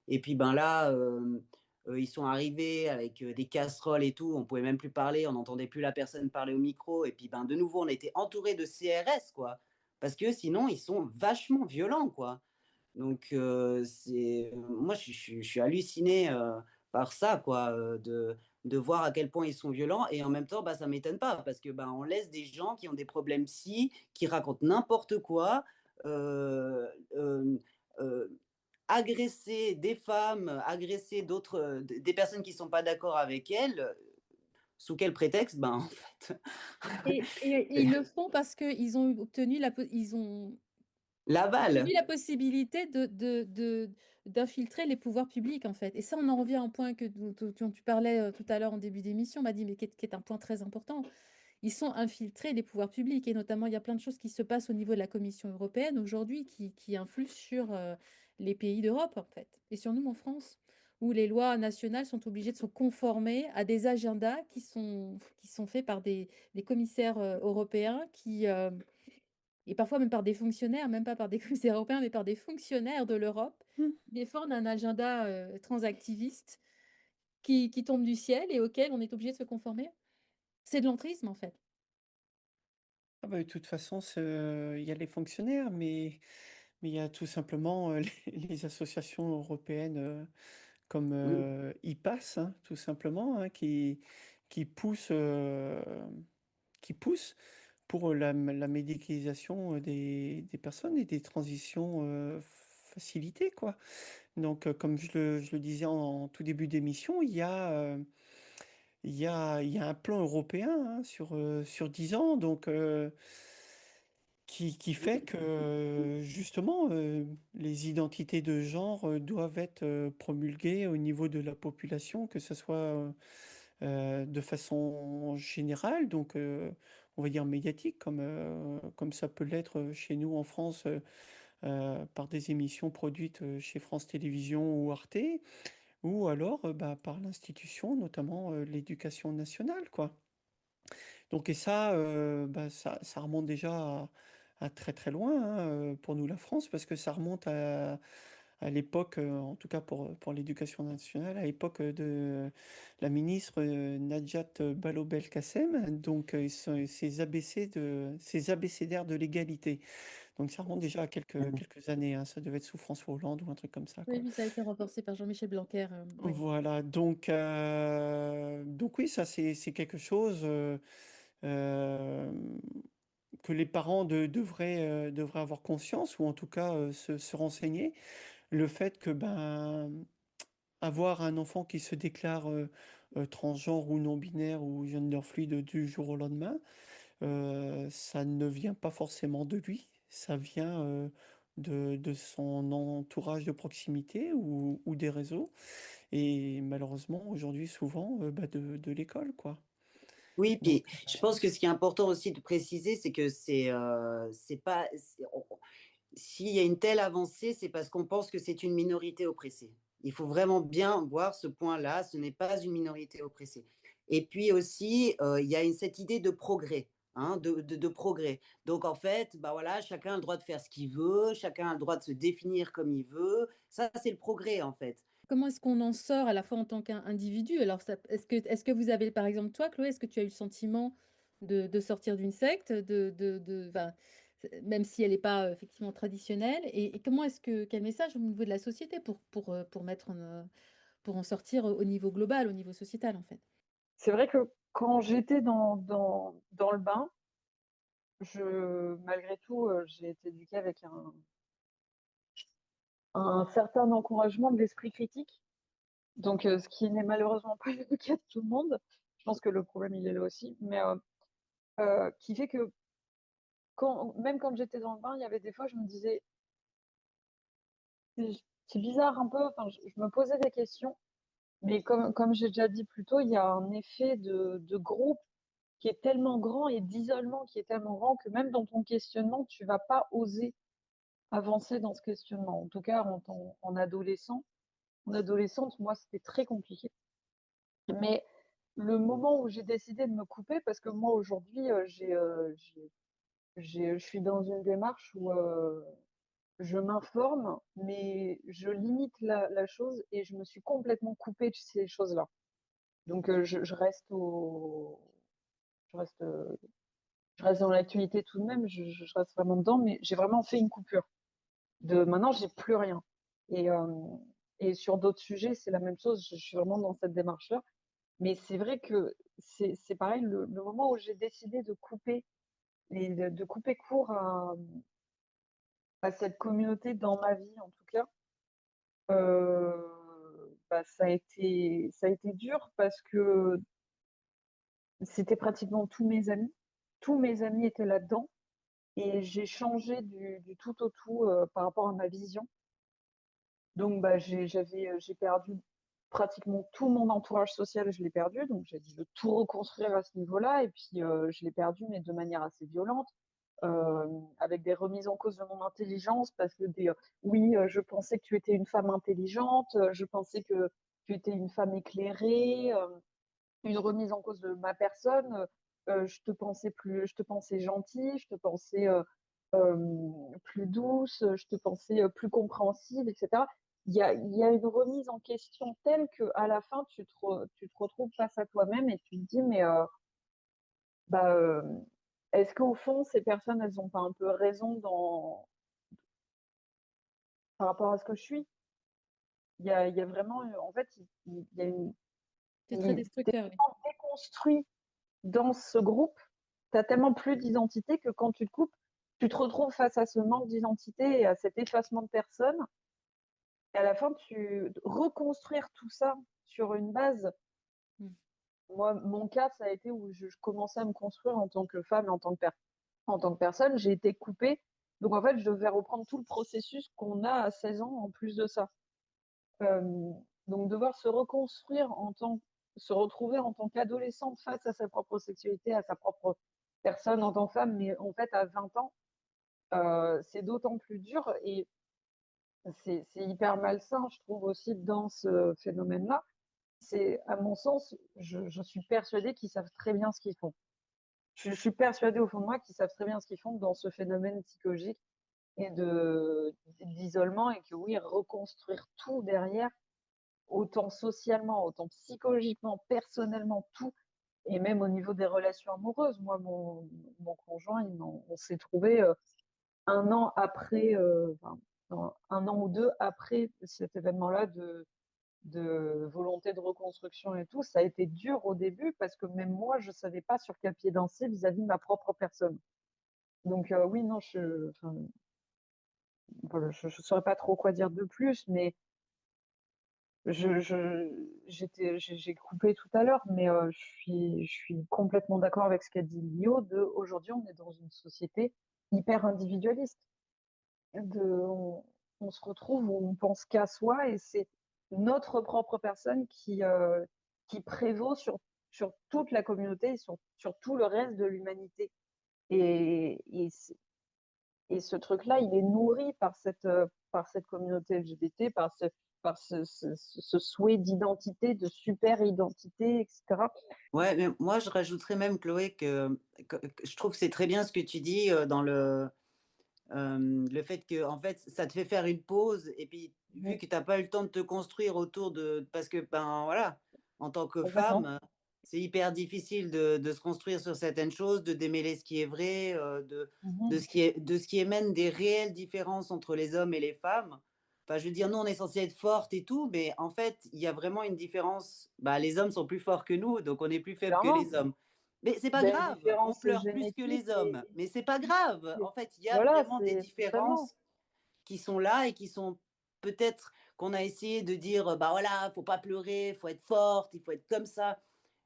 Et puis ben là, ils sont arrivés avec des casseroles et tout. On ne pouvait même plus parler. On n'entendait plus la personne parler au micro. Et puis ben de nouveau, on a été entourés de CRS, quoi. Parce que sinon, ils sont vachement violents, quoi. Donc, moi, je suis halluciné par ça, quoi, de voir à quel point ils sont violents. Et en même temps, bah, ça ne m'étonne pas, parce que bah, on laisse des gens qui ont des problèmes psy, qui racontent n'importe quoi, euh, euh, euh, agresser des femmes, agresser des personnes qui ne sont pas d'accord avec elles. Sous quel prétexte? Ben, en fait, Et ils le font parce qu'ils ont obtenu ils ont obtenu l'aval. la possibilité d'infiltrer les pouvoirs publics, en fait. Et ça, on en revient à un point dont tu parlais tout à l'heure en début d'émission, m'a dit, mais qui est un point très important. Ils sont infiltrés des pouvoirs publics et notamment, il y a plein de choses qui se passent au niveau de la Commission européenne aujourd'hui qui influent sur les pays d'Europe, en fait, et sur nous en France, où les lois nationales sont obligées de se conformer à des agendas qui sont faits par des commissaires européens et parfois même par des fonctionnaires, même pas par des commissaires européens, mais par des fonctionnaires de l'Europe, Hmm. qui défendent un agenda transactiviste qui tombe du ciel et auquel on est obligé de se conformer. C'est de l'entrisme, en fait. Ah bah, de toute façon, il y a les fonctionnaires, mais il y a tout simplement les associations européennes comme Oui, IPAS, hein, tout simplement, hein, qui poussent, euh, qui poussent pour la médicalisation des personnes et des transitions facilitées, quoi. Donc, comme je le disais en tout début d'émission, il y a un plan européen hein, sur 10 ans, donc qui fait que justement les identités de genre doivent être promulguées au niveau de la population, que ce soit de façon générale, donc on va dire médiatique, comme ça peut l'être chez nous en France par des émissions produites chez France Télévisions ou Arte, ou alors bah, par l'institution, notamment l'éducation nationale, quoi. Donc, et ça, bah, ça remonte déjà à très très loin hein, pour nous la France, parce que ça remonte à l'époque, en tout cas pour l'éducation nationale, à l'époque de la ministre Najat Vallaud-Belkacem, donc ces abécédaires de l'égalité. Donc ça remonte déjà à quelques années, hein, ça devait être sous François Hollande ou un truc comme ça, Oui, quoi. oui, ça a été renforcé par Jean-Michel Blanquer. Oui. Voilà, donc oui, ça c'est quelque chose euh, que les parents devraient avoir conscience, ou en tout cas se renseigner. Le fait que ben, avoir un enfant qui se déclare transgenre ou non-binaire ou gender fluide du jour au lendemain, ça ne vient pas forcément de lui, ça vient de son entourage de proximité ou des réseaux. Et malheureusement, aujourd'hui, souvent, bah, de l'école, quoi. Oui, Donc, puis je pense que ce qui est important aussi de préciser, c'est que c'est pas, s'il y a une telle avancée, c'est parce qu'on pense que c'est une minorité oppressée. Il faut vraiment bien voir ce point-là, ce n'est pas une minorité oppressée. Et puis aussi, il y a cette idée de progrès, hein, de progrès. Donc en fait, bah voilà, chacun a le droit de faire ce qu'il veut, chacun a le droit de se définir comme il veut. Ça, c'est le progrès en fait. Comment est-ce qu'on en sort à la fois en tant qu'individu? Alors, est-ce que vous avez, par exemple, toi, Chloé, est-ce que tu as eu le sentiment de sortir d'une secte, enfin, même si elle n'est pas effectivement traditionnelle? Et comment quel message au niveau de la société pour pour en sortir au niveau global, au niveau sociétal, en fait? C'est vrai que quand j'étais dans le bain, malgré tout, j'ai été éduquée avec un certain encouragement de l'esprit critique. Donc, ce qui n'est malheureusement pas le cas de tout le monde. Je pense que le problème, il est là aussi. Mais qui fait que même quand j'étais dans le bain, il y avait des fois, je me disais, c'est c'est bizarre un peu. Enfin, je me posais des questions. Mais comme j'ai déjà dit plus tôt, il y a un effet de groupe qui est tellement grand et d'isolement qui est tellement grand que même dans ton questionnement, tu vas pas oser avancer dans ce questionnement. En tout cas, en adolescent, en adolescente, moi, c'était très compliqué. Mais le moment où j'ai décidé de me couper, parce que moi, aujourd'hui, je suis dans une démarche où je m'informe, mais je limite la chose et je me suis complètement coupée de ces choses-là. Donc, je reste je reste, euh, je reste dans l'actualité tout de même, je reste vraiment dedans, mais j'ai vraiment fait une coupure. Maintenant, j'ai plus rien. Et, euh, et sur d'autres sujets, c'est la même chose. Je suis vraiment dans cette démarche-là. Mais c'est vrai que c'est pareil, le moment où j'ai décidé de couper et de couper court à cette communauté dans ma vie, en tout cas, bah, ça a été dur parce que c'était pratiquement tous mes amis. Tous mes amis étaient là-dedans et j'ai changé du tout au tout par rapport à ma vision. Donc, bah, j'ai perdu pratiquement tout mon entourage social, je l'ai perdu. Donc, j'ai dû tout reconstruire à ce niveau-là. Et puis, je l'ai perdu, mais de manière assez violente, avec des remises en cause de mon intelligence, parce que oui, je pensais que tu étais une femme intelligente, je pensais que tu étais une femme éclairée, une remise en cause de ma personne. Je te pensais gentille, je te pensais plus douce, je te pensais plus compréhensive, etc. Il y a une remise en question telle qu'à la fin, tu te retrouves face à toi-même et tu te dis, mais bah, est-ce qu'au fond, ces personnes, elles n'ont pas un peu raison par rapport à ce que je suis? Il y a vraiment, en fait, il y a C'est très t'es destructeur, oui. tellement déconstruit dans ce groupe, tu as tellement plus d'identité que quand tu te coupes, tu te retrouves face à ce manque d'identité et à cet effacement de personne. Et à la fin, reconstruire tout ça sur une base. Mm. Moi, mon cas, ça a été où je commençais à me construire en tant que femme et en tant que en tant que personne, j'ai été coupée. Donc en fait, je devais reprendre tout le processus qu'on a à 16 ans en plus de ça. Donc devoir se reconstruire se retrouver en tant qu'adolescente face à sa propre sexualité, à sa propre personne en tant que femme, mais en fait à 20 ans, c'est d'autant plus dur et c'est hyper malsain, je trouve aussi dans ce phénomène-là. C'est, à mon sens, je suis persuadée qu'ils savent très bien ce qu'ils font. Je suis persuadée au fond de moi qu'ils savent très bien ce qu'ils font dans ce phénomène psychologique et d'isolement et que oui, reconstruire tout derrière, autant socialement, autant psychologiquement, personnellement, tout, et même au niveau des relations amoureuses. Moi, mon conjoint, on s'est trouvé un an après, enfin, un an ou deux après cet événement-là de volonté de reconstruction et tout. Ça a été dur au début parce que même moi, je savais pas sur quel pied danser vis-à-vis de ma propre personne. Donc oui, non, enfin, voilà, je saurais pas trop quoi dire de plus, mais j'ai coupé tout à l'heure, mais je suis complètement d'accord avec ce qu'a dit Lio. Aujourd'hui, on est dans une société hyper individualiste. On se retrouve où on pense qu'à soi et c'est notre propre personne qui prévaut sur toute la communauté et sur tout le reste de l'humanité. Et ce truc-là, il est nourri par cette communauté LGBT, par ce souhait d'identité, de super identité, etc. Ouais, mais moi, je rajouterais même, Chloé, que je trouve que c'est très bien ce que tu dis dans le fait que en fait, ça te fait faire une pause et puis vu que tu as pas eu le temps de te construire autour de parce que, ben, voilà, en tant que Complètement. femme, c'est hyper difficile de se construire sur certaines choses, de démêler ce qui est vrai, Mhm. de ce qui émène des réelles différences entre les hommes et les femmes. Enfin, je veux dire, nous, on est censés être fortes et tout, mais en fait, il y a vraiment une différence. Bah, les hommes sont plus forts que nous, donc on est plus faibles que les Clairement, hommes. Mais c'est il pas y a une grave, on différence pleure plus que génétique les hommes, mais c'est pas grave. et En fait, il y a voilà, vraiment des c'est totalement. différences qui sont là et qui sont peut-être qu'on a essayé de dire, bah voilà, faut pas pleurer, faut être forte, il faut être comme ça.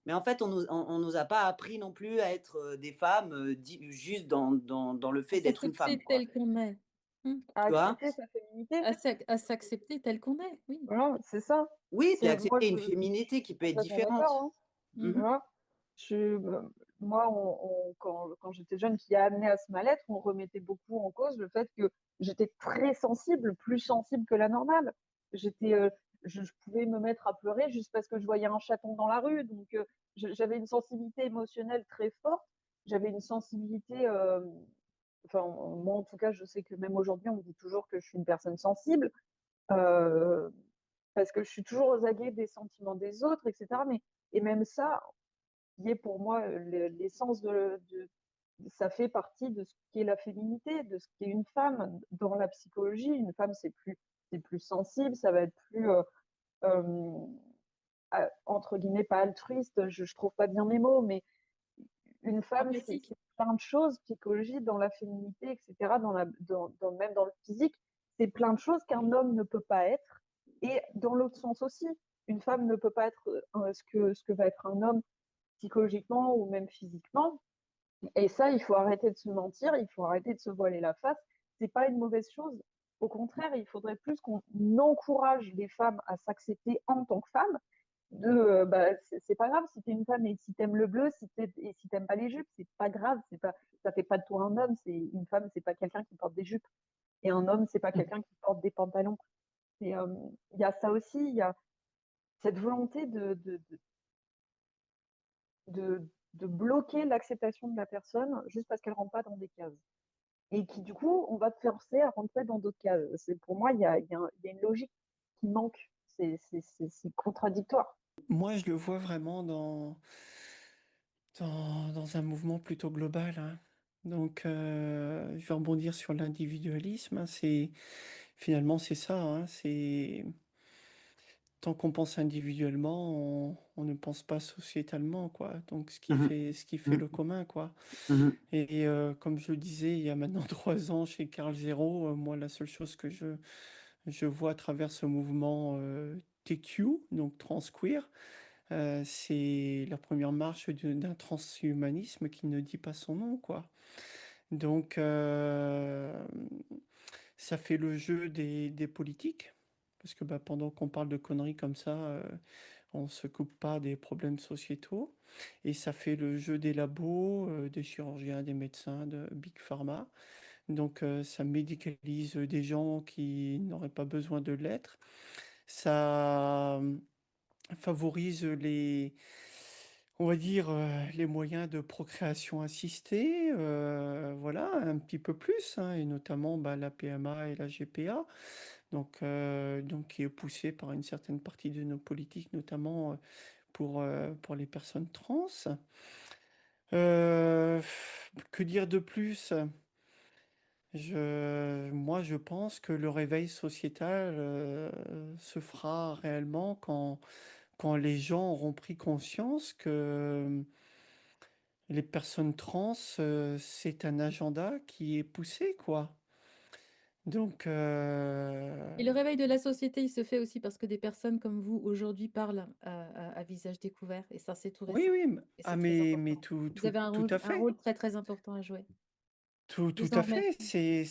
Mais en fait, on nous a pas appris non plus à être des femmes juste dans le À fait d'être une femme, s'accepter quoi. tel qu'on est. Mmh. À Tu vois? accepter sa féminité. À s'accepter tel qu'on est, oui. Voilà, c'est ça. Oui, puis C'est moi, accepter une je féminité suis qui peut être complètement d'accord, différente. hein. Tu Mmh. Mhm. vois? Je, moi, quand j'étais jeune, qui a amené à ce mal-être, on remettait beaucoup en cause le fait que j'étais très sensible, plus sensible que la normale. J'étais, je pouvais me mettre à pleurer juste parce que je voyais un chaton dans la rue. Donc, j'avais une sensibilité émotionnelle très forte. J'avais une sensibilité, enfin, moi en tout cas, je sais que même aujourd'hui, on me dit toujours que je suis une personne sensible. Euh, Parce que je suis toujours aux aguets des sentiments des autres, etc. Mais, et même ça, qui est pour moi l'essence ça fait partie de ce qu'est la féminité, de ce qu'est une femme dans la psychologie. Une femme, c'est plus sensible, ça va être plus, euh, entre guillemets, pas altruiste, je trouve pas bien mes mots, mais une femme, Empathique. c'est plein de choses, psychologie, dans la féminité, etc., même dans le physique, c'est plein de choses qu'un homme ne peut pas être. Et dans l'autre sens aussi, une femme ne peut pas être ce que va être un homme psychologiquement ou même physiquement. Et ça, il faut arrêter de se mentir, il faut arrêter de se voiler la face. C'est pas une mauvaise chose. Au contraire, il faudrait plus qu'on encourage les femmes à s'accepter en tant que femmes. Bah, c'est pas grave si t'es une femme et si t'aimes le bleu, et si t'aimes pas les jupes, c'est pas grave. Ça fait pas de toi un homme. C'est une femme, c'est pas quelqu'un qui porte des jupes. Et un homme, c'est pas quelqu'un qui porte des pantalons. Et il y a ça aussi, il y a cette volonté de bloquer l'acceptation de la personne juste parce qu'elle rentre pas dans des cases. Et qui, du coup, on va te forcer à rentrer dans d'autres cases. Pour moi, il y a une logique qui manque. C'est contradictoire. Moi, je le vois vraiment dans un mouvement plutôt global, hein. Donc, je vais rebondir sur l'individualisme, hein. Finalement, c'est ça, hein. Tant qu'on pense individuellement, on ne pense pas sociétalement, quoi. Donc, Mhm. ce qui fait Mhm. le commun, quoi. Mhm. Et comme je le disais, il y a maintenant 3 ans chez Carl Zero, moi, la seule chose que je vois à travers ce mouvement TQ, donc transqueer, c'est la première marche d'un transhumanisme qui ne dit pas son nom, quoi. Donc, ça fait le jeu des politiques, parce que bah, pendant qu'on parle de conneries comme ça, on ne se coupe pas des problèmes sociétaux. Et ça fait le jeu des labos, des chirurgiens, des médecins, de Big Pharma. Donc, ça médicalise des gens qui n'auraient pas besoin de l'être. Ça favorise on va dire, les moyens de procréation assistée, voilà, un petit peu plus, hein, et notamment bah, la PMA et la GPA, donc qui est poussée par une certaine partie de nos politiques, notamment pour les personnes trans. Que dire de plus? Moi, je pense que le réveil sociétal se fera réellement quand les gens auront pris conscience que les personnes trans, c'est un agenda qui est poussé, quoi. Donc, Et le réveil de la société, il se fait aussi parce que des personnes comme vous, aujourd'hui, parlent à visage découvert. Et ça, c'est tout oui, récent. oui, Et ah, c'est très mais important. tout, Vous tout, avez tout à un fait. rôle très, très important à jouer. Je Tout vous à en fait. remercie.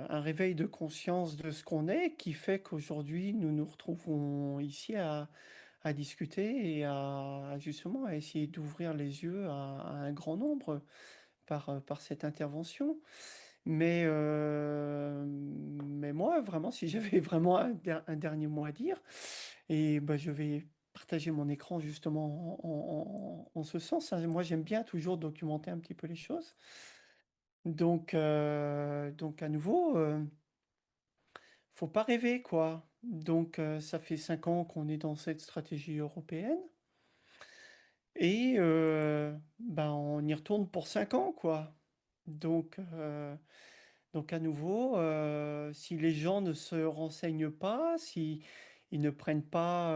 Un réveil de conscience de ce qu'on est qui fait qu'aujourd'hui, nous nous retrouvons ici à discuter et justement à essayer d'ouvrir les yeux à un grand nombre par cette intervention. Mais moi, vraiment, si j'avais vraiment un dernier mot à dire, et bah, je vais partager mon écran justement en ce sens, hein. Moi, j'aime bien toujours documenter un petit peu les choses. Donc à nouveau, faut pas rêver, quoi. Donc, ça fait 5 ans qu'on est dans cette stratégie européenne. Et ben, on y retourne pour 5 ans, quoi. Donc à nouveau, si les gens ne se renseignent pas, si ils ne prennent pas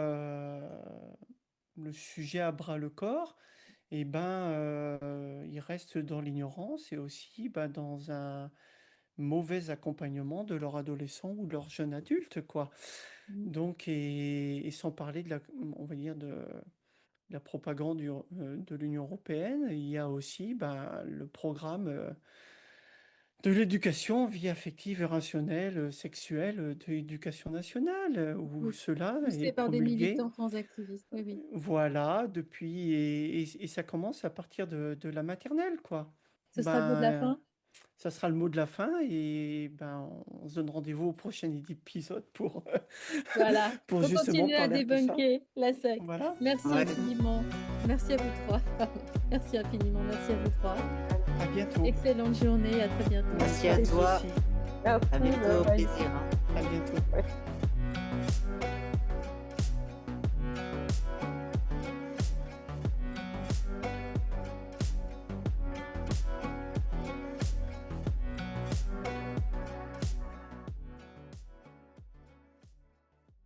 le sujet à bras le corps, et ben ils restent dans l'ignorance et aussi ben, dans un mauvais accompagnement de leur adolescent ou de leur jeune adulte, quoi. Mm. Donc, et sans parler on va dire de la propagande de l'Union européenne, il y a aussi ben, le programme de l'éducation, vie affective et rationnelle, sexuelle, de l'éducation nationale, où Oui. cela est Poussé par des promulgué, militants transactivistes. Oui, oui. voilà, depuis, et ça commence à partir de la maternelle, quoi. Ce sera le mot de la Ben, fin. ça sera le mot de la fin, et ben, on se donne rendez-vous au prochain épisode Voilà. pour Faut justement continuer à parler un peu ça. débunker la secte. Voilà. Merci Ouais. infiniment. Merci à vous trois. Pardon. Merci infiniment. Merci à vous trois. À bientôt. Excellente journée. À très bientôt. Merci à Vous toi. aussi. Merci, À bientôt, au bye. plaisir, hein. À bientôt. Ouais.